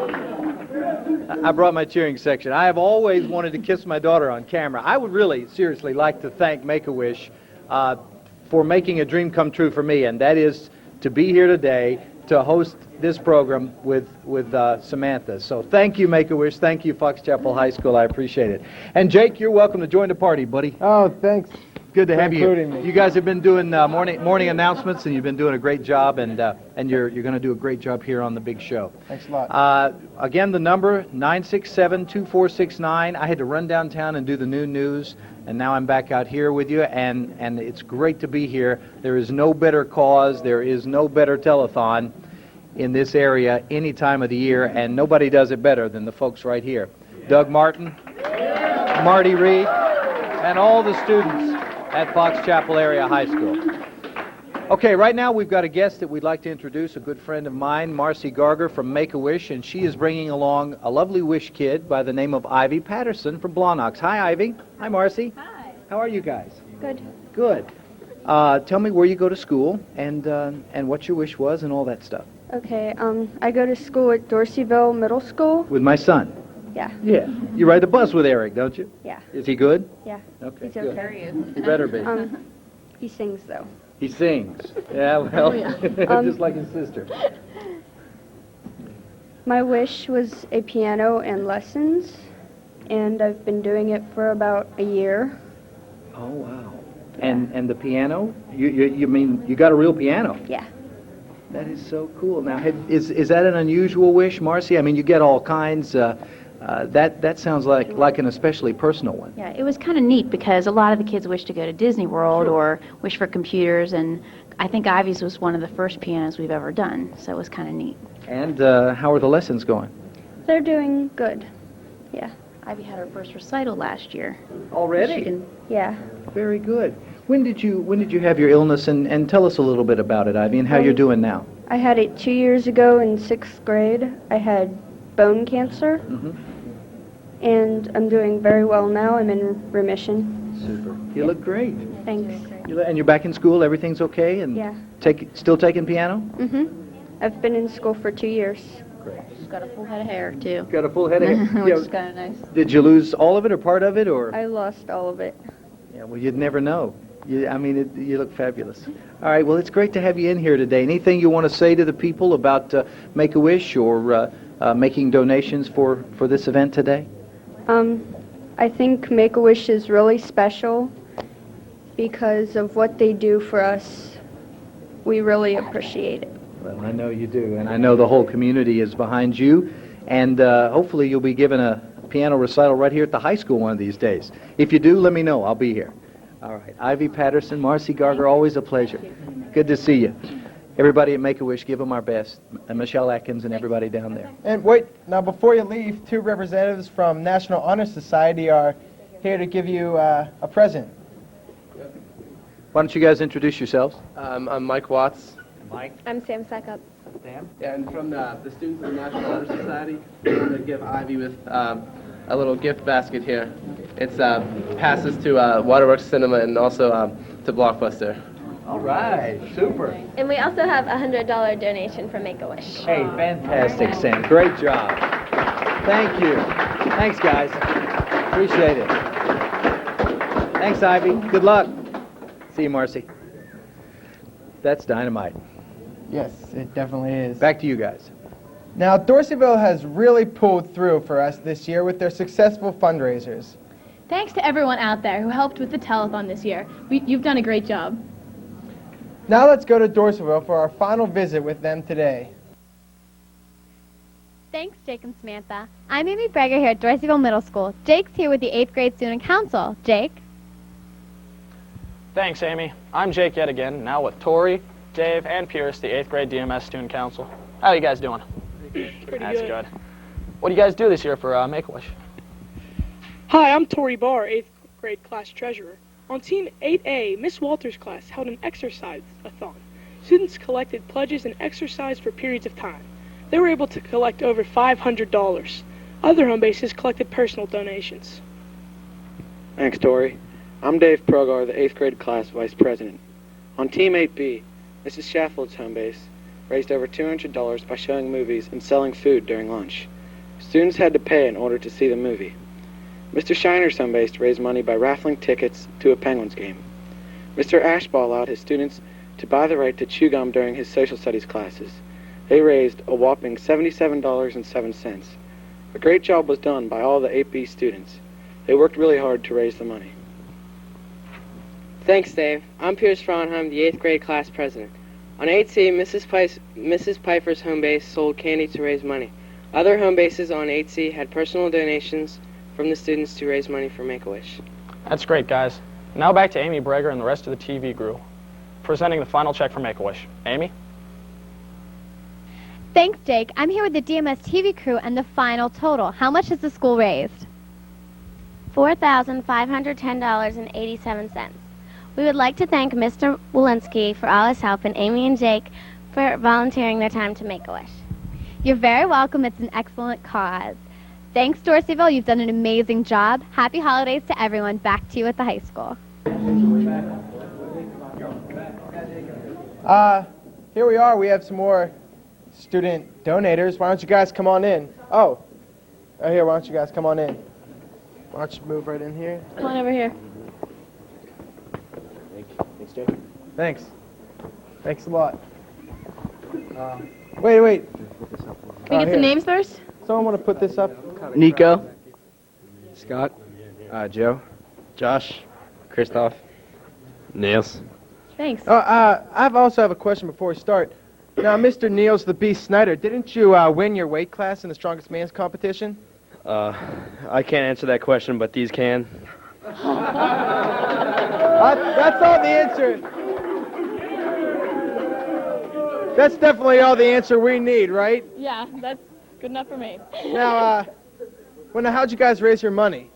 I brought my cheering section. I have always wanted to kiss my daughter on camera. I would really, seriously like to thank Make-A-Wish for making a dream come true for me, and that is to be here today to host this program with Samantha. So thank you, Make-A-Wish. Thank you, Fox Chapel High School. I appreciate it. And Jake, you're welcome to join the party, buddy.
Oh, thanks.
Good to
for
have you.
including me.
You guys have been doing morning announcements, and you've been doing a great job, and you're going to do a great job here on the big show.
Thanks a lot.
Again, the number 967-2469. I had to run downtown and do the noon news, and now I'm back out here with you, and it's great to be here. There is no better cause, there is no better telethon in this area any time of the year, and nobody does it better than the folks right here. Doug Martin, Marty Reed, and all the students at Fox Chapel Area High School. Okay, right now we've got a guest that we'd like to introduce, a good friend of mine, Marcy Garger from Make-A-Wish, and she is bringing along a lovely wish kid by the name of Ivy Patterson from Blawnox. Hi, Ivy. Hi, Marcy. Hi. How are you guys?
Good.
Good. Tell me where you go to school and what your wish was and all that stuff.
Okay, I go to school at Dorseyville Middle School.
With my son.
Yeah.
Yeah. You ride the bus with Eric, don't you?
Yeah.
Is he good?
Yeah.
Okay,
He's
good.
okay.
He better be.
He sings though.
He sings. Yeah, well, just like his sister.
My wish was a piano and lessons, and I've been doing it for about a year.
Oh, wow. And the piano? You mean you got a real piano?
Yeah.
That is so cool. Now, is that an unusual wish, Marcy? I mean, you get all kinds. That sounds like an especially personal one.
Yeah, it was kind of neat because a lot of the kids wish to go to Disney World or wish for computers, and I think Ivy's was one of the first pianos we've ever done, so it was kind of neat.
And how are the lessons going?
They're doing good. Yeah.
Ivy had her first recital last year.
Already?
Yeah.
Very good. When did you have your illness, and tell us a little bit about it, Ivy, and how you're doing now?
I had it 2 years ago in 6th grade. I had bone cancer, and I'm doing very well now. I'm in remission.
Super. You look great.
Thanks.
And you're back in school? Everything's okay? And
Yeah.
Still taking piano?
I've been in school for 2 years.
Great.
She's got a full head of hair, too.
Got a full head of hair?
Which is kind of nice.
Did you lose all of it or part of it, or?
I lost all of it.
Yeah, well, you'd never know. You look fabulous. All right, well, it's great to have you in here today. Anything you want to say to the people about Make-A-Wish or making donations for this event today?
I think Make-A-Wish is really special because of what they do for us. We really appreciate it.
Well, I know you do, and I know the whole community is behind you, and hopefully you'll be given a piano recital right here at the high school one of these days. If you do, let me know. I'll be here. All right. Ivy Patterson, Marcy Garger, always a pleasure. Good to see you. Everybody at Make-A-Wish, give them our best. And Michelle Atkins and everybody down there.
And wait, now before you leave, 2 representatives from National Honor Society are here to give you a present.
Why don't you guys introduce yourselves?
I'm Mike Watts.
Mike.
I'm Sam Sekup.
Sam?
Yeah, and from the students of the National Honor Society, we're going to give Ivy with a little gift basket here. It's passes to Waterworks Cinema and also to Blockbuster.
All right, super.
And we also have a $100 donation from Make-A-Wish.
Hey, fantastic, Sam. Great job. Thank you. Thanks, guys. Appreciate it. Thanks, Ivy. Good luck. See you, Marcy. That's dynamite.
Yes, it definitely is.
Back to you guys.
Now, Dorseyville has really pulled through for us this year with their successful fundraisers.
Thanks to everyone out there who helped with the telethon this year. You've done a great job.
Now let's go to Dorseyville for our final visit with them today.
Thanks, Jake and Samantha. I'm Amy Breger here at Dorseyville Middle School. Jake's here with the 8th grade student council. Jake?
Thanks, Amy. I'm Jake yet again, now with Tori, Dave, and Pierce, the 8th grade DMS student council. How are you guys doing? That's good. What do you guys do this year for Make-A-Wish?
Hi, I'm Tori Barr, 8th grade class treasurer. On Team 8A, Miss Walters' class held an exercise-a-thon. Students collected pledges and exercised for periods of time. They were able to collect over $500. Other home bases collected personal donations.
Thanks, Tori. I'm Dave Progar, the 8th grade class vice president. On Team 8B, Mrs. Shaffeld's home base raised over $200 by showing movies and selling food during lunch. Students had to pay in order to see the movie. Mr. Shiner's home base raised money by raffling tickets to a Penguins game. Mr. Ashball allowed his students to buy the right to chew gum during his social studies classes. They raised a whopping $77.07. A great job was done by all the 8B students. They worked really hard to raise the money.
Thanks, Dave. I'm Pierce Frauenheim, the 8th grade class president. On 8C, Mrs. Piper's home base sold candy to raise money. Other home bases on 8C had personal donations from the students to raise money for Make-A-Wish.
That's great, guys. Now back to Amy Breger and the rest of the TV crew, presenting the final check for Make-A-Wish. Amy?
Thanks, Jake. I'm here with the DMS TV crew and the final total. How much has the school raised?
$4,510.87. We would like to thank Mr. Walensky for all his help and Amy and Jake for volunteering their time to Make-A-Wish.
You're very welcome. It's an excellent cause. Thanks, Dorseyville. You've done an amazing job. Happy holidays to everyone. Back to you at the high school.
Here we are. We have some more student donators. Why don't you guys come on in? Oh, right here. Why don't you guys come on in? Why don't you move right in here?
Come on over here.
Thanks, Jake. Thanks. Thanks a lot. Wait.
Can we get some names first?
Someone want to put this up?
Nico. Scott. Joe. Josh. Christoph. Niels.
Thanks.
I also have a question before we start. Now, Mr. Niels the Beast Snyder, didn't you win your weight class in the Strongest Man's competition?
I can't answer that question, but these can.
That's all the answer. That's definitely all the answer we need, right?
Yeah, that's good enough for me.
Now, how'd you guys raise your money?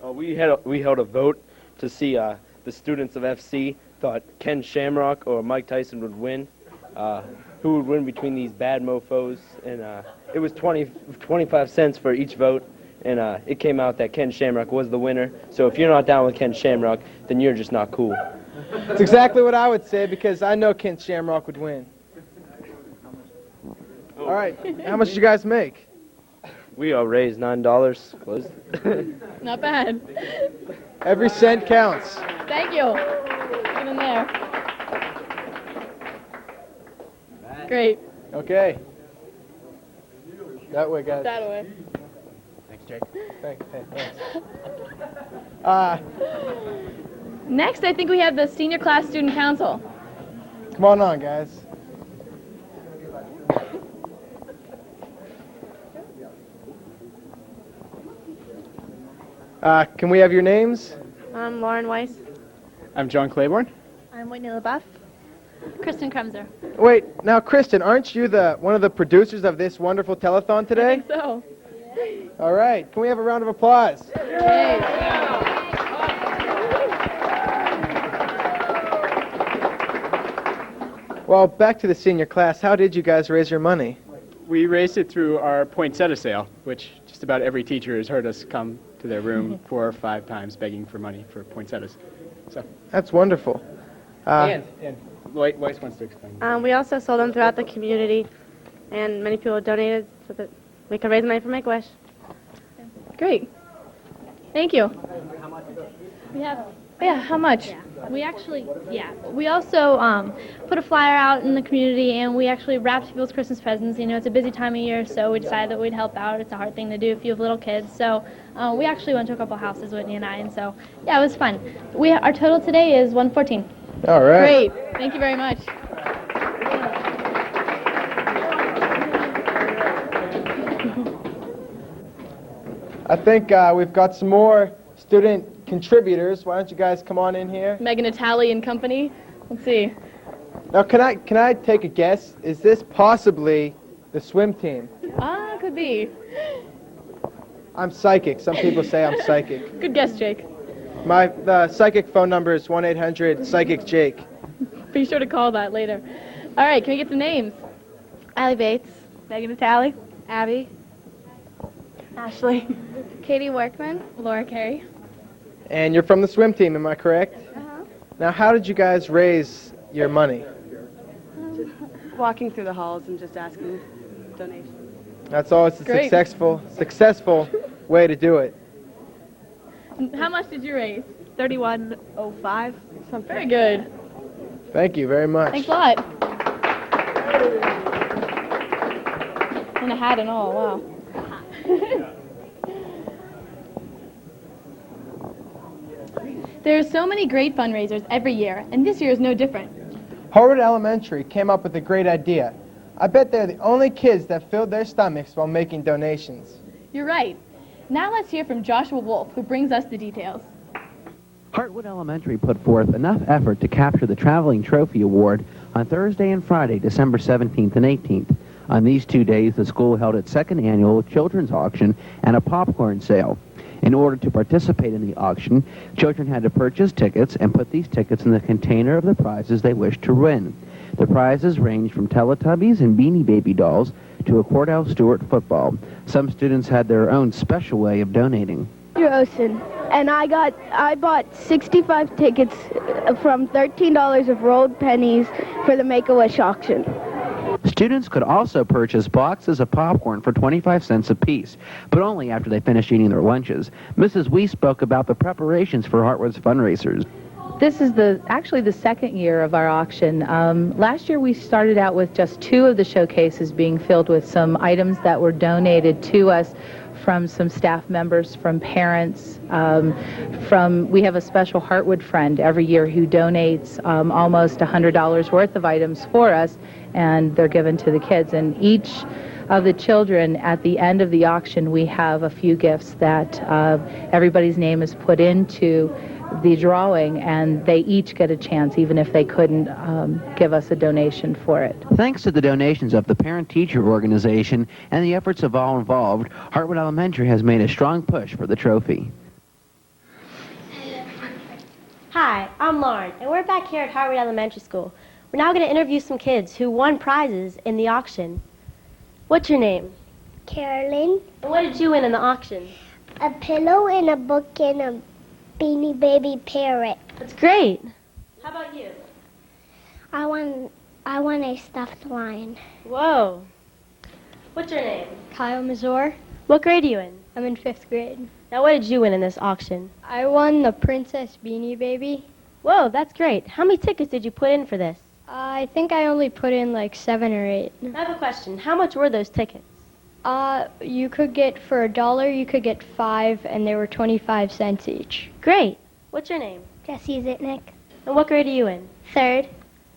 We held a vote to see the students of FC thought Ken Shamrock or Mike Tyson would win. Who would win between these bad mofos? And it was 25 cents for each vote. And it came out that Ken Shamrock was the winner. So if you're not down with Ken Shamrock, then you're just not cool.
That's exactly what I would say, because I know Ken Shamrock would win. All right, how much did you guys make?
We all raised $9. Close.
Not bad.
Every cent counts.
Thank you. Get in there. Great.
Okay. That way, guys.
That way.
Thanks, Jake. Thanks.
Next, I think we have the Senior Class Student Council.
Come on, guys. Can we have your names?
I'm Lauren Weiss.
I'm John Claiborne.
I'm Whitney LaBeouf.
Kristen Krumser.
Wait, now, Kristen, aren't you one of the producers of this wonderful telethon today?
I think so.
All right. Can we have a round of applause?
Yay.
Well, back to the senior class. How did you guys raise your money?
We raised it through our poinsettia sale, which just about every teacher has heard us come to their room 4 or 5 times begging for money for poinsettias. So.
That's wonderful.
And Weiss wants to explain.
We also sold them throughout the community, and many people donated so that we could raise money for Make-A-Wish.
Great. Thank you.
We have.
Yeah, how much?
We actually, we also put a flyer out in the community, and we actually wrapped people's Christmas presents. You know, it's a busy time of year, so we decided that we'd help out. It's a hard thing to do if you have little kids. So we actually went to a couple houses, Whitney and I, and so, yeah, it was fun. Our total today is $114.
All right.
Great. Thank you very much.
I think we've got some more student contributors. Why don't you guys come on in here?
Megan Natali and company. Let's see.
Now, can I take a guess? Is this possibly the swim team?
Could be.
I'm psychic. Some people say I'm psychic.
Good guess, Jake.
The psychic phone number is 1-800-PSYCHIC-JAKE.
Be sure to call that later. All right, can we get the names?
Allie Bates.
Megan Natali.
Abby.
Ashley.
Katie Workman.
Laura Carey.
And you're from the swim team, am I correct?
Uh-huh.
Now, how did you guys raise your money?
Walking through the halls and just asking donations.
That's always a
Great.
successful way to do it.
How much did you raise?
$31.05. Something.
Very good.
Thank you very much.
Thanks a lot. And a hat and all, wow. There are so many great fundraisers every year, and this year is no different.
Harwood Elementary came up with a great idea. I bet they're the only kids that filled their stomachs while making donations.
You're right. Now let's hear from Joshua Wolf, who brings us the details.
Hartwood Elementary put forth enough effort to capture the Traveling Trophy Award on Thursday and Friday, December 17th and 18th. On these 2 days, the school held its second annual children's auction and a popcorn sale. In order to participate in the auction, children had to purchase tickets and put these tickets in the container of the prizes they wished to win. The prizes range from Teletubbies and Beanie Baby dolls to a Cordell Stewart football. Some students had their own special way of donating.
Osen, and I bought 65 tickets from $13 of rolled pennies for the Make-A-Wish auction.
Students could also purchase boxes of popcorn for 25 cents apiece, but only after they finished eating their lunches. Mrs. Weiss spoke about the preparations for Hartwood's fundraisers.
This is actually the second year of our auction. Last year we started out with just 2 of the showcases being filled with some items that were donated to us from some staff members, from parents, we have a special Hartwood friend every year who donates almost $100 worth of items for us, and they're given to the kids. And each of the children, at the end of the auction, we have a few gifts that everybody's name is put into the drawing, and they each get a chance, even if they couldn't give us a donation for it.
Thanks to the donations of the parent-teacher organization and the efforts of all involved, Hartwood Elementary has made a strong push for the trophy.
Hi, I'm Lauren, and we're back here at Hartwood Elementary School. We're now going to interview some kids who won prizes in the auction. What's your name?
Carolyn.
And what did you win in the auction?
A pillow and a book and a Beanie Baby parrot.
That's great. How about you?
I won a stuffed lion.
Whoa. What's your name?
Kyle Mazur.
What grade are you in?
I'm in 5th grade.
Now, what did you win in this auction?
I won the Princess Beanie Baby.
Whoa, that's great. How many tickets did you put in for this?
I think I only put in like 7 or 8.
I have a question. How much were those tickets?
You could get for $1, you could get 5, and they were 25 cents each.
Great. What's your name?
Jessie Zitnick.
And what grade are you in?
3rd.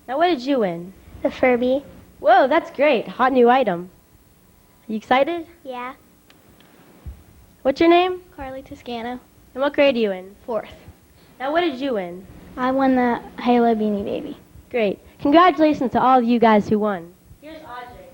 Now, what did you win?
The Furby.
Whoa, that's great. Hot new item. Are you excited?
Yeah.
What's your name?
Carly Toscano.
And what grade are you in?
4th.
Now, what did you win?
I won the Halo Beanie Baby.
Great. Congratulations to all of you guys who won. Here's Audrey.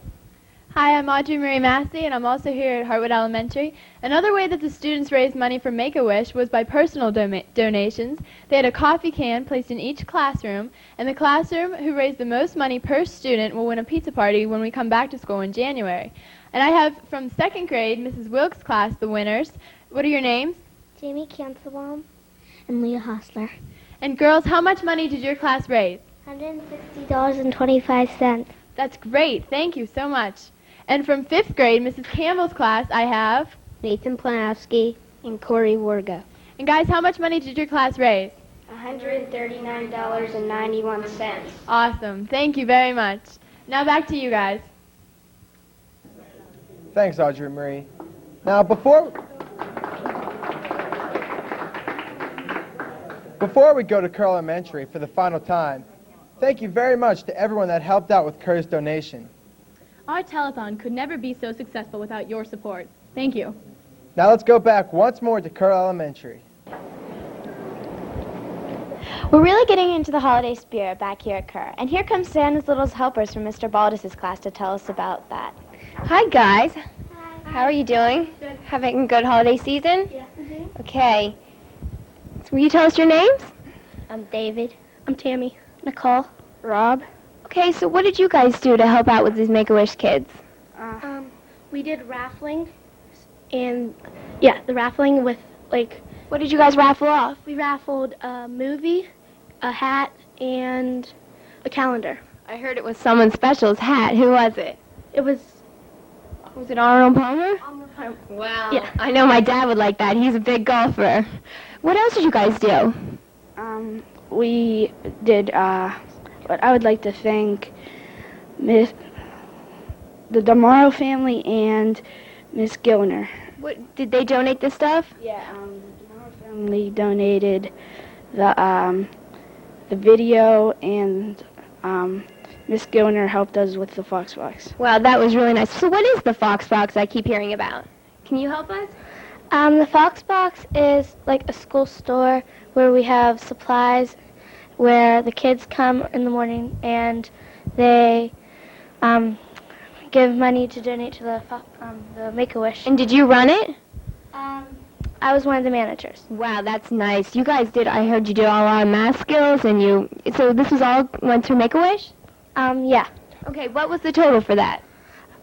Hi, I'm Audrey Marie Massey, and I'm also here at Hartwood Elementary. Another way that the students raised money for Make-A-Wish was by personal donations. They had a coffee can placed in each classroom, and the classroom who raised the most money per student will win a pizza party when we come back to school in January. And I have from 2nd grade, Mrs. Wilkes' class, the winners. What are your names?
Jamie Kanselbaum and Leah Hostler.
And girls, how much money did your class raise?
$160.25.
That's great. Thank you so much. And from 5th grade, Mrs. Campbell's class, I have
Nathan Planowski and Corey Warga.
And guys, how much money did your class raise?
$139.91.
Awesome. Thank you very much. Now back to you guys.
Thanks, Audrey Marie. Now, before we go to Kerr Elementary for the final time, thank you very much to everyone that helped out with Kerr's donation.
Our telethon could never be so successful without your support. Thank you.
Now let's go back once more to Kerr Elementary.
We're really getting into the holiday spirit back here at Kerr. And here comes Santa's Little Helpers from Mr. Baldus' class to tell us about that. Hi, guys. Hi. How are you doing? Good. Having a good holiday season?
Yeah. Mm-hmm.
Okay. So will you tell us your names?
I'm David.
I'm Tammy.
Nicole.
Rob. Okay, so what did you guys do to help out with these Make-A-Wish kids?
We did raffling, and the raffling with
What did you guys raffle off?
we raffled a movie, a hat, and a calendar.
I heard it was someone special's hat. Who was it?
It was
it Arnold Palmer? Wow.
Yeah.
I know my dad would like that. He's a big golfer. What else did you guys do?
We did. But I would like to thank the Damaro family and Miss Gilner.
What did they donate this stuff?
Yeah, the Damaro family donated the video, and Miss Gilner helped us with the Fox Box.
Wow, that was really nice. So what is the Fox Box I keep hearing about? Can you help us?
The Fox Box is like a school store where we have supplies, where the kids come in the morning and they give money to donate to the Make-A-Wish.
And did you run it?
I was one of the managers.
Wow, that's nice. You guys did, I heard you did a lot of math skills, and so this was all went to Make-A-Wish?
Yeah.
Okay, what was the total for that?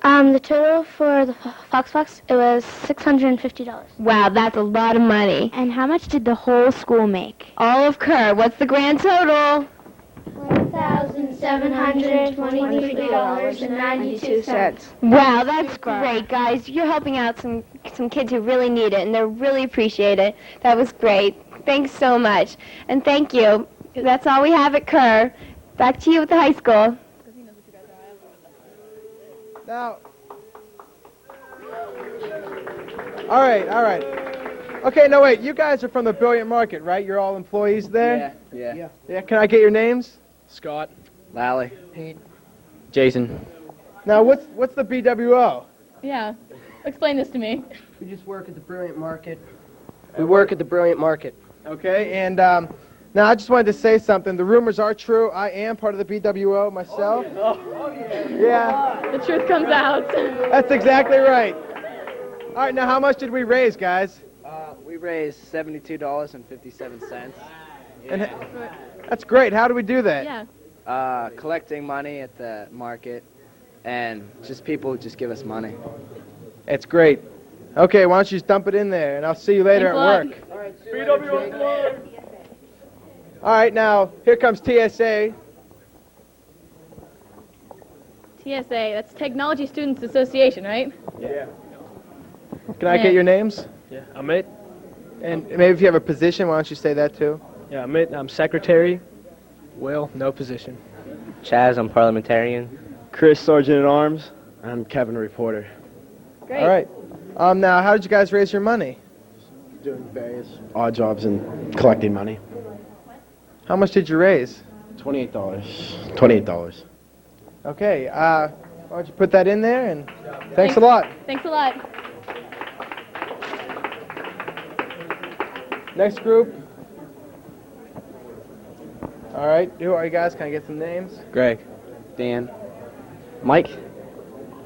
The total for the Fox Box, it was $650.
Wow, that's a lot of money.
And how much did the whole school make?
All of Kerr, what's the grand total?
$1,723.92.
Wow, that's great, guys. You're helping out some kids who really need it, and they really appreciate it. That was great. Thanks so much. And thank you. That's all we have at Kerr. Back to you at the high school.
Now, all right. Okay, no, wait, you guys are from the Brilliant Market, right? You're all employees there?
Yeah.
Yeah, can I get your names?
Scott. Lally. Pete. Jason.
Now, what's the BWO?
Yeah. Explain this to me.
We just work at the Brilliant Market. We work at the Brilliant Market.
Okay, and now I just wanted to say something. The rumors are true. I am part of the BWO myself. Yeah.
The truth comes out.
That's exactly right. All right, now how much did we raise, guys?
We raised $72.57.
And that's great. How do we do that?
Yeah.
Collecting money at the market, and just people just give us money.
It's great. Okay, why don't you just dump it in there, and I'll see you later at work.
All right, BWO.
All right, now here comes TSA.
TSA, that's Technology Students Association, right?
Yeah.
Can I get your names?
Yeah, Amit.
And maybe if you have a position, why don't you say that too?
Yeah, Amit, I'm secretary.
Will, no position.
Chaz, I'm parliamentarian.
Chris, sergeant at arms. I'm Kevin, reporter.
Great.
All right. Now, how did you guys raise your money?
Doing various odd jobs and collecting money.
How much did you raise?
$28. $28.
Okay. Why don't you put that in there, and thanks a lot.
Thanks a lot.
Next group. All right. Who are you guys? Can I get some names?
Greg. Dan. Mike.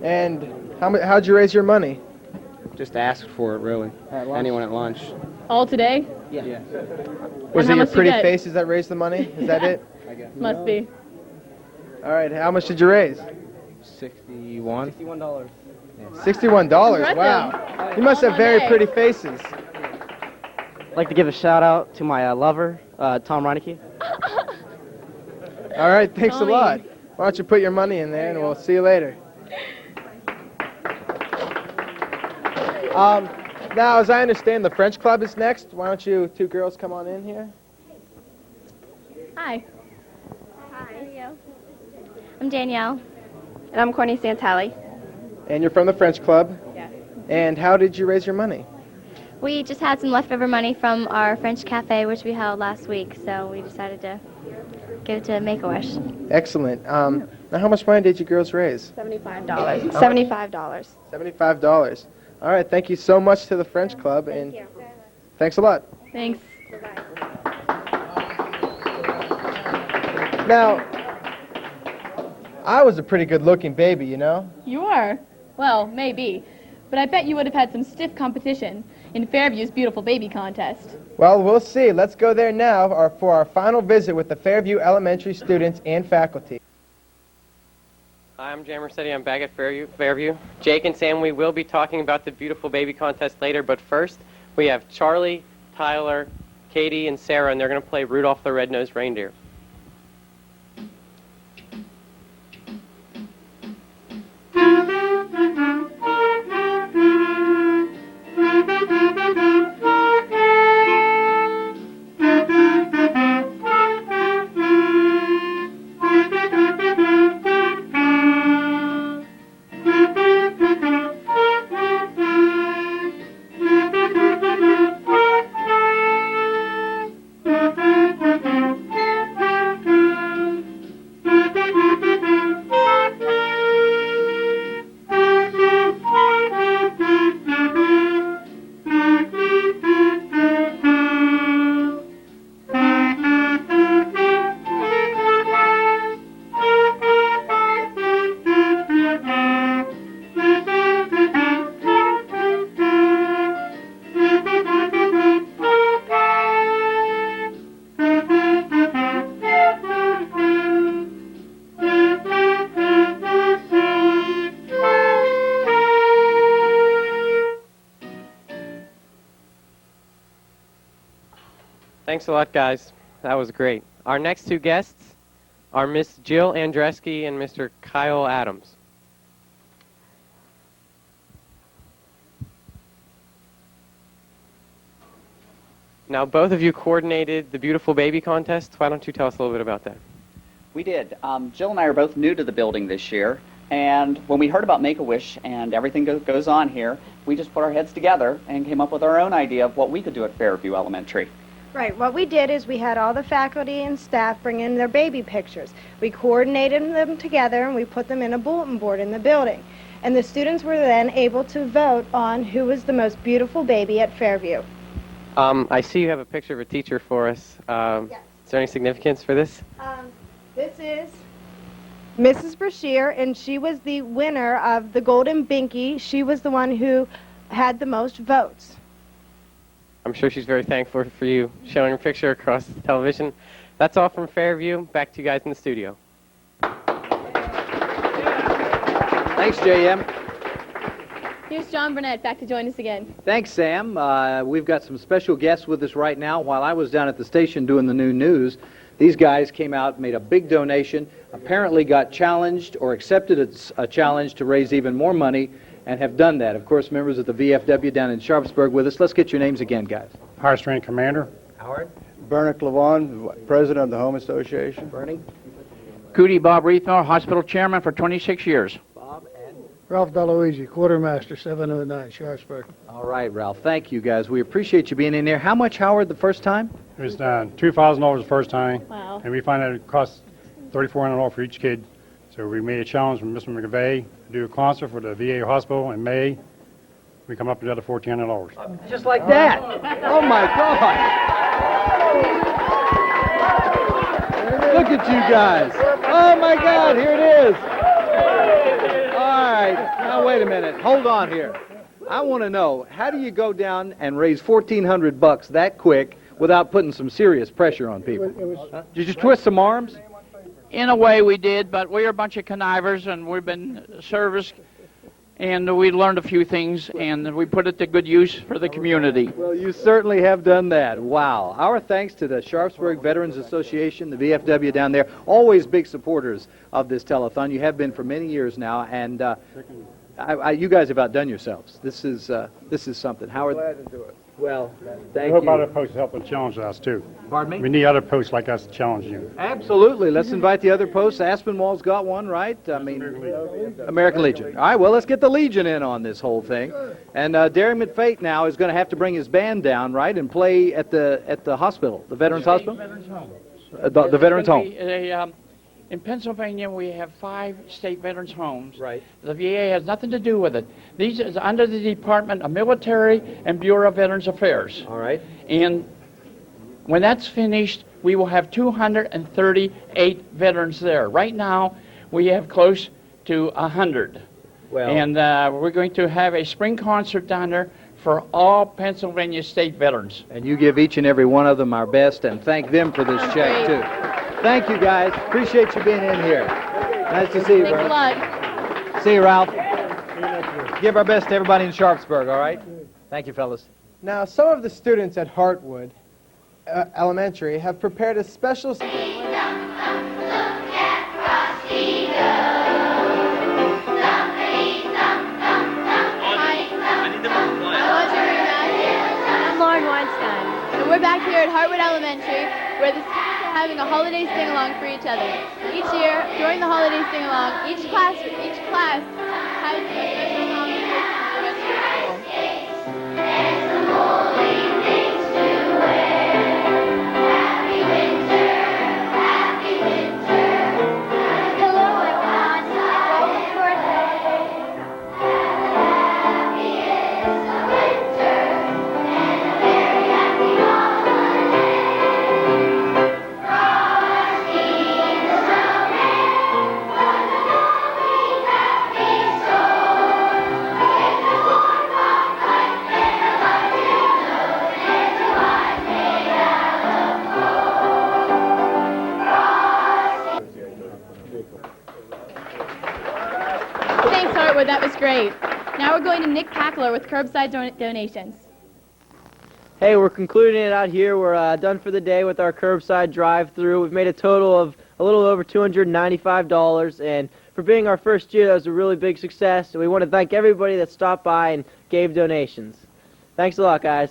And how'd you raise your money?
Just asked for it, really. Anyone at lunch.
All today?
Yeah.
Was
how
it your
much you
pretty
get?
faces that raised the money? Is that it?
I guess.
Must be.
All right. How much did you raise?
61. $61.
$61. Wow. You must have very pretty faces.
I'd like to give a shout out to my lover, Tom Reineke.
All right. Thanks a
Tommy.
lot. Why don't you put your money in there, and we'll see you later. Now, as I understand, the French Club is next. Why don't you two girls come on in here?
Hi. Hi. I'm Danielle.
And I'm Courtney Santali.
And you're from the French Club.
Yeah.
And how did you raise your money?
We just had some leftover money from our French cafe, which we held last week, so we decided to give it to Make-A-Wish.
Excellent. Now, how much money did you girls raise?
$75. $75.
$75. All right. Thank you so much to the French Club, and thanks a lot.
Thanks.
Now, I was a pretty good-looking baby, you know?
You are? Well, maybe. But I bet you would have had some stiff competition in Fairview's Beautiful Baby Contest.
Well, we'll see. Let's go there now for our final visit with the Fairview Elementary students and faculty.
Hi, I'm Jay Mercedes. I'm back at Fairview. Jake and Sam, we will be talking about the Beautiful Baby Contest later, but first we have Charlie, Tyler, Katie, and Sarah, and they're going to play Rudolph the Red-Nosed Reindeer. Thanks a lot, guys. That was great. Our next two guests are Miss Jill Andreski and Mr. Kyle Adams. Now, both of you coordinated the Beautiful Baby Contest. Why don't you tell us a little bit about that?
We did. Jill and I are both new to the building this year, and when we heard about Make-A-Wish and everything goes on here, we just put our heads together and came up with our own idea of what we could do at Fairview Elementary.
Right. What we did is we had all the faculty and staff bring in their baby pictures. We coordinated them together and we put them in a bulletin board in the building. and the students were then able to vote on who was the most beautiful baby at Fairview.
I see you have a picture of a teacher for us.
Yes.
Is there any significance for this?
This is Mrs. Brashear, and she was the winner of the Golden Binky. She was the one who had the most votes.
I'm sure she's very thankful for you showing her picture across the television. That's all from Fairview. Back to you guys in the studio.
Thanks, JM.
Here's John Burnett back to join us again.
Thanks, Sam. We've got some special guests with us right now. While I was down at the station doing the new news, these guys came out, made a big donation, apparently got challenged or accepted a challenge to raise even more money, and have done that. Of course, members of the VFW down in Sharpsburg with us. Let's get your names again, guys.
High Strength Commander.
Howard.
Bernick Levon, President of the Home Association.
Bernie.
Cootie Bob Reithmiller, Hospital Chairman for 26 years.
Ralph DeLuigi, Quartermaster, 709, Sharpsburg.
All right, Ralph. Thank you, guys. We appreciate you being in there. How much, Howard, the first time?
It was $2,000 the first time.
Wow.
And we find out it costs $3,400 for each kid. So we made a challenge from Mr. McVeigh to do a concert for the VA hospital in May. We come up with another $1,400.
Just like that. Oh, my God. Look at you guys. Oh, my God. Here it is. All right. Now, wait a minute. Hold on here. I want to know, how do you go down and raise $1,400 that quick without putting some serious pressure on people? Did you just twist some arms?
In a way we did, but we're a bunch of connivers, and we've been service, and we learned a few things, and we put it to good use for the community.
Well, you certainly have done that. Wow. Our thanks to the Sharpsburg Veterans Association, the VFW down there, always big supporters of this telethon. You have been for many years now, and you guys have outdone yourselves. This is something. Howard.
Glad to do it.
Well,
We
thank
hope
you.
other posts help us challenge us, too.
Pardon me?
We need other posts like us to challenge you.
Absolutely. Let's invite the other posts. Aspinwall's got one, right? I mean, American Legion. All right, well, let's get the Legion in on this whole thing. And Derry McFate now is going to have to bring his band down, right, and play at the hospital, the Veterans Hospital?
Veterans Home.
The Veterans Home.
In Pennsylvania, we have 5 state veterans homes.
Right.
The VA has nothing to do with it. These is under the Department of Military and Bureau of Veterans Affairs.
All right.
And when that's finished, we will have 238 veterans there. Right now, we have close to 100.
Well.
And we're going to have a spring concert down there for all Pennsylvania state veterans.
And you give each and every one of them our best, and thank them for this check, too. Thank you, guys. Appreciate you being in here. Nice to see you,
Thanks a
bro.
lot.
See you, Ralph. Give our best to everybody in Sharpsburg, all right? Thank you, fellas.
Now, some of the students at Hartwood Elementary have prepared a special...
I'm Lauren Weinstein.
And we're back here at Hartwood Elementary, where the students are having a holiday sing-along for each other. Each year, during the holiday sing-along, each class has a special song to listen to the rest of the school. Thanks, Hartwood. That was great. Now we're going to Nick Packler with curbside donations.
Hey, we're concluding it out here. We're done for the day with our curbside drive-through. We've made a total of a little over $295, and for being our first year, that was a really big success. And we want to thank everybody that stopped by and gave donations. Thanks a lot, guys.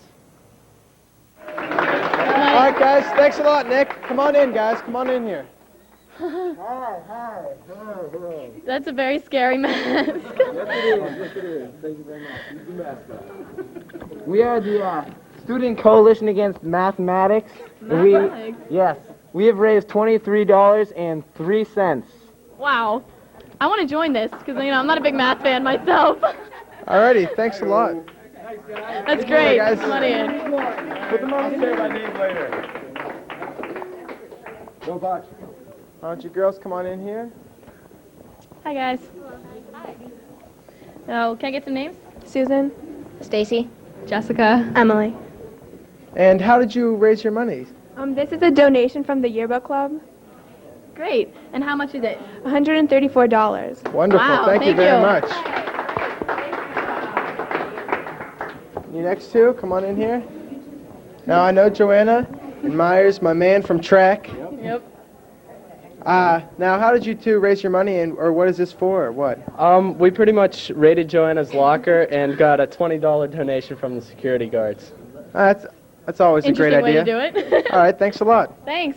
All right, guys. Thanks a lot, Nick. Come on in, guys. Come on in here.
That's a very scary mask.
Yes, it is. Thank you very much. Use the mascot.
We are the Student Coalition Against Mathematics.
Mathematics?
Yes. We have raised $23.03.
Wow.
I want to join this because I'm not a big math fan myself.
Alrighty, thanks a lot.
That's great.
guys.
Put the money in.
Put the money in.
my name later.
Go Box. Why don't you girls come on in here?
Hi guys. Oh, can I get some names?
Susan.
Stacy.
Jessica.
Emily.
And how did you raise your money?
This is a donation from the yearbook club.
Great. And how much is it?
$134.
Wonderful.
Wow,
thank you
thank
very
you.
much. You next two, come on in here. Now I know Joanna and Myers, my man from track.
Yep.
Now how did you two raise your money, and or what is this for, or what?
We pretty much raided Joanna's locker and got a $20 donation from the security guards.
That's always a great idea.
Interesting way to do it.
All right, thanks a lot.
Thanks.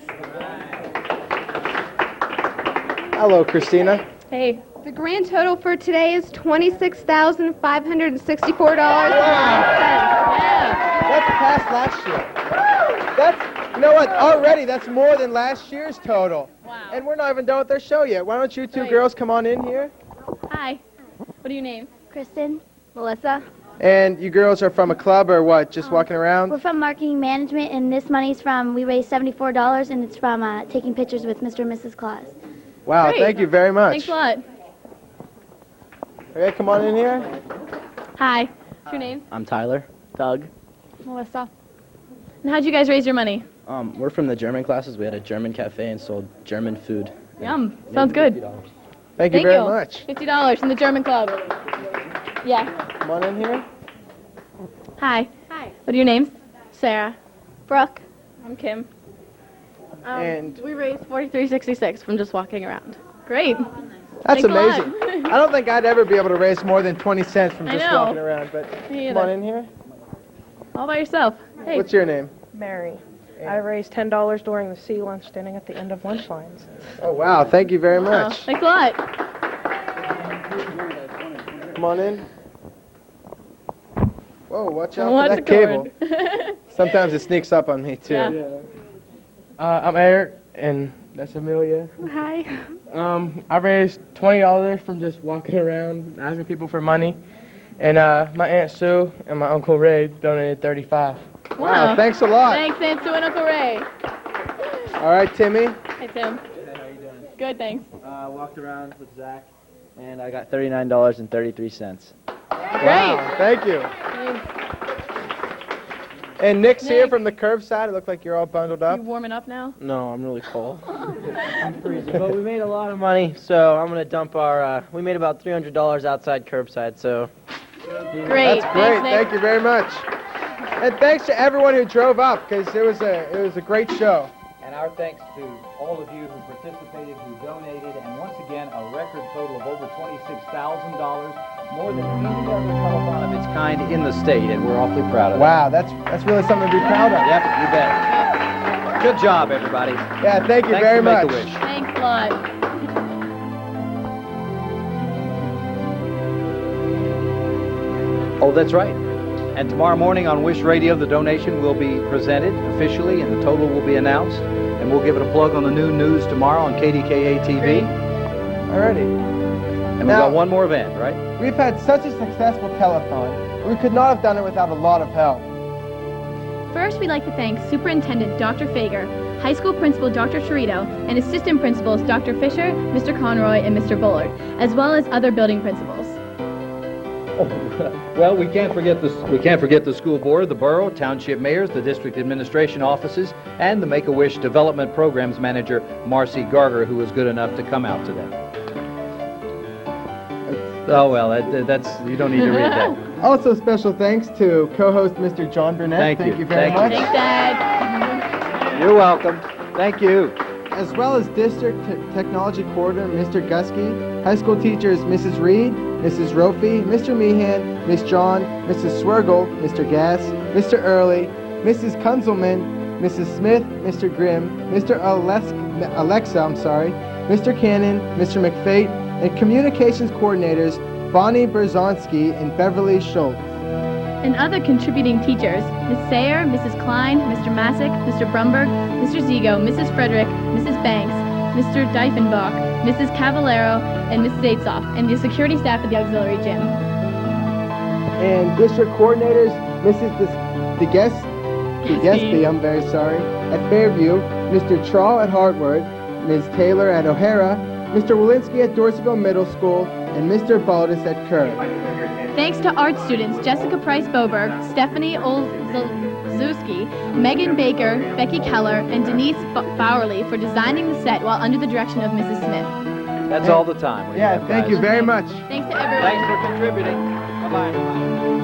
Hello, Christina.
Hey.
The grand total for today is $26,564.
That's past last year. You know what? Already, that's more than last year's total.
Wow.
And we're not even done with our show yet. Why don't you two
Great.
girls come on in here?
Hi. What are your names?
Kristen, Melissa.
And you girls are from a club or what? Just walking around?
We're from marketing management, and this money's from, we raised $74, and it's from taking pictures with Mr. and Mrs. Claus.
Wow,
Great.
thank you very much.
Thanks a lot.
Okay, come on in here.
Hi. What's your name?
I'm Tyler. Doug.
Melissa. And how'd you guys raise your money?
We're from the German classes. We had a German cafe and sold German food.
Yum. Sounds good.
Thank you very much.
$50 from the German club. Yeah.
Come on in here.
Hi. Hi. What are your names?
Sarah. Brooke.
I'm Kim.
And
we raised $43.66 from just walking around. Great.
that's
Thanks a lot.
amazing. I don't think I'd ever be able to raise more than 20 cents from
I
just
know.
walking around, but
Me
come
either.
on in here.
All by yourself. Hey.
What's your name?
Mary. I raised $10 during the sea lunch standing at the end of lunch lines.
Oh, wow. Thank you very
Wow.
much.
Thanks a lot.
Come on in. Whoa, watch out
What's
for that
the
cable.
cord?
Sometimes it sneaks up on me, too.
Yeah.
I'm Eric, and that's Amelia.
Hi.
I raised $20 from just walking around asking people for money, and my Aunt Sue and my Uncle Ray donated $35.
Wow, thanks a lot.
Thanks, Aunt Sue and Uncle Ray.
All right, Timmy.
Hey, Tim.
How you doing?
Good, thanks.
Walked around with Zach, and I got $39.33.
Wow, thank you. And Nick's here from the curbside. It looked like you're all bundled up.
You warming up now?
No, I'm really cold. I'm freezing. But we made a lot of money, so I'm going to dump our, we made about $300 outside curbside, so.
Great.
That's great.
Thanks, Nick.
Thank you very much. And thanks to everyone who drove up, because it was a great show.
And our thanks to all of you who participated, who donated, and once again, a record total of over $26,000, more than any other telethon of its kind in the state, and we're awfully proud of it.
Wow, that's really something to be proud of.
Yep, you bet. Good job, everybody.
Yeah, thank you
Thanks
very
to
much.
Make-A-Wish.
Thanks a lot.
Oh, that's right. And tomorrow morning on Wish Radio, the donation will be presented officially, and the total will be announced. And we'll give it a plug on the new news tomorrow on KDKA TV.
Alrighty.
And we've
Now-
got one more event, right?
We've had such a successful telethon. We could not have done it without a lot of help.
First, we'd like to thank Superintendent Dr. Fager, High School Principal Dr. Chirito, and Assistant Principals Dr. Fisher, Mr. Conroy, and Mr. Bullard, as well as other building principals.
Well, we can't forget the school board, the borough, township mayors, the district administration offices, and the Make-A-Wish Development Programs Manager, Marcy Garger, who was good enough to come out today. Oh, well, that's you don't need to read that.
Also, special thanks to co-host Mr. John Burnett.
Thank you.
you very
Thank
much.
you.
Thanks, Dad.
You're welcome. Thank you.
As well as District Technology Coordinator Mr. Gusky, high school teachers Mrs. Reed, Mrs. Rofi, Mr. Meehan, Miss John, Mrs. Swergel, Mr. Gass, Mr. Early, Mrs. Kunzelman, Mrs. Smith, Mr. Grimm, Mr. Alexa, Mr. Cannon, Mr. McFate, and Communications Coordinators Bonnie Berzonsky and Beverly Schultz.
And other contributing teachers, Ms. Sayer, Mrs. Klein, Mr. Masick, Mr. Brumberg, Mr. Zigo, Mrs. Frederick, Mrs. Banks, Mr. Diefenbach, Mrs. Cavallero, and Mrs. Aitzoff, and the security staff at the auxiliary gym.
And district coordinators, Mrs. DeGesby, I'm very sorry, at Fairview, Mr. Traw at Hartwood, Ms. Taylor at O'Hara, Mr. Walensky at Dorseyville Middle School, and Mr. Baldus at Kerr.
Thanks to art students Jessica Price-Boberg, Stephanie Olszewski, Megan Baker, Becky Keller, and Denise Bowerly for designing the set while under the direction of Mrs. Smith.
That's all the time.
Yeah, thank you very much.
Thanks to everyone.
Thanks for contributing. Bye-bye.